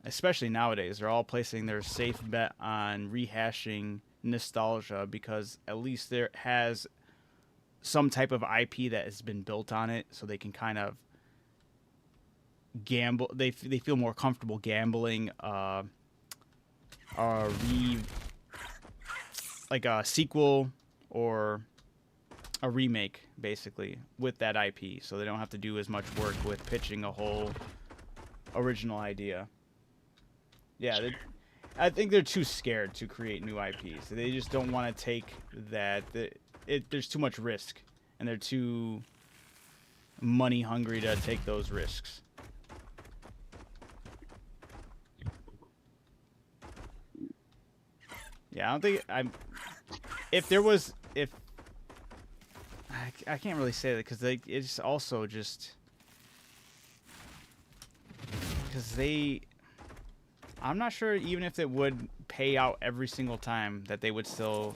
especially nowadays, they're all placing their safe bet on rehashing nostalgia because at least there has some type of IP that has been built on it, so they can kind of gamble. They feel more comfortable gambling like a sequel or a remake, basically, with that IP, so they don't have to do as much work with pitching a whole original idea. Yeah, I think they're too scared to create new IPs. They just don't want to take that. There's too much risk, and they're too money hungry to take those risks. Yeah, I don't think if I can't really say that because it's also just because I'm not sure even if it would pay out every single time that they would still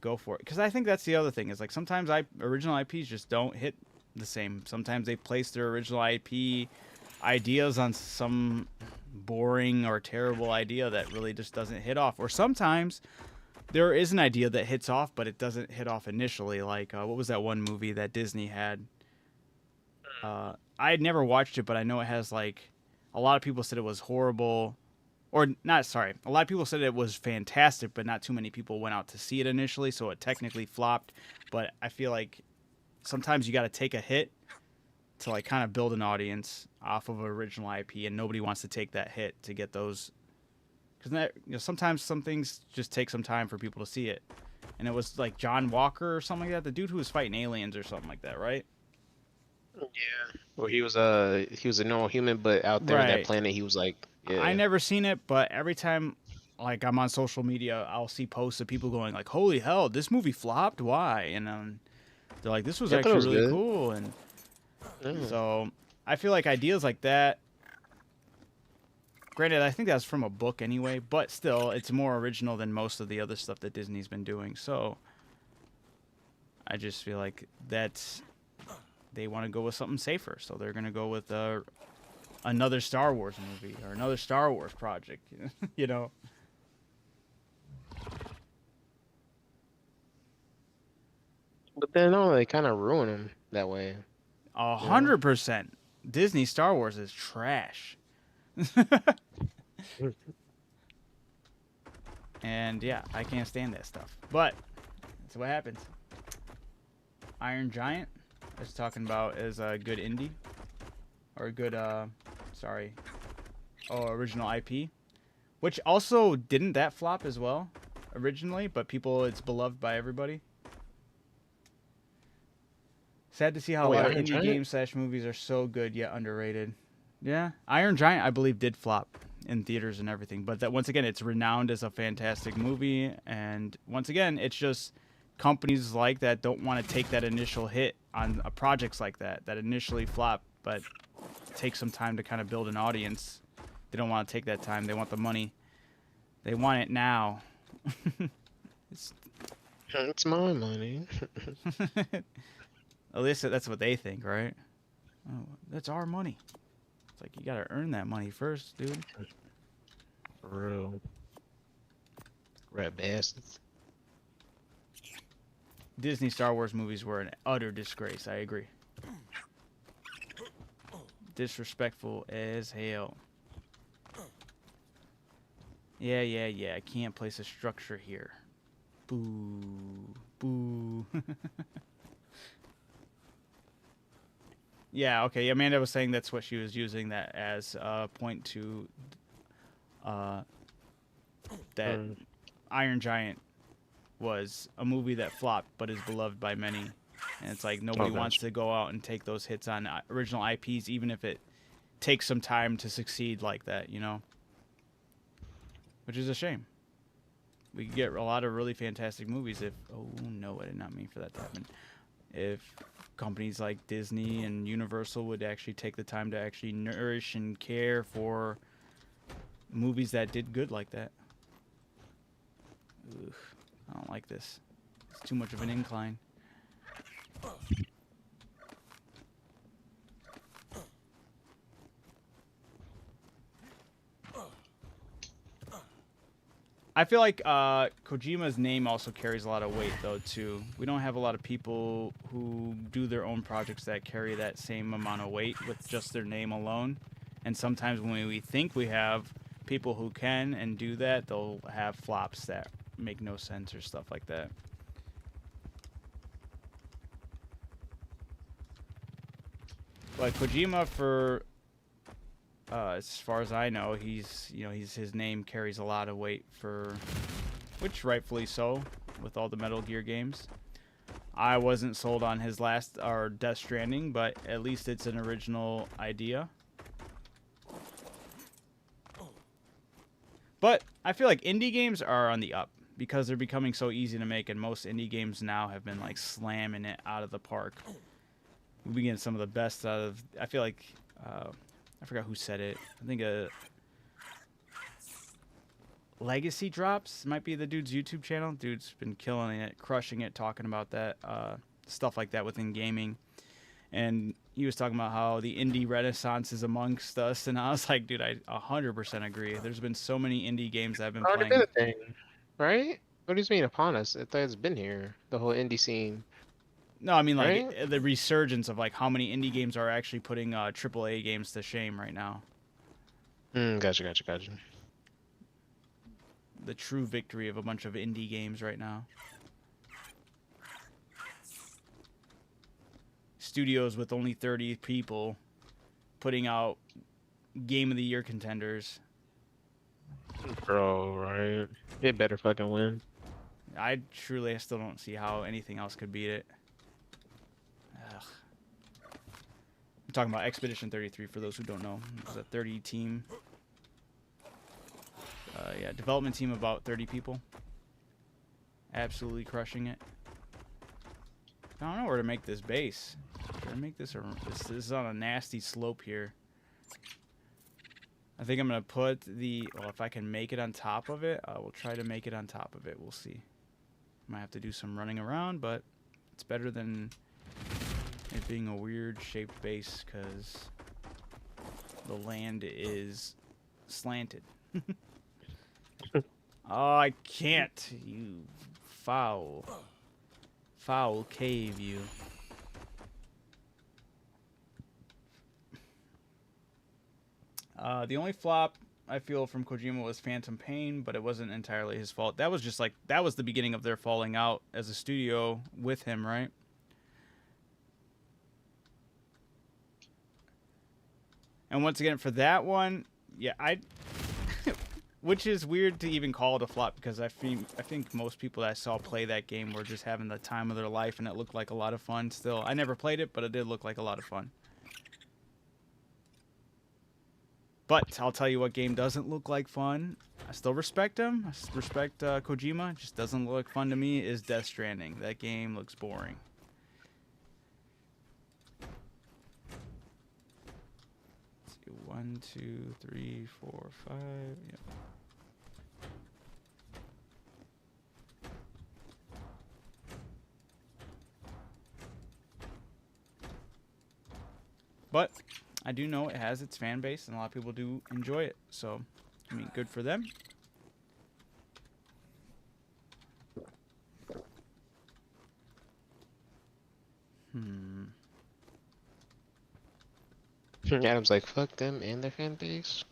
go for it. Because I think that's the other thing is like sometimes original IPs just don't hit the same. Sometimes they place their original IP ideas on some boring or terrible idea that really just doesn't hit off. Or sometimes there is an idea that hits off, but it doesn't hit off initially. Like what was that one movie that Disney had? I had never watched it, but I know it has like a lot of people said it was horrible. Or not, sorry. A lot of people said it was fantastic, but not too many people went out to see it initially, so it technically flopped. But I feel like sometimes you got to take a hit to like kind of build an audience off of an original IP, and nobody wants to take that hit to get those. Because sometimes some things just take some time for people to see it. And it was like John Walker or something like that, the dude who was fighting aliens or something like that, right? Yeah. Well, he was a normal human, but out there on that planet, he was like. Yeah. I never seen it, but every time like I'm on social media, I'll see posts of people going like, "Holy hell, this movie flopped! Why?" And they're like, "This was actually really cool." And so I feel like ideas like that. Granted, I think that's from a book anyway, but still, it's more original than most of the other stuff that Disney's been doing. So I just feel like they want to go with something safer, so they're gonna go with another Star Wars movie or another Star Wars project, you know. But then no, they kind of ruin them that way. 100%. Disney Star Wars is trash. And yeah, I can't stand that stuff. But that's what happens. Iron Giant, I was talking about as a good indie or a good original IP, which also didn't that flop as well originally, but it's beloved by everybody. Sad to see how a lot of indie games / movies are so good yet underrated. Yeah, Iron Giant I believe did flop in theaters and everything, but that once again it's renowned as a fantastic movie, and once again it's just companies like that don't want to take that initial hit on projects like that initially flop, but take some time to kind of build an audience. They don't want to take that time. They want the money. They want it now. It's my money. At least that's what they think, right? Oh, that's our money. It's like you gotta earn that money first, dude. For real. Rat bastards. Disney Star Wars movies were an utter disgrace. I agree. Disrespectful as hell. Yeah. I can't place a structure here. Boo. Boo. Yeah, okay. Amanda was saying that's what she was using that as a point to that Iron Giant was a movie that flopped but is beloved by many. And it's like nobody wants to go out and take those hits on original IPs, even if it takes some time to succeed like that, you know? Which is a shame. We could get a lot of really fantastic movies if... Oh, no, I did not mean for that to happen. If companies like Disney and Universal would actually take the time to actually nourish and care for movies that did good like that. Ugh, I don't don't like this. It's too much of an incline. I feel like Kojima's name also carries a lot of weight, though, too. We don't have a lot of people who do their own projects that carry that same amount of weight with just their name alone. And sometimes when we think we have people who can and do that, they'll have flops that make no sense or stuff like that. But Kojima, for as far as I know, his name carries a lot of weight, for which rightfully so with all the Metal Gear games. I wasn't sold on his last or Death Stranding, but at least it's an original idea. But I feel like indie games are on the up because they're becoming so easy to make, and most indie games now have been like slamming it out of the park. We'll be getting some of the best out of. I feel like I forgot who said it. I think Legacy Drops might be the dude's YouTube channel. Dude's been killing it, crushing it, talking about that stuff like that within gaming. And he was talking about how the indie renaissance is amongst us, and I was like, dude, I 100% agree. There's been so many indie games that I've been Already playing. been a thing, right? What do you mean upon us? I thought it's been here. The whole indie scene. No, I mean like Right? the resurgence of like how many indie games are actually putting AAA games to shame right now. Gotcha. The true victory of a bunch of indie games right now. Studios with only 30 people putting out Game of the Year contenders. Bro, right? It better fucking win. I still don't see how anything else could beat it. Ugh. I'm talking about Expedition 33 for those who don't know. It's a 30 team. Yeah, development team of about 30 people. Absolutely crushing it. I don't know where to make this base. Should I make this, or this is on a nasty slope here. I think I'm going to put well, if I can make it on top of it, I will try to make it on top of it. We'll see. Might have to do some running around, but it's better than it being a weird shaped base because the land is slanted. Oh, I can't. You foul cave, you. The only flop I feel from Kojima was Phantom Pain, but it wasn't entirely his fault. That was just like, that was the beginning of their falling out as a studio with him, right? And once again, for that one, yeah, which is weird to even call it a flop because I think most people that I saw play that game were just having the time of their life, and it looked like a lot of fun still. I never played it, but it did look like a lot of fun. But I'll tell you what game doesn't look like fun. I still respect him. I respect Kojima. It just doesn't look fun to me is Death Stranding. That game looks boring. Let's see, 1, 2, 3, 4, 5. Yep. But I do know it has its fan base, and a lot of people do enjoy it. So, I mean, good for them. Adam's like, fuck them and their fan base.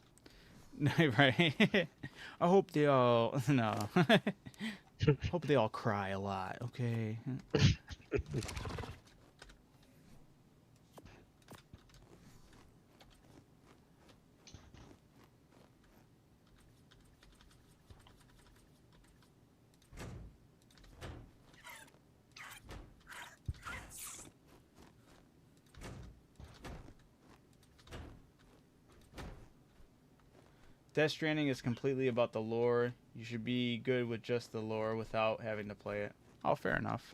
Right? I hope they all... No. Hope they all cry a lot, okay? Death Stranding is completely about the lore. You should be good with just the lore without having to play it. Oh, fair enough.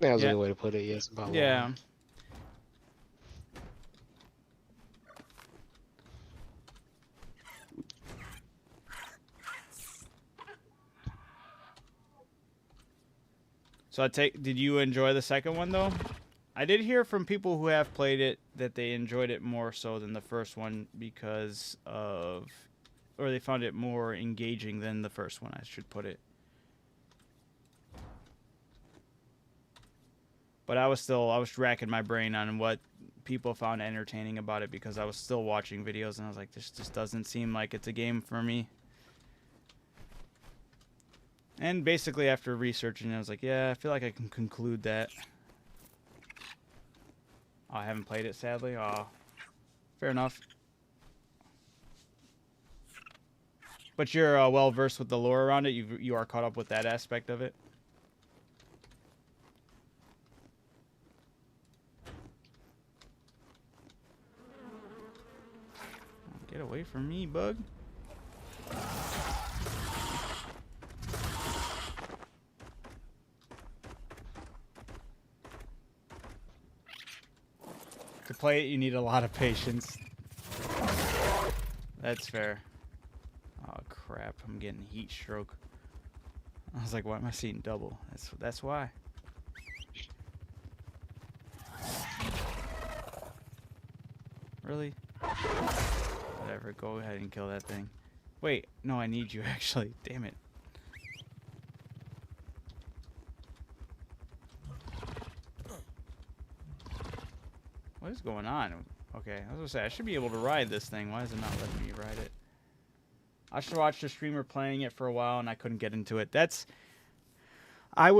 That was a Yeah. good way to put it. Yes, about Yeah. lore. So did you enjoy the second one though? I did hear from people who have played it that they enjoyed it more so than the first one because of, or they found it more engaging than the first one, I should put it. But I was racking my brain on what people found entertaining about it because I was still watching videos and I was like, this just doesn't seem like it's a game for me. And basically after researching, I was like, yeah, I feel like I can conclude that. Oh, I haven't played it, sadly. Oh, fair enough. But you're well versed with the lore around it. You are caught up with that aspect of it. Get away from me, bug. To play it, you need a lot of patience. That's fair. Oh crap! I'm getting heat stroke. I was like, why am I seeing double? That's why. Really? Whatever. Go ahead and kill that thing. Wait, no, I need you actually. Damn it. What is going on? Okay, I was gonna say I should be able to ride this thing. Why is it not letting me ride it? I should watch the streamer playing it for a while and I couldn't get into it. I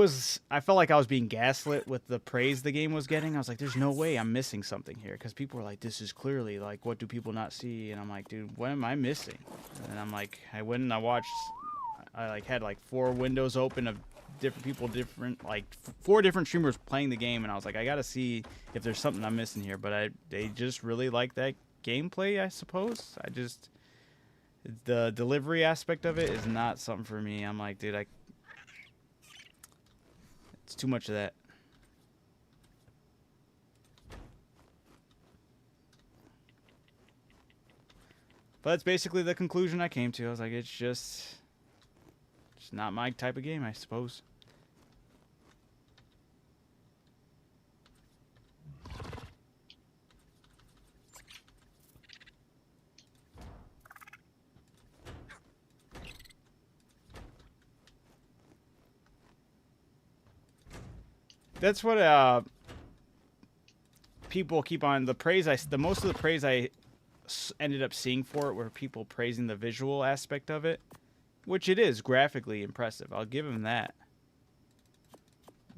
felt like I was being gaslit with the praise the game was getting. I was like, there's no way I'm missing something here because people were like, this is clearly like, what do people not see? And I'm like, dude, what am I missing? And I'm like, I went and I watched. I like had like 4 windows open of different people, like 4 different streamers playing the game, and I was like, I gotta see if there's something I'm missing here. But they just really like that gameplay, I suppose. The delivery aspect of it is not something for me. I'm like, dude, it's too much of that. But that's basically the conclusion I came to. I was like, it's just not my type of game, I suppose. That's what people keep on the praise. The most of the praise I ended up seeing for it were people praising the visual aspect of it, which it is graphically impressive. I'll give them that.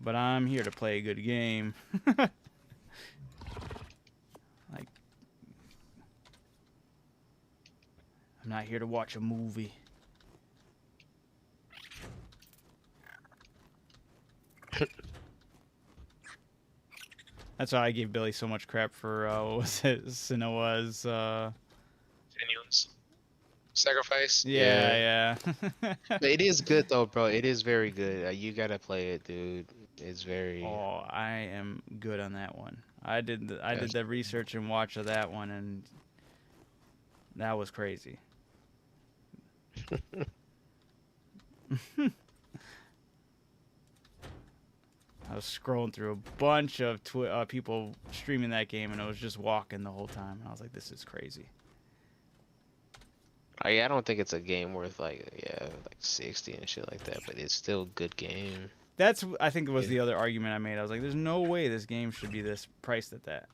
But I'm here to play a good game. Like, I'm not here to watch a movie. That's why I gave Billy so much crap for what was it, Sinoa's Genuine's sacrifice. Yeah. But it is good though, bro. It is very good. You gotta play it, dude. It's very. Oh, I am good on that one. I did the research and watch of that one, and that was crazy. I was scrolling through a bunch of people streaming that game, and I was just walking the whole time. And I was like, "This is crazy." I don't think it's a game worth like 60 and shit like that, but it's still a good game. I think it was the other argument I made. I was like, "There's no way this game should be this priced at that."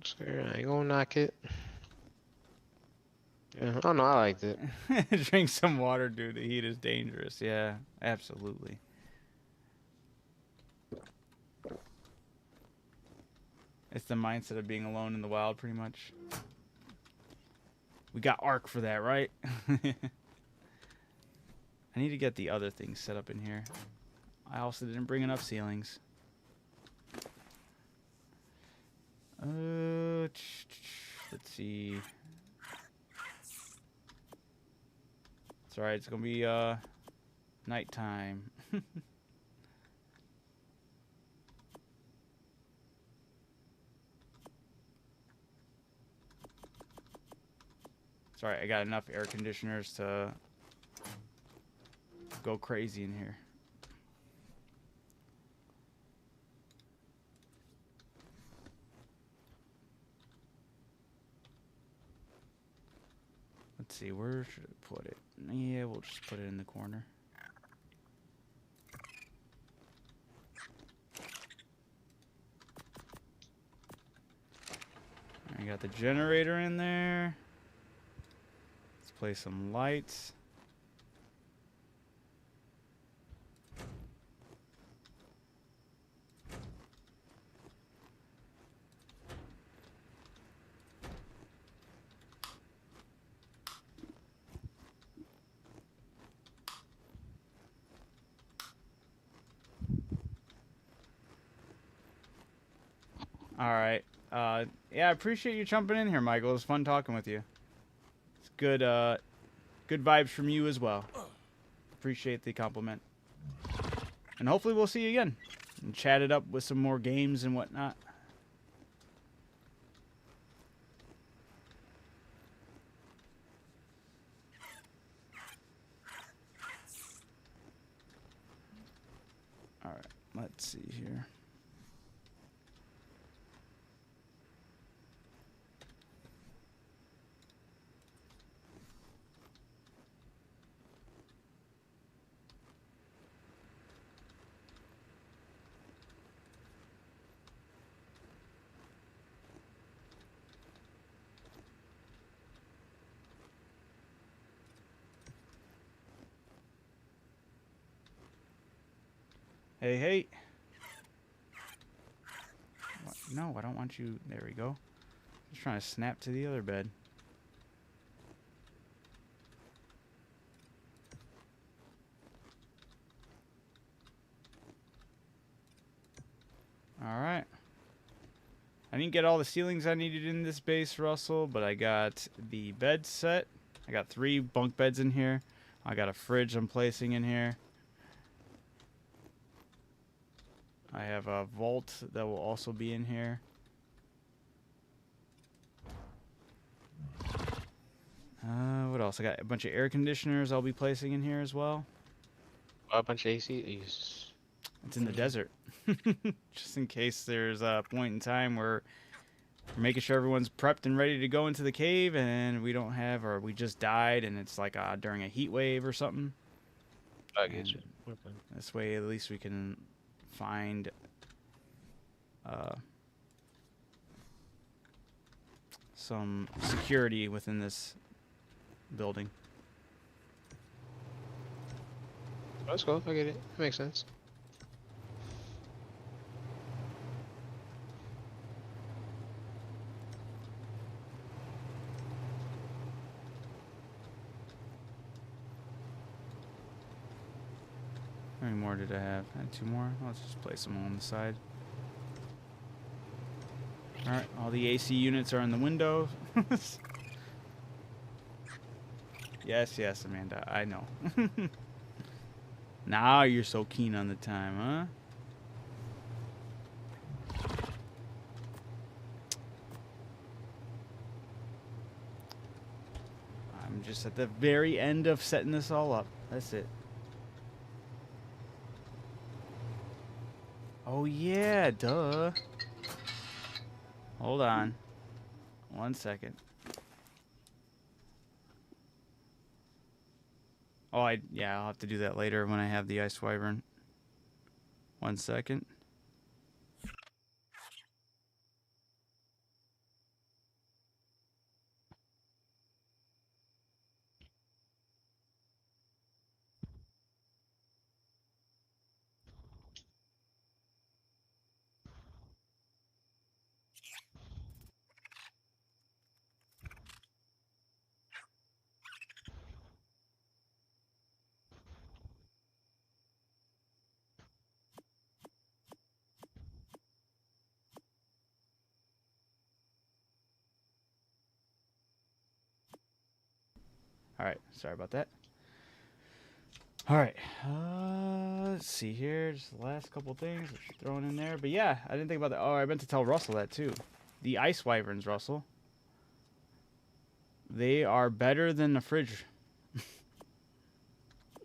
Sure, I ain't gonna knock it. Yeah. Oh no, I liked it. Drink some water, dude. The heat is dangerous. Yeah, absolutely. It's the mindset of being alone in the wild, pretty much. We got Ark for that, right? I need to get the other things set up in here. I also didn't bring enough ceilings. Let's see. It's alright, it's gonna be nighttime. Sorry, I got enough air conditioners to go crazy in here. Let's see, where should I put it? Yeah, we'll just put it in the corner. I got the generator in there. Let's place some lights. All right. Yeah, I appreciate you jumping in here, Michael. It was fun talking with you. It's good, good vibes from you as well. Appreciate the compliment. And hopefully we'll see you again and chat it up with some more games and whatnot. All right, let's see here. Hey, hey. What? No, I don't want you. There we go. Just trying to snap to the other bed. All right. I didn't get all the ceilings I needed in this base, Russell, but I got the bed set. I got 3 bunk beds in here. I got a fridge I'm placing in here. I have a vault that will also be in here. What else? I got a bunch of air conditioners I'll be placing in here as well. A bunch of ACs. It's in the desert. Just in case there's a point in time where we're making sure everyone's prepped and ready to go into the cave and we don't have, or we just died and it's like during a heat wave or something. I get you. This way at least we can find some security within this building. That's cool. I get it. That makes sense. How many more did I have? I had 2 more. Let's just place them on the side. Alright, all the AC units are in the window. Yes, yes, Amanda, I know. Now you're so keen on the time, huh? I'm just at the very end of setting this all up. That's it. Oh yeah, duh. Hold on. 1 second. Oh, yeah, I'll have to do that later when I have the ice wyvern. 1 second. Alright, sorry about that. Alright, let's see here. Just the last couple things thrown in there. But yeah, I didn't think about that. Oh, I meant to tell Russell that too. The ice wyverns, Russell. They are better than the fridge.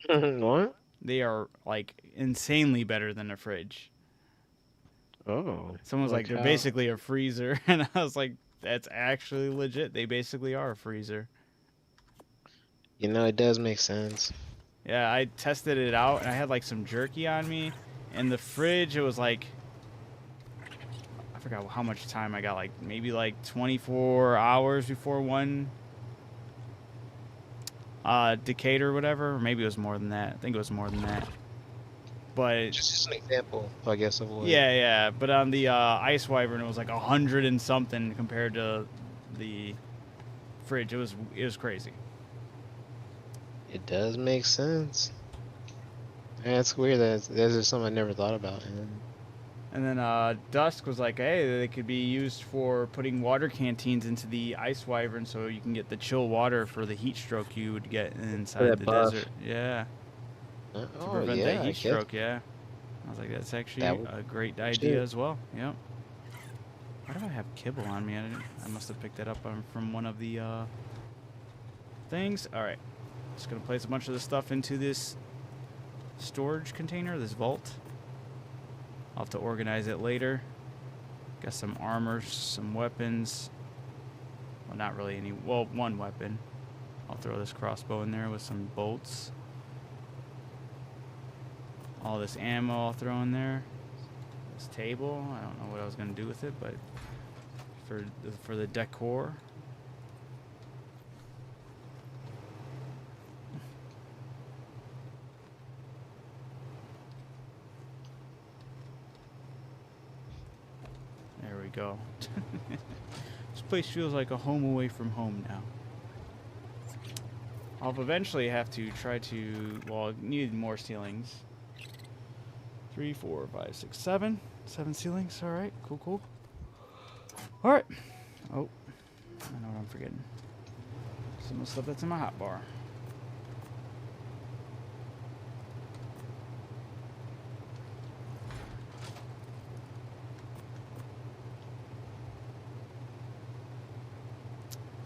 What? they are like insanely better than a fridge. Oh. Someone was like, they're how? basically a freezer, and I was like, that's actually legit. They basically are a freezer. You know, it does make sense. Yeah, I tested it out, and I had like some jerky on me. In the fridge, it was like, I forgot how much time I got, like maybe like 24 hours before one decayed or whatever. Or maybe it was more than that. I think it was more than that. But Just an example, I guess, of what. yeah. But on the ice wyvern, it was like 100 and something compared to the fridge. It was crazy. It does make sense. That's weird. That's just something I never thought about. And then Dusk was like, hey, they could be used for putting water canteens into the ice wyvern so you can get the chill water for the heat stroke you would get inside the buff. desert. Yeah. To Oh prevent yeah, that I heat guess stroke, yeah. I was like, that's actually that would a great be idea shit. as well. Yep. Why do I have kibble on me? I must have picked that up from one of the things. All right. Just going to place a bunch of this stuff into this storage container, this vault. I'll have to organize it later. Got some armor, some weapons. Well, not really any. Well, one weapon. I'll throw this crossbow in there with some bolts. All this ammo I'll throw in there. This table, I don't know what I was going to do with it, but for the decor. There we go. This place feels like a home away from home now. I'll eventually have to try to, well, I need more ceilings. 3, 4, 5, 6, 7. 7 ceilings. All right. Cool. All right. Oh, I know what I'm forgetting. Some of the stuff that's in my hot bar.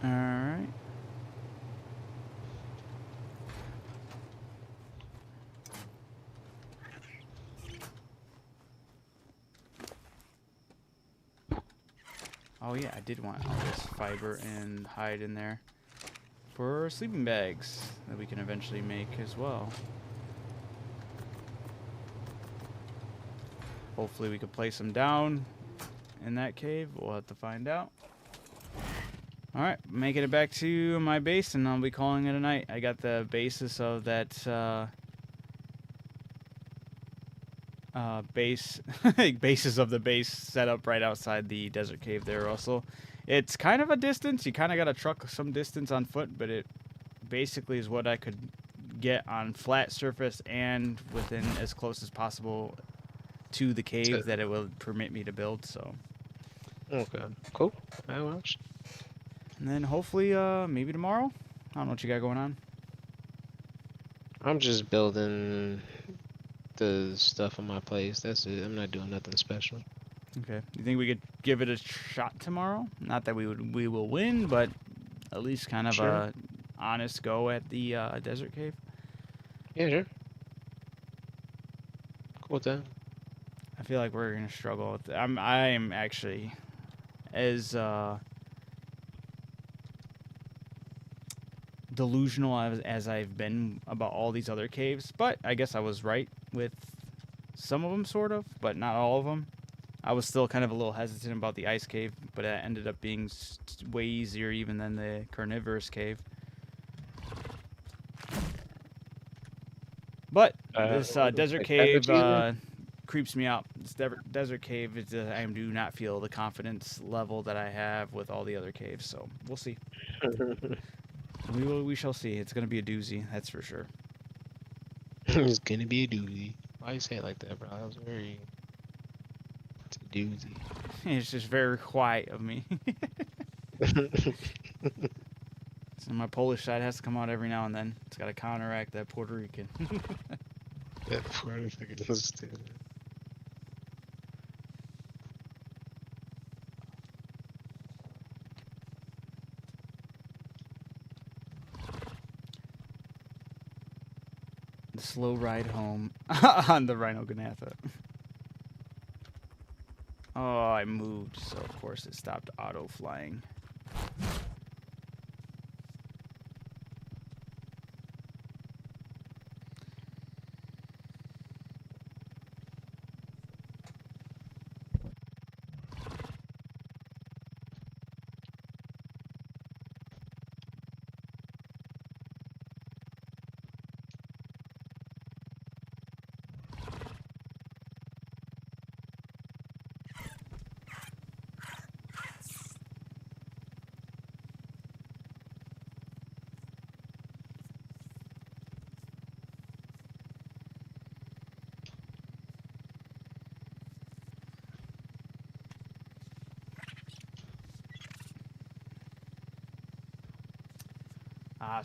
All right. Oh yeah, I did want all this fiber and hide in there for sleeping bags that we can eventually make as well. Hopefully we could place them down in that cave. We'll have to find out. Alright, making it back to my base, and I'll be calling it a night. I got the basis of that basis of the base set up right outside the desert cave there, Russell. It's kind of a distance. You kind of got to truck some distance on foot, but it basically is what I could get on flat surface and within as close as possible to the cave that it will permit me to build. So Okay, cool. That works. and then hopefully maybe tomorrow. I don't know what you got going on. I'm just building the stuff on my place. That's it. I'm not doing nothing special. Okay. You think we could give it a shot tomorrow? Not that we will win, but at least kind of Sure. a honest go at the desert cave. Yeah, sure. Cool with that. I feel like we're gonna struggle with it. I am actually as delusional as I've been about all these other caves, but I guess I was right with some of them, sort of, but not all of them. I was still kind of a little hesitant about the ice cave, but it ended up being way easier even than the carnivorous cave. But this desert cave creeps me out. This desert cave, I do not feel the confidence level that I have with all the other caves, so we'll see. We shall see. It's gonna be a doozy, that's for sure. It's gonna be a doozy. Why you say it like that, bro? That was very. It's a doozy. It's just very quiet of me. So my Polish side has to come out every now and then. It's got to counteract that Puerto Rican. That poor fucking stupid. The slow ride home on the Rhino Ganatha. Oh, I moved, so of course it stopped auto flying.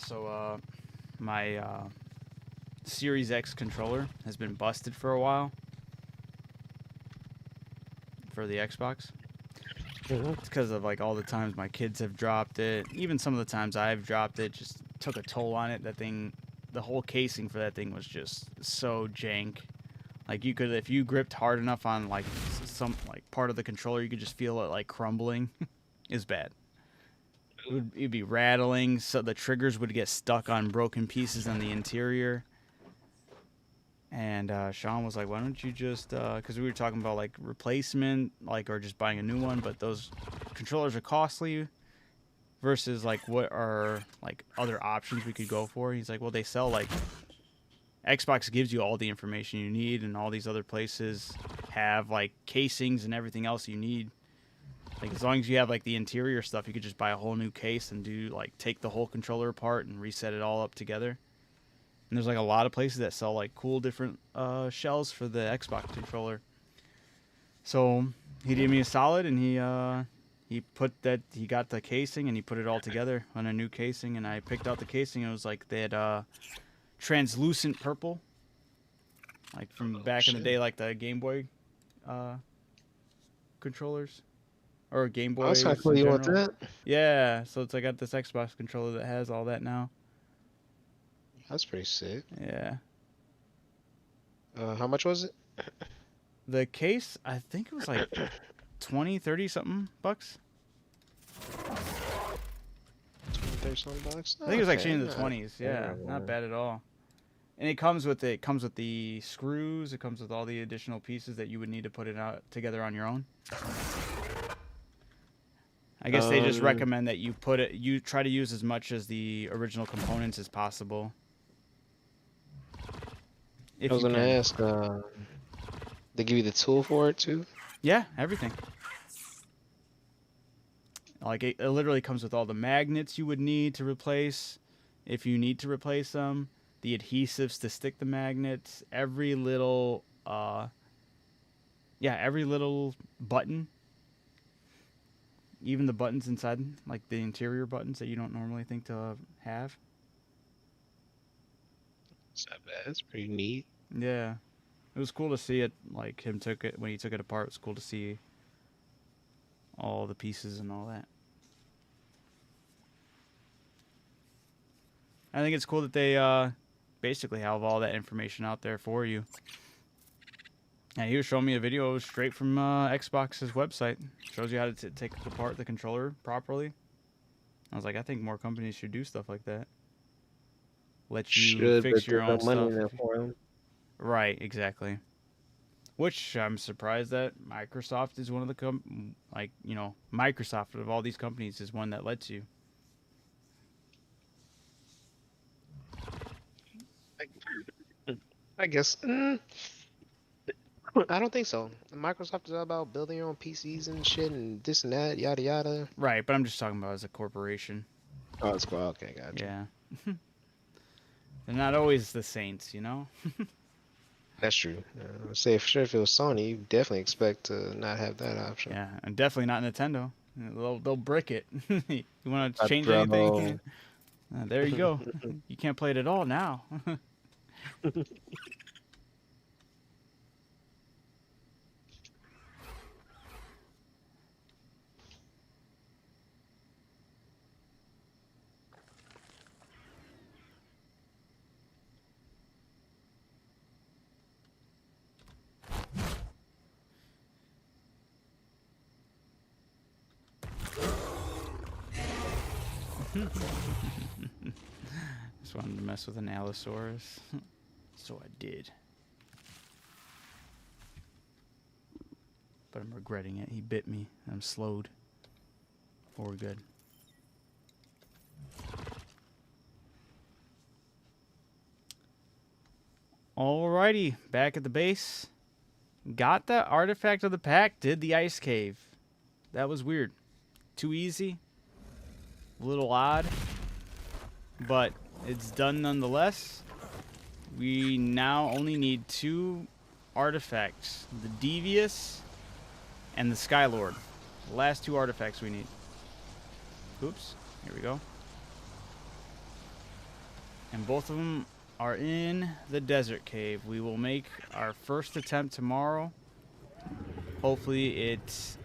So my Series X controller has been busted for a while for the Xbox. It's because of like all the times my kids have dropped it. Even some of the times I've dropped it, just took a toll on it. That thing, the whole casing for that thing was just so jank. Like you could, if you gripped hard enough on like some like part of the controller, you could just feel it like crumbling. It's bad. It'd be rattling, so the triggers would get stuck on broken pieces on the interior. And Sean was like, why don't you just, because we were talking about like replacement, like, or just buying a new one, but those controllers are costly versus like what are like other options we could go for. He's like, well, they sell like, Xbox gives you all the information you need, and all these other places have like casings and everything else you need. Like as long as you have like the interior stuff, you could just buy a whole new case and do like take the whole controller apart and reset it all up together. And there's like a lot of places that sell like cool different shells for the Xbox controller. So he did me a solid, and he got the casing and he put it all together on a new casing. And I picked out the casing. And it was like they had translucent purple, like from back in the day, like the Game Boy controllers or Game Oh, that's Boys how cool in you want general. that? Yeah, so it's I got this Xbox controller that has all that now. That's pretty sick. Yeah. How much was it? The case, I think it was like 20, 30 something bucks. 30 something bucks? I think it was actually in the not 20s. Yeah, terrible. not bad at all. And it comes with the screws, it comes with all the additional pieces that you would need to put it out together on your own. I guess they just recommend that you try to use as much as the original components as possible. I was gonna ask, they give you the tool for it too? Yeah, everything. Like it literally comes with all the magnets you would need to replace, if you need to replace them, the adhesives to stick the magnets, every little button, even the buttons inside, like the interior buttons that you don't normally think to have. It's not bad. It's pretty neat. Yeah. It was cool to see it, like when he took it apart. It was cool to see all the pieces and all that. I think it's cool that they basically have all that information out there for you. And he was showing me a video straight from Xbox's website. Shows you how to take apart the controller properly. I was like, I think more companies should do stuff like that. Let you fix your own stuff. Right, exactly. Which I'm surprised that Microsoft is one of the Microsoft of all these companies is one that lets you. I guess. I don't think so. Microsoft is all about building your own PCs and shit and this and that, yada yada. Right, but I'm just talking about as a corporation. Oh, it's cool. Okay, gotcha. Yeah. They're not always the saints, you know? That's true. Say for sure if it was Sony, you definitely expect to not have that option. Yeah, and definitely not Nintendo. They'll brick it. You want to change anything? There you go. You can't play it at all now. Just wanted to mess with an Allosaurus. So I did. But I'm regretting it. He bit me. I'm slowed. But we're good. Alrighty. Back at the base. Got the artifact of the pack. Did the ice cave. That was weird. Too easy. A little odd. But it's done nonetheless. We now only need 2 artifacts. The Devious and the Skylord. The last 2 artifacts we need. Oops. Here we go. And both of them are in the desert cave. We will make our first attempt tomorrow. Hopefully it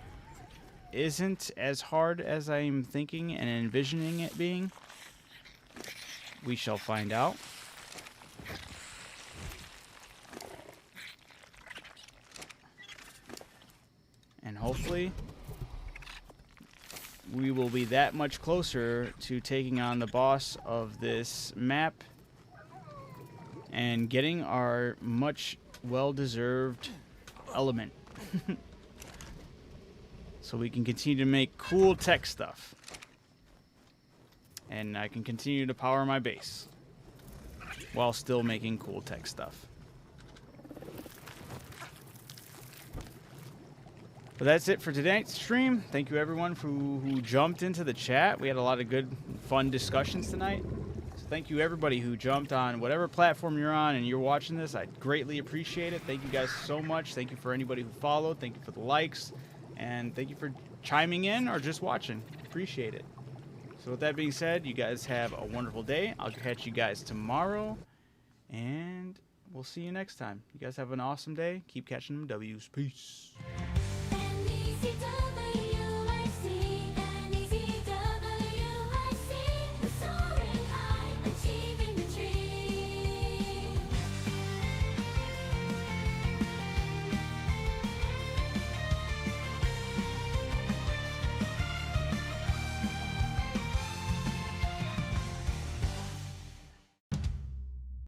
isn't as hard as I'm thinking and envisioning it being. We shall find out. And hopefully we will be that much closer to taking on the boss of this map and getting our much well-deserved element. So we can continue to make cool tech stuff. And I can continue to power my base while still making cool tech stuff. But that's it for tonight's stream. Thank you everyone who jumped into the chat. We had a lot of good, fun discussions tonight. So thank you everybody who jumped on whatever platform you're on and you're watching this. I greatly appreciate it. Thank you guys so much. Thank you for anybody who followed. Thank you for the likes. And thank you for chiming in or just watching. Appreciate it. So with that being said, you guys have a wonderful day. I'll catch you guys tomorrow. And we'll see you next time. You guys have an awesome day. Keep catching them W's. Peace. Felicita